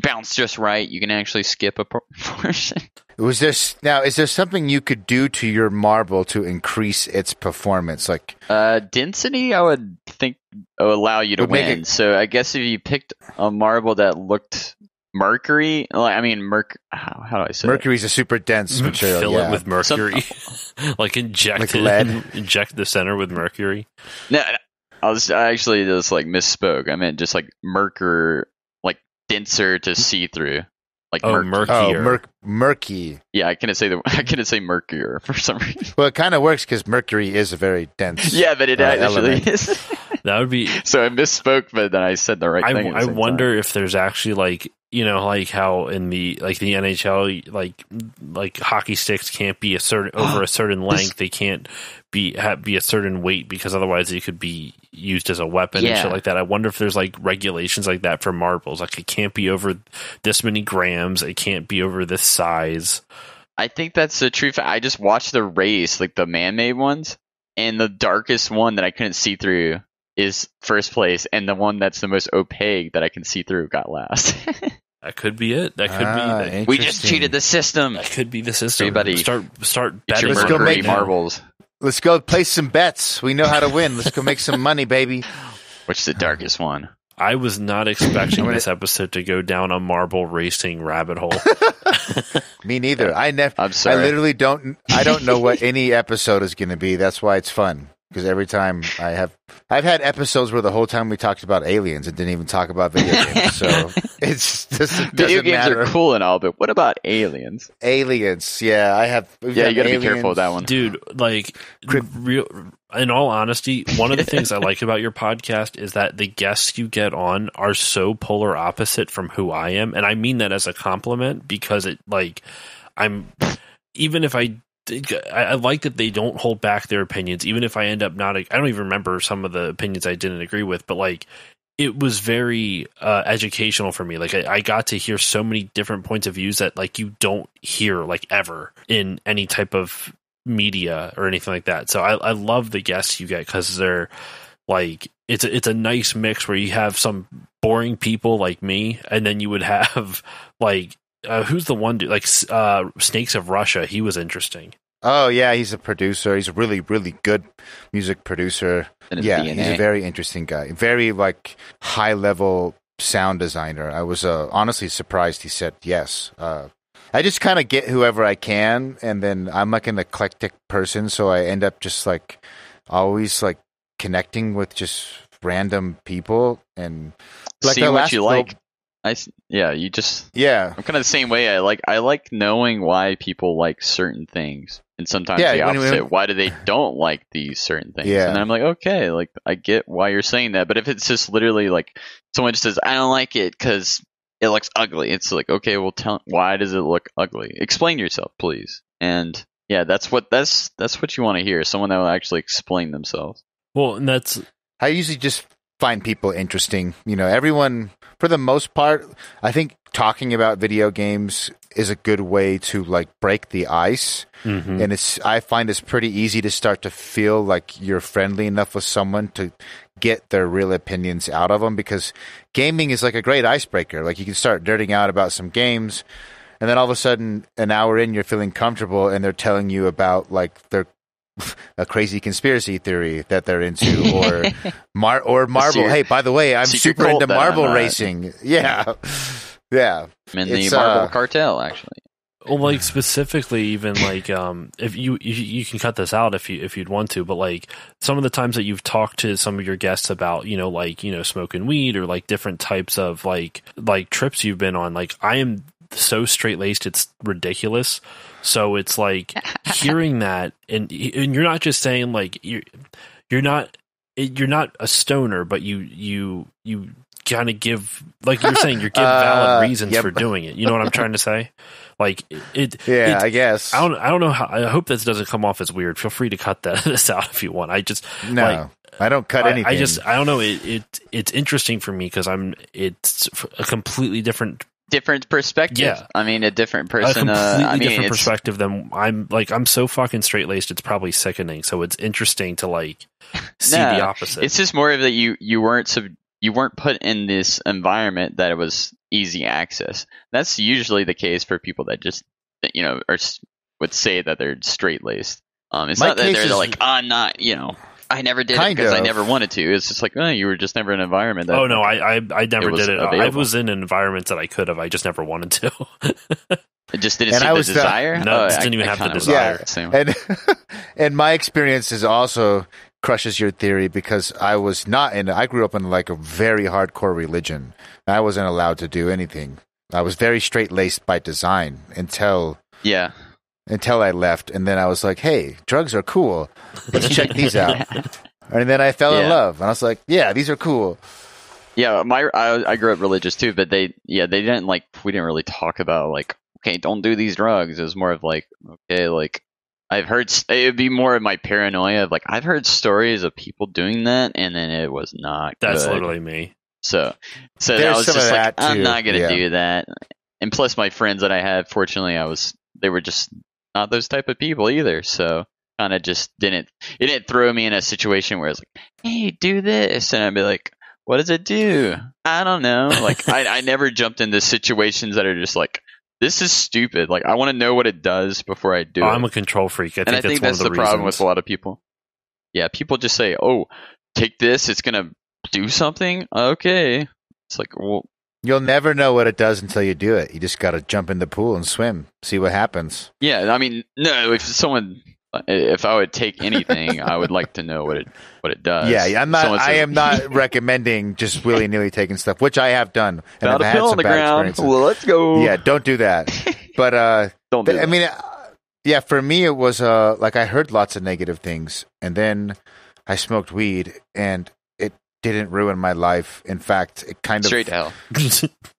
bounce just right, you can actually skip a portion. Is there something you could do to your marble to increase its performance? Like density, I would think would allow you to win. So I guess if you picked a marble that looked mercury, how do I say mercury's a super dense material. Fill it with mercury, like inject lead. Inject the center with mercury. No. I actually just misspoke. I meant just mercury, denser to see through. Like murkier. Murky. Yeah, I couldn't say murkier for some reason. Well, it kind of works because mercury is a very dense. Yeah, but it actually is. That would be. So I misspoke, but then I said the right thing. I wonder if there's actually like, you know, like how in the NHL, like hockey sticks can't be over a certain length. They can't be a certain weight because otherwise it could be used as a weapon and shit like that. I wonder if there's like regulations like that for marbles. Like it can't be over this many grams. It can't be over this size. I think that's the truth. I just watched the race, like the man-made ones, and the darkest one that I couldn't see through is first place, and the one that's the most opaque that I can see through got last. That could be it. That could be. We just cheated the system. That could be the system. Everybody, start betting. Let's go make marbles. Let's go place some bets. We know how to win. Let's go make some money, baby. Which is the darkest one? I was not expecting this episode to go down a marble racing rabbit hole. Me neither. I'm sorry. I literally don't. I don't know what any episode is going to be. That's why it's fun. Because every time I've had episodes where the whole time we talked about aliens and didn't even talk about video games. So it's just video games are cool and all, but what about aliens? Aliens, yeah, I have. You got to be careful with that one, dude. Like, in all honesty, one of the things I like about your podcast is that the guests you get on are so polar opposite from who I am, and I mean that as a compliment because even if I like that they don't hold back their opinions, even if I end up not. I don't even remember some of the opinions I didn't agree with, but like it was very educational for me. Like I got to hear so many different points of views that like you don't hear like ever in any type of media or anything like that. So I love the guests you get because they're like it's a nice mix where you have some boring people like me, and then you would have like. Who's the one dude? Like Snakes of Russia. He was interesting. Oh yeah, he's a producer. He's a really, really good music producer. Yeah, he's a very interesting guy. Very like high level sound designer. I was honestly surprised he said yes. I just kind of get whoever I can, and then I'm like an eclectic person, so I end up just like always like connecting with just random people and like see what you like. I'm kind of the same way. I like knowing why people like certain things, and sometimes the opposite. Why do they don't like these certain things? Yeah. And I'm like, okay, like I get why you're saying that, but if it's just literally like someone just says, I don't like it because it looks ugly, it's like, okay, well, why does it look ugly? Explain yourself, please. And yeah, that's what you want to hear. Someone that will actually explain themselves. Well, and that's I usually just find people interesting. You know, everyone, for the most part, I think talking about video games is a good way to like break the ice. Mm-hmm. And I find it's pretty easy to start to feel like you're friendly enough with someone to get their real opinions out of them, because gaming is like a great icebreaker. Like you can start nerding out about some games, and then all of a sudden an hour in you're feeling comfortable and they're telling you about like a crazy conspiracy theory that they're into, or marble. Hey, by the way, I'm super into marble racing. Yeah. I'm in the marble cartel, actually. Well, like specifically, even like if you can cut this out if you'd want to, but like some of the times that you've talked to some of your guests about, smoking weed or like different types of like trips you've been on, like I am so straight-laced it's ridiculous. So it's like hearing that, and you're not just saying like you're not a stoner, but you kind of give, like you're saying, you give valid reasons for doing it. You know what I'm trying to say? Like I guess I don't know how. I hope this doesn't come off as weird. Feel free to cut this out if you want. I don't cut anything. I don't know. It's interesting for me because it's a completely different perspective. Yeah. I mean, a different person. A completely different perspective than I'm so fucking straight laced. It's probably sickening. So it's interesting to like see the opposite. It's just more of that you weren't put in this environment that it was easy access. That's usually the case for people that just would say that they're straight laced. It's not that they're like, I'm not, I never did it because I never wanted to. It's just like, you were just never in an environment that. Oh no, I never did it. Available. I was in an environment that I could have. I just never wanted to. It just didn't see the desire. No, it didn't even have the desire. Yeah. And my experience is also crushes your theory, because I grew up in like a very hardcore religion. I wasn't allowed to do anything. I was very straight-laced by design until I left, and then I was like, hey, drugs are cool. Let's check these out. And then I fell in love, and I was like, yeah, these are cool. Yeah, I grew up religious too, but they didn't we didn't really talk about like, okay, don't do these drugs. It was more of like, okay, like I've heard, it would be more of my paranoia of like, I've heard stories of people doing that, and then it was not That's good. literally me. So I was just like, I'm not going to do that. And plus my friends that I had, fortunately, they were just not those type of people either. So kind of just didn't throw me in a situation where it's like, hey, do this. And I'd be like, what does it do? I don't know. Like I never jumped into situations that are just like, this is stupid. Like I want to know what it does before I do it. I'm a control freak. I think that's the problem with a lot of people. Yeah, people just say, oh, take this. It's going to do something. Okay. It's like, well, you'll never know what it does until you do it. You just got to jump in the pool and swim, see what happens. Yeah, I mean, no, if I would take anything, I would like to know what it does. Yeah, I am not recommending just willy-nilly taking stuff, which I have done. And Found a pill on the ground. Well, let's go. Yeah, don't do that. But don't do that. I mean, yeah, for me it was like I heard lots of negative things, and then I smoked weed, and it didn't ruin my life. In fact, it kind of straight to hell.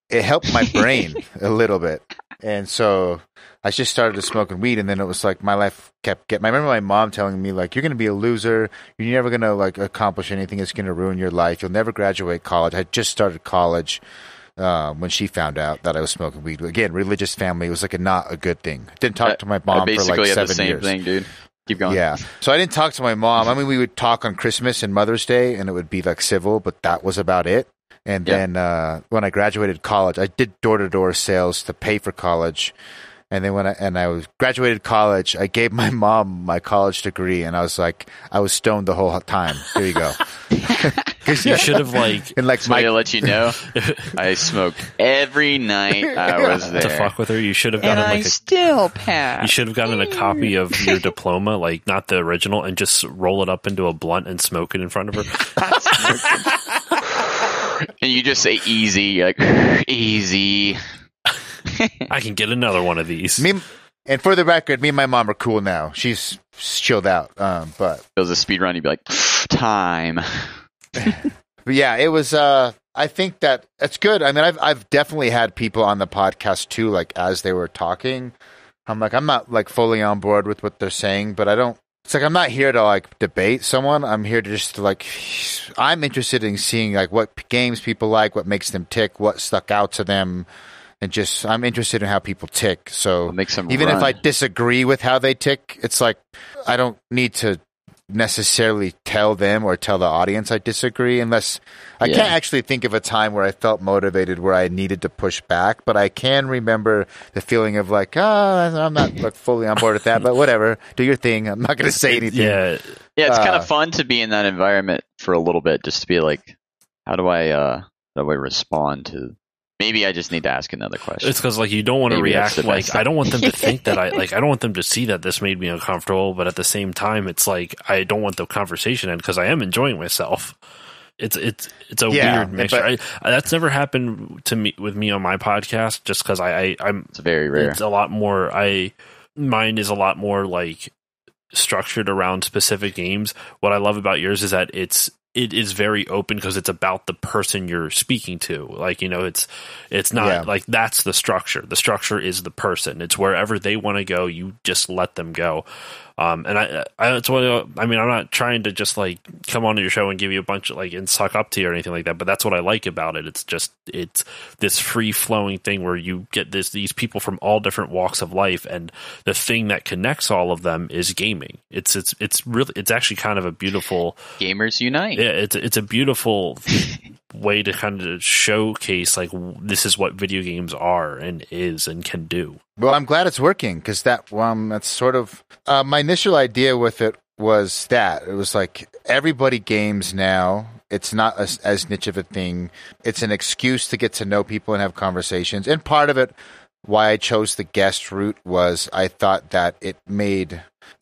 It helped my brain a little bit. And so I just started smoking weed, and then it was like my life kept getting. I remember my mom telling me, like, you're going to be a loser. You're never going to like accomplish anything. It's going to ruin your life. You'll never graduate college. I just started college when she found out that I was smoking weed. Again, religious family. It was like not a good thing. Didn't talk to my mom for like 7 years. Basically the same thing, dude. Keep going. Yeah. So I didn't talk to my mom. I mean, we would talk on Christmas and Mother's Day, and it would be like civil, but that was about it. And then when I graduated college, I did door-to-door sales to pay for college. And then when I graduated college, I gave my mom my college degree, and I was like, I was stoned the whole time. Here you go. You should have and like so to let you know, I smoked every night I was there. To fuck with her, you should have gotten I still passed. You should have gotten a copy of your diploma, like not the original, and just roll it up into a blunt and smoke it in front of her. And you just say easy, like easy. I can get another one of these. And for the record, me and my mom are cool now. She's chilled out. But if it was a speed run, you'd be like, time. But yeah, it was. I think that it's good. I mean, I've definitely had people on the podcast too, like as they were talking. I'm not like fully on board with what they're saying, but I don't. It's like I'm not here to like debate someone. I'm here to just like. I'm interested in seeing like what games people like, what makes them tick, what stuck out to them. And just, I'm interested in how people tick. So even if I disagree with how they tick, it's like, I don't need to necessarily tell them or tell the audience I disagree unless I can't actually think of a time where I felt motivated where I needed to push back. But I can remember the feeling of like, I'm not like fully on board with that, but whatever, do your thing. I'm not going to say anything. Yeah. Yeah. It's kind of fun to be in that environment for a little bit, just to be like, how do I respond to? Maybe I just need to ask another question. It's because like you don't want to react like I don't want them to think that I don't want them to see that this made me uncomfortable, but at the same time it's like I don't want the conversation to end because I am enjoying myself. It's a weird mixture. That's never happened to me with me on my podcast just because I'm it's very rare. It's a lot more mine is a lot more like structured around specific games. What I love about yours is that it is very open because it's about the person you're speaking to. Like, you know, it's not like that's the structure. The structure is the person. It's wherever they want to go. You just let them go. And that's what I mean. I'm not trying to just like come on to your show and give you a bunch of like and suck up to you or anything like that. But that's what I like about it. It's this free flowing thing where you get these people from all different walks of life, and the thing that connects all of them is gaming. It's actually kind of a beautiful gamers unite. Yeah, it's a beautiful way to kind of showcase like this is what video games are and is and can do. Well, I'm glad it's working because that's sort of my initial idea with it was that it was like everybody games now. It's not as niche of a thing. It's an excuse to get to know people and have conversations. And part of it, why I chose the guest route was I thought that it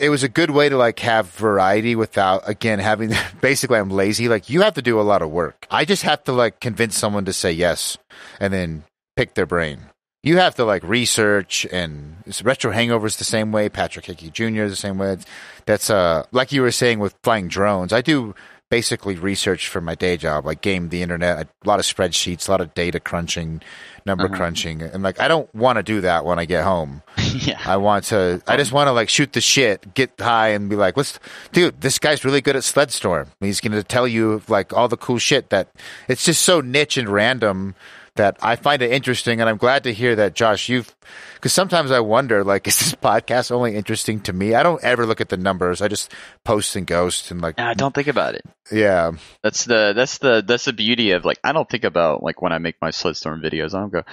was a good way to like have variety without, again, having basically I'm lazy. Like you have to do a lot of work. I just have to like convince someone to say yes and then pick their brain. you have to like research, and Retro Hangover's the same way. Patrick Hickey Jr. is the same way. That's like you were saying with flying drones. I do basically research for my day job, like game the internet, a lot of spreadsheets, a lot of data crunching, number crunching, and like I don't want to do that when I get home. Yeah, I just want to like shoot the shit, get high, and be like, dude, this guy's really good at Sled Storm. He's going to tell you like all the cool shit that it's just so niche and random that I find it interesting. And I'm glad to hear that, Josh, because sometimes I wonder, like, is this podcast only interesting to me? I don't ever look at the numbers. I just post and ghost and like. I don't think about it. Yeah, that's the beauty of like, I don't think about like when I make my Sled Storm videos. I don't go,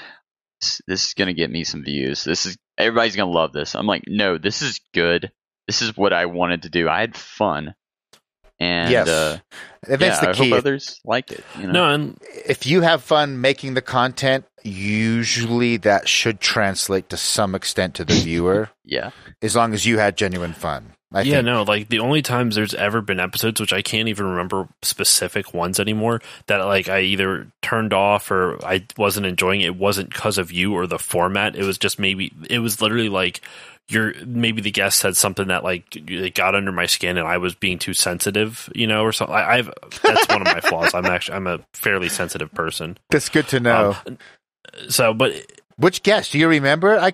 this is gonna get me some views. Everybody's gonna love this. I'm like, no, this is good. This is what I wanted to do. I had fun. And yes. That's the key. I hope others like it. You know? No, and if you have fun making the content, usually that should translate to some extent to the viewer. Yeah, as long as you had genuine fun. I yeah, think. no, like the only times there's ever been episodes, which I can't even remember specific ones anymore, that like I either turned off or I wasn't enjoying it. It wasn't because of you or the format. It was just it was literally like maybe the guest said something that like it got under my skin and I was being too sensitive, or something. That's one of my flaws. I'm a fairly sensitive person. That's good to know. Which guest do you remember? I'm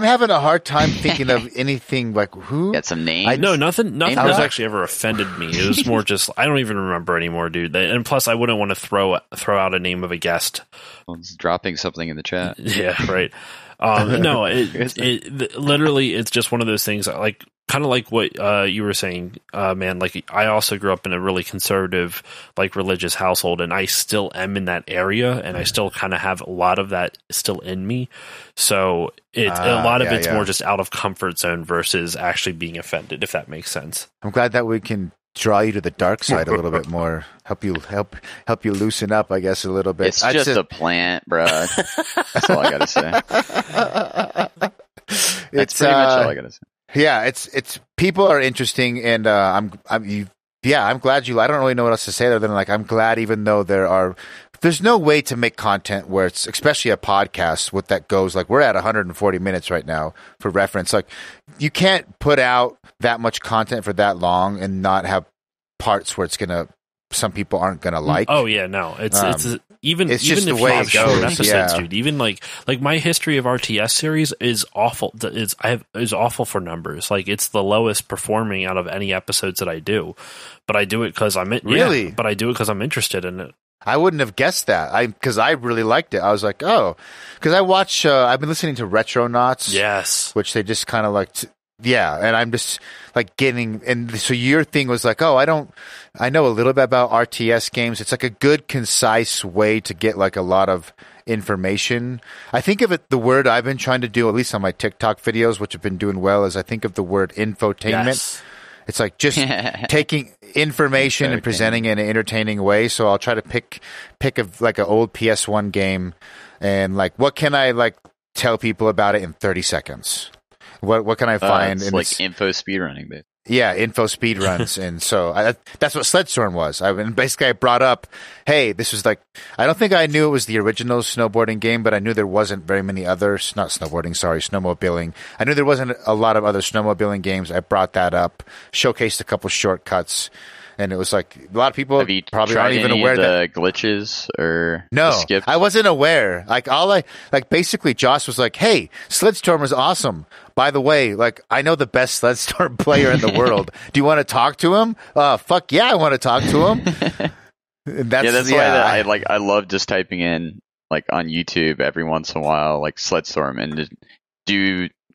having a hard time thinking of anything like who. Got some names. Nothing has actually ever offended me. It was more just I don't even remember anymore, dude. And plus, I wouldn't want to throw out a name of a guest. Well, it's dropping something in the chat. Yeah, right. No, it literally it's just one of those things. Like kind of like what you were saying, man. Like I also grew up in a really conservative, like religious household, and I still am in that area, and I still kind of have a lot of that still in me. So a lot of it's more just out of comfort zone versus actually being offended, if that makes sense. I'm glad that we can draw you to the dark side a little bit more, help you loosen up, I guess, a little bit. It's just a plant, bro. That's all I gotta say. That's pretty much all I gotta say. Yeah, it's people are interesting, and I'm glad you. I don't really know what else to say other than like I'm glad, even though there's no way to make content where it's, especially a podcast with that goes like we're at 140 minutes right now for reference. Like you can't put out that much content for that long and not have parts where some people aren't gonna like. Oh yeah, no, it's even just if the you way have it goes. episodes, Yeah. dude. Even like my history of RTS series is awful. Is awful for numbers. Like it's the lowest performing out of any episodes that I do. But I do it because I'm really. But I do it because I'm interested in it. I wouldn't have guessed that. Because I really liked it. I was like, oh, because I watch. I've been listening to Retronauts. Yes, which they just kind of like. Yeah, and I'm just like getting, and so your thing was like, oh, I know a little bit about RTS games. It's like a good, concise way to get like a lot of information. I think of it, the word I've been trying to do, at least on my TikTok videos, which have been doing well, is I think of the word infotainment. Yes. It's like just taking information and presenting it in an entertaining way. So I'll try to pick like an old PS1 game and like, what can I like tell people about it in 30 seconds? What can I find? It's like info speedrunning, babe. Yeah, info speedruns. And so that's what Sled Storm was. And basically I brought up, hey, this was like, I don't think I knew it was the original snowboarding game, but I knew there wasn't very many others, not snowboarding, sorry, snowmobiling. I knew there wasn't a lot of other snowmobiling games. I brought that up, showcased a couple shortcuts. And it was like a lot of people probably aren't even aware that glitches or skips. I wasn't aware. Like basically Josh was like, "Hey, Sled Storm is awesome. By the way, like I know the best Sled Storm player in the world. Do you want to talk to him? Fuck yeah, I want to talk to him." That's why I love just typing in like on YouTube every once in a while like Sled Storm and just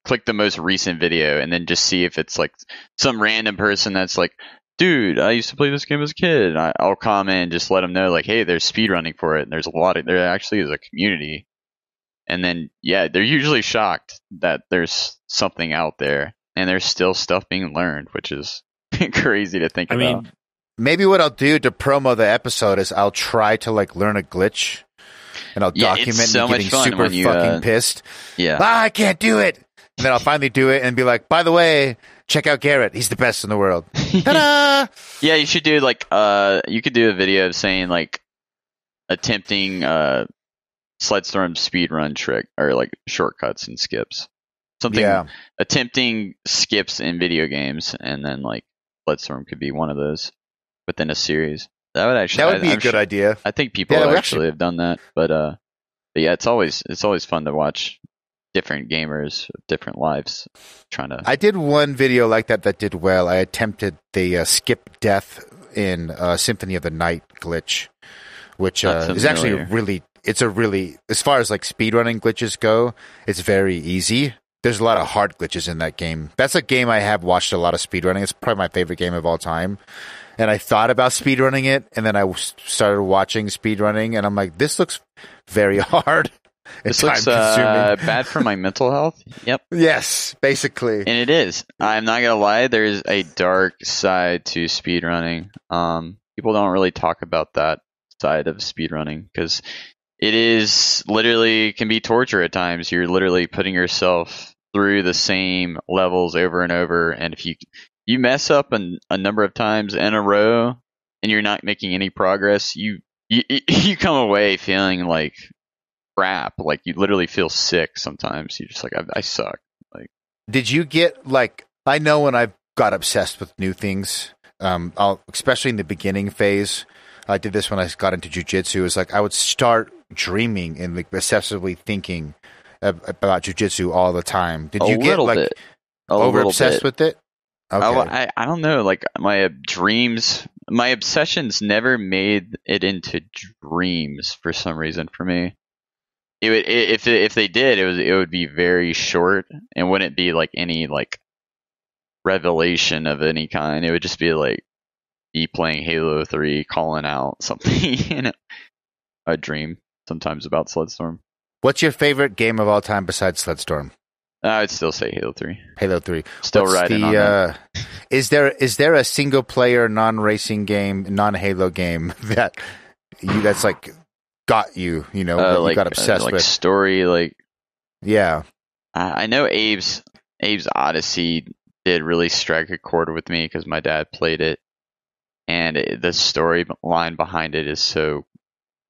click the most recent video and then just see if it's like some random person that's like, dude, I used to play this game as a kid. I'll comment and just let them know, like, hey, there's speedrunning for it. And there actually is a community. And then, yeah, they're usually shocked that there's something out there and there's still stuff being learned, which is crazy to think about. I mean, maybe what I'll do to promo the episode is I'll try to like learn a glitch and I'll document me getting super fucking pissed. Yeah. I can't do it. And then I'll finally do it and be like, by the way, check out Garrett. He's the best in the world. Ta-da! Yeah, you should do like you could do a video of saying like attempting Sled Storm speedrun trick, or like shortcuts and skips. Something attempting skips in video games, and then like Sled Storm could be one of those within a series. That would be a good idea. I think people actually have done that, but yeah, it's always fun to watch different gamers, different lives trying to. I did one video like that did well. I attempted the skip death in Symphony of the Night glitch, which is actually really. It's a really, as far as like speedrunning glitches go, it's very easy. There's a lot of hard glitches in that game. That's a game I have watched a lot of speedrunning. It's probably my favorite game of all time. And I thought about speedrunning it, and then I started watching speedrunning, and I'm like, this looks very hard. This looks bad for my mental health. Yep. Yes, basically. And it is. I'm not going to lie, there's a dark side to speedrunning. People don't really talk about that side of speedrunning, because it is literally can be torture at times. You're literally putting yourself through the same levels over and over, and if you mess up a number of times in a row and you're not making any progress, you come away feeling like crap. Like you literally feel sick sometimes. You're just like, I suck. Like, did you get like? I know when I got obsessed with new things, especially in the beginning phase. I did this when I got into jiu-jitsu. It's like I would start dreaming and like obsessively thinking about jiu-jitsu all the time. Did you get like over obsessed with it? Okay. I don't know. Like my dreams, my obsessions never made it into dreams for some reason. For me, it would if they did, it would be very short and wouldn't be like any like revelation of any kind. It would just be like be playing Halo 3, calling out something. I dream sometimes about Sled Storm. What's your favorite game of all time besides Sled Storm? I'd still say Halo 3. Halo 3. Still riding on that. Is there a single player non-racing game, non-Halo game that's like got you, that you got obsessed like with? Story, like yeah. I know Abe's Odyssey did really strike a chord with me because my dad played it, and the storyline behind it is so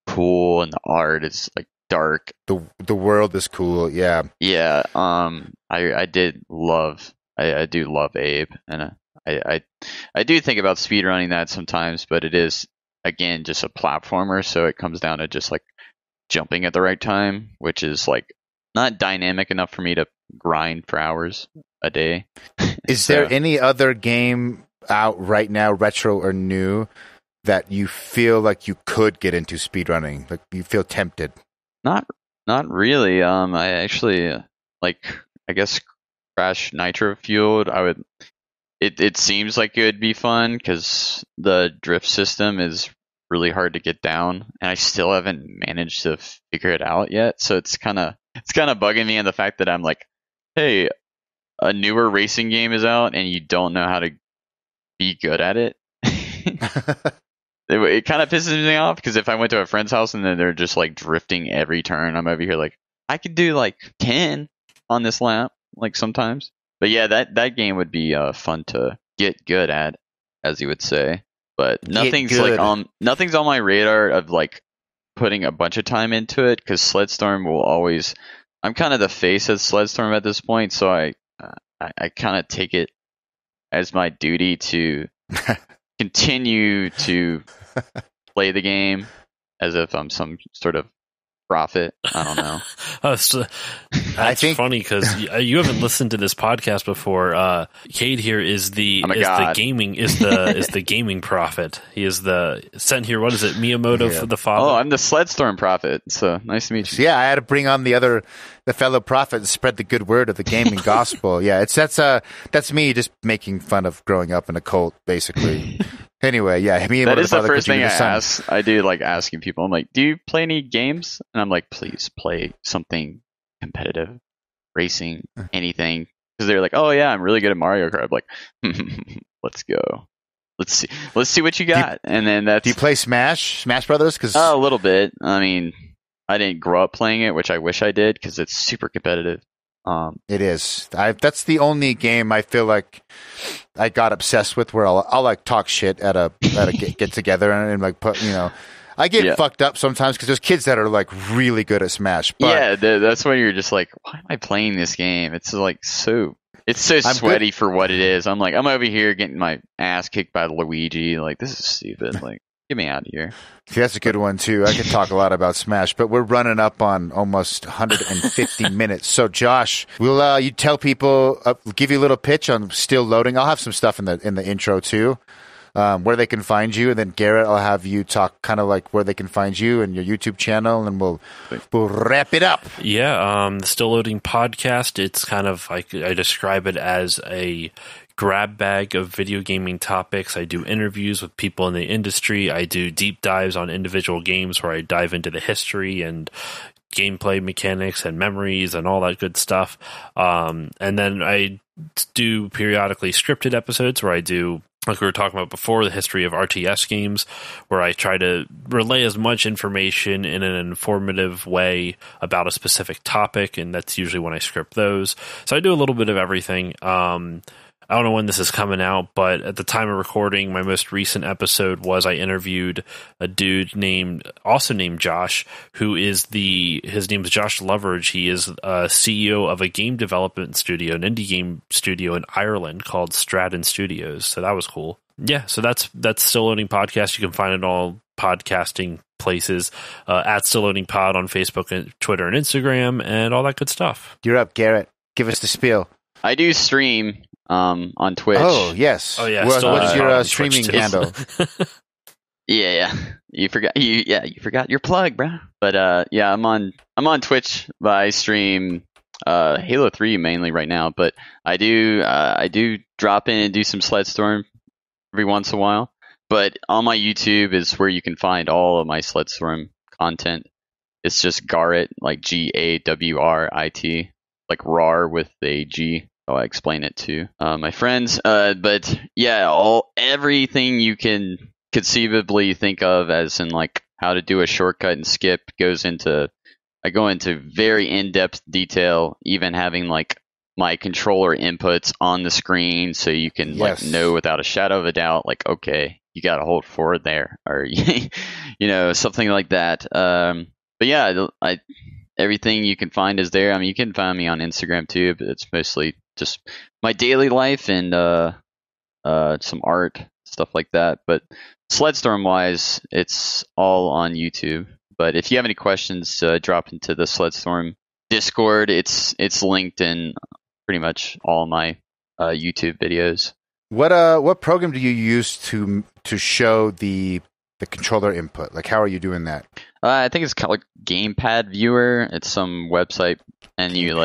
cool, and the art is like dark. The world is cool. Yeah. Yeah. I do love Abe, and I do think about speedrunning that sometimes, but it is again just a platformer, so it comes down to just like jumping at the right time, which is like not dynamic enough for me to grind for hours a day. Is there any other game out right now, retro or new, that you feel like you could get into speedrunning? Like you feel tempted? Not really. I actually I guess Crash Nitro Fueled. It seems like it would be fun because the drift system is really hard to get down, and I still haven't managed to figure it out yet. So it's kind of bugging me in the fact that I'm like, hey, a newer racing game is out, and you don't know how to be good at it. It kind of pisses me off because if I went to a friend's house and then they're just like drifting every turn, I'm over here like, I could do like 10 on this lap, like sometimes. But yeah, that game would be fun to get good at, as you would say. But nothing's on my radar of like putting a bunch of time into it, because Sled Storm will always. I'm kind of the face of Sled Storm at this point, so I kind of take it as my duty to continue to play the game as if I'm some sort of prophet. I don't know. That's funny because you haven't listened to this podcast before. Cade here is the gaming prophet. He is the sent here. What is it? Miyamoto for the father. Oh, I'm the Sled Storm prophet. So nice to meet you. Yeah, I had to bring on the fellow prophet and spread the good word of the gaming gospel. Yeah, that's me just making fun of growing up in a cult, basically. Anyway, yeah, that is the first thing I ask. I do like asking people. I'm like, "Do you play any games?" And I'm like, "Please play something competitive, racing, anything." Because they're like, "Oh yeah, I'm really good at Mario Kart." I'm like, "Let's go. Let's see what you got." And then that's. Do you play Smash Brothers? A little bit. I mean, I didn't grow up playing it, which I wish I did because it's super competitive. It is. That's the only game I feel like I got obsessed with, where I'll like talk shit at a get together and like put I get fucked up sometimes because there's kids that are like really good at Smash. But that's when you're just like, why am I playing this game? It's like it's so sweaty for what it is. I'm over here getting my ass kicked by Luigi. Like, this is stupid. Like, get me out of here. See, that's a good one too. I could talk a lot about Smash, but we're running up on almost 150 minutes. So, Josh, will you tell people, give you a little pitch on Still Loading? I'll have some stuff in the intro too, where they can find you, and then Garrett, I'll have you talk kind of like where they can find you and your YouTube channel, and we'll wrap it up. Yeah, the Still Loading podcast. It's kind of like I describe it as a grab bag of video gaming topics. I do interviews with people in the industry. I do deep dives on individual games where I dive into the history and gameplay mechanics and memories and all that good stuff. And then I do periodically scripted episodes where I do, like we were talking about before, the history of RTS games, where I try to relay as much information in an informative way about a specific topic, and that's usually when I script those. So I do a little bit of everything. I don't know when this is coming out, but at the time of recording, my most recent episode was I interviewed a dude named Josh, who is his name is Josh Loveridge. He is a CEO of a game development studio, an indie game studio in Ireland called Stratton Studios. So that was cool. Yeah, so that's Still Loading Podcast. You can find it all podcasting places, at Still Loading Pod on Facebook and Twitter and Instagram and all that good stuff. You're up, Garrett. Give us the spiel. I do stream on Twitch. Oh, yes. Oh, yeah. Well, what's your streaming handle? Yeah. You forgot your plug, bro. But I'm on Twitch. But I stream Halo 3 mainly right now. But I do drop in and do some Sled Storm every once in a while. But on my YouTube is where you can find all of my Sled Storm content. It's just Garrett, like Gawrit, like RAR with a G. I explain it to my friends. But yeah, everything you can conceivably think of as in like how to do a shortcut and skip I go into very in-depth detail, even having like my controller inputs on the screen so you can like know without a shadow of a doubt, like, okay, you got to hold forward there, or something like that. But yeah, everything you can find is there. I mean, you can find me on Instagram too, but it's mostly just my daily life and some art, stuff like that. But Sled Storm wise, it's all on YouTube. But if you have any questions, drop into the Sled Storm Discord. It's linked in pretty much all my YouTube videos. What program do you use to show the controller input? Like, how are you doing that? I think it's called like Gamepad Viewer. It's some website, and you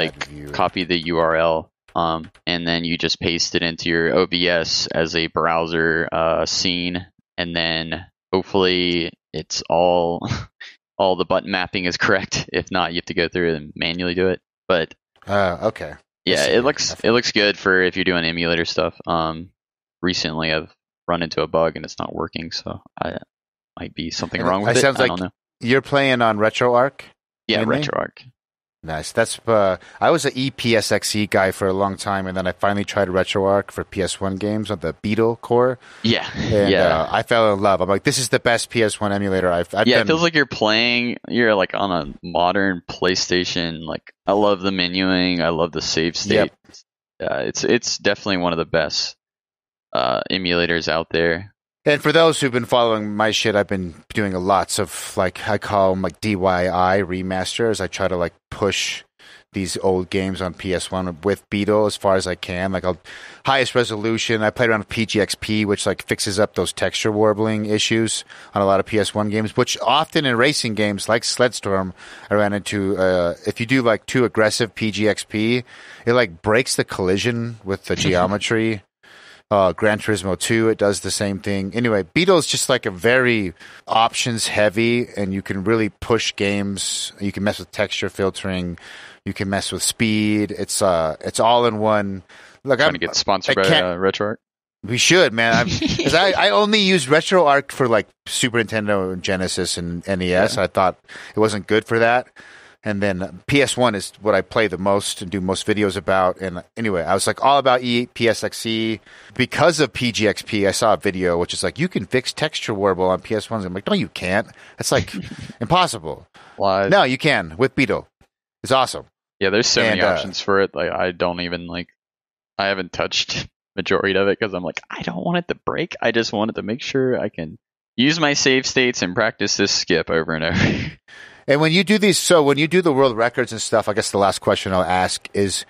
copy the URL, and then you just paste it into your OBS as a browser scene, and then hopefully it's all the button mapping is correct. If not, you have to go through and manually do it. But okay, yeah, it looks good for if you're doing emulator stuff. Recently I've run into a bug and it's not working, so I might be something wrong with it. Sounds like I don't know. You're playing on RetroArch? Yeah, RetroArch. Nice. That's I was an EPSXE guy for a long time, and then I finally tried RetroArch for PS1 games on the Beetle core. Yeah, and, I fell in love. I'm like, this is the best PS1 emulator I've done. It feels like you're like on a modern PlayStation. Like, I love the menuing. I love the save state. Yep. It's definitely one of the best emulators out there. And for those who've been following my shit, I've been doing lots of, like, I call them like DIY remasters. I try to like push these old games on PS1 with Beetle as far as I can. Like, highest resolution. I played around with PGXP, which like fixes up those texture warbling issues on a lot of PS1 games, which often in racing games like Sled Storm, I ran into, if you do like too aggressive PGXP, it like breaks the collision with the geometry. Gran Turismo 2, it does the same thing. Anyway, Beetle is just like a very options heavy, and you can really push games. You can mess with texture filtering. You can mess with speed. It's all in one. Like, I'm trying to get sponsored by RetroArch. We should, man. I only use RetroArch for like Super Nintendo, Genesis, and NES. Yeah. I thought it wasn't good for that. And then PS1 is what I play the most and do most videos about. And anyway, I was like all about PSXE. Because of PGXP, I saw a video which is like, you can fix texture warble on PS1s. I'm like, no, you can't. That's like impossible. Live. No, you can with Beetle. It's awesome. Yeah, there's so many options for it. Like, I don't even I haven't touched majority of it because I'm like, I don't want it to break. I just wanted to make sure I can use my save states and practice this skip over and over. And when you do when you do the world records and stuff, I guess the last question I'll ask is,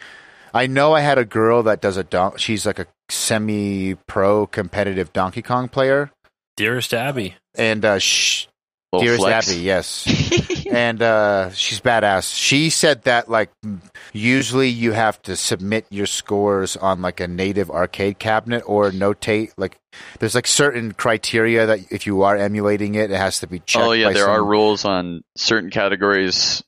I know I had a girl that does she's like a semi-pro competitive Donkey Kong player. Dearest Abby. And Dearest Abby, yes. And she's badass. She said that like usually you have to submit your scores on like a native arcade cabinet or notate. Like there's like certain criteria that if you are emulating it, it has to be checked. Oh yeah, there are rules on certain categories.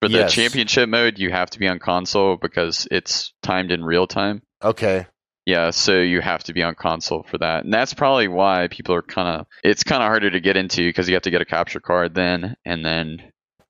For the championship mode, you have to be on console because it's timed in real time. Okay. Yeah, so you have to be on console for that. And that's probably why people are it's kind of harder to get into because you have to get a capture card then and then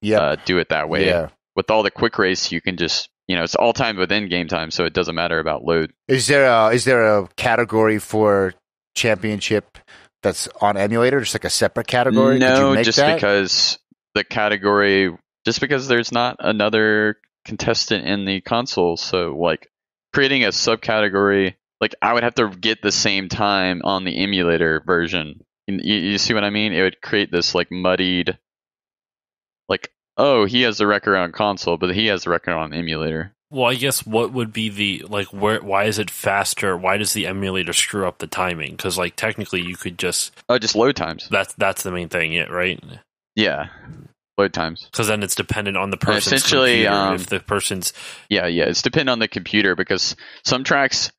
do it that way. Yeah. With all the quick race, you can just, it's all timed within game time, so it doesn't matter about load. Is there a category for championship that's on emulator, just like a separate category? No, because the category... Just because there's not another contestant in the console, so like creating a subcategory, like I would have to get the same time on the emulator version. You see what I mean? It would create this like muddied, like, oh, he has the record on console, but he has the record on emulator. Well, I guess what would be the why is it faster? Why does the emulator screw up the timing? Because like technically you could just load times. That's the main thing, right? Yeah. Load times, because then it's dependent on the person's computer. If the person's it's dependent on the computer because some tracks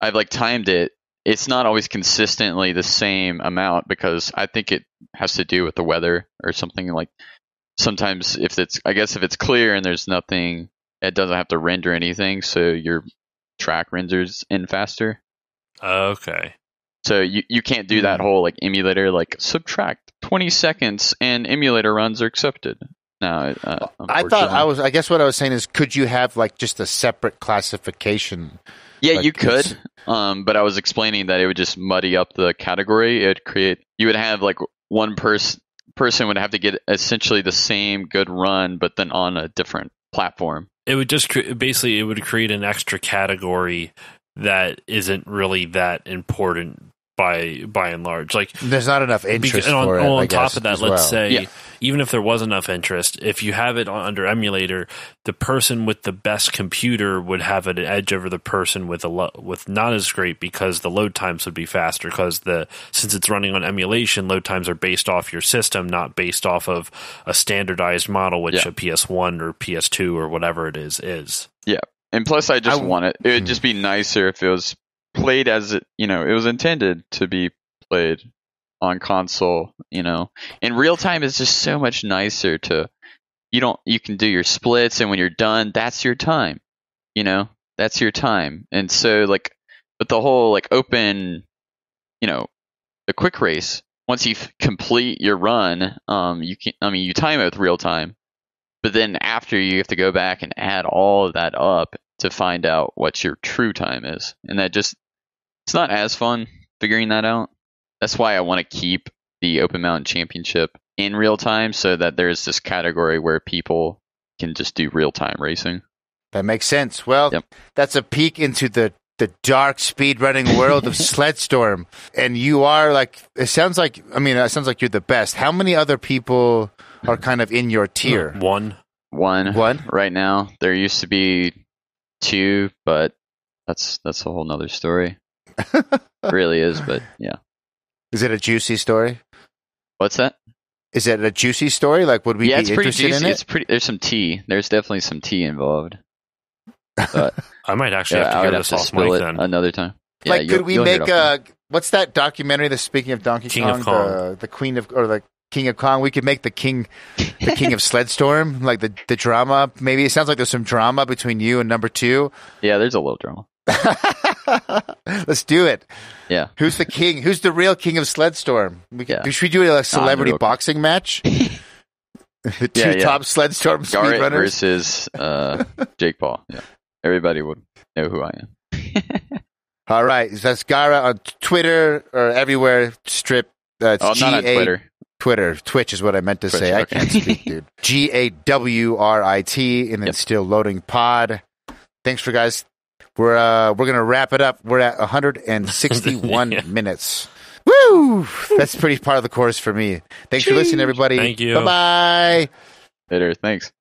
I've like timed it. It's not always consistently the same amount because I think it has to do with the weather or something. Like sometimes if it's clear and there's nothing, it doesn't have to render anything, so your track renders in faster. Okay. So you can't do that whole like emulator like subtract 20 seconds and emulator runs are accepted. No, I guess what I was saying is, could you have like just a separate classification? Yeah, you could. But I was explaining that it would just muddy up the category. You would have like one person would have to get essentially the same good run, but then on a different platform. It would just it would create an extra category that isn't really that important by and large. Like there's not enough interest for it. On top of that, let's say even if there was enough interest, if you have it under emulator, the person with the best computer would have an edge over the person with not as great because the load times would be faster because since it's running on emulation, load times are based off your system, not based off of a standardized model, which a PS1 or PS2 or whatever it is. Yeah. And plus, I just want it. It would just be nicer if it was played as it was intended to be played on console. In real time is just so much nicer you can do your splits, and when you're done, that's your time. That's your time. And so like, but the whole like open, the quick race. Once you complete your run, you time it with real time. But then after you have to go back and add all of that up to find out what your true time is. And it's not as fun figuring that out. That's why I want to keep the Open Mountain Championship in real time so that there's this category where people can just do real time racing. That makes sense. Well, That's a peek into the dark speedrunning world of Sled Storm. And you are like, it sounds like you're the best. How many other people are kind of in your tier? One right now. There used to be 2, but that's a whole nother story. It really is, but yeah. Is it a juicy story? What's that? Is it a juicy story? Like, would we be interested in it? There's some tea. There's definitely some tea involved. But I might actually have to hear this off mic then another time. Yeah, like, could we make what's that documentary that's speaking of Donkey King Kong, of Kong. the Queen of, or the King of Kong? We could make the King of Sled Storm, like the drama. Maybe it sounds like there's some drama between you and number 2. Yeah, there's a little drama. Let's do it. Yeah. Who's the king? Who's the real king of Sled Storm? Should we do a celebrity boxing match? The two top Sled Storm Garrett speedrunners versus Jake Paul. Yeah, everybody would know who I am. All right, that's Garrett on Twitter or everywhere. Strip. It's not on Twitter. Twitch is what I meant to say. Okay. I can't speak, dude. GAWRIT, and then still loading pod. Thanks for guys. We're gonna wrap it up. We're at 161 minutes. Woo! That's pretty part of the course for me. Thanks for listening, everybody. Thank you. Bye-bye. Later. Thanks.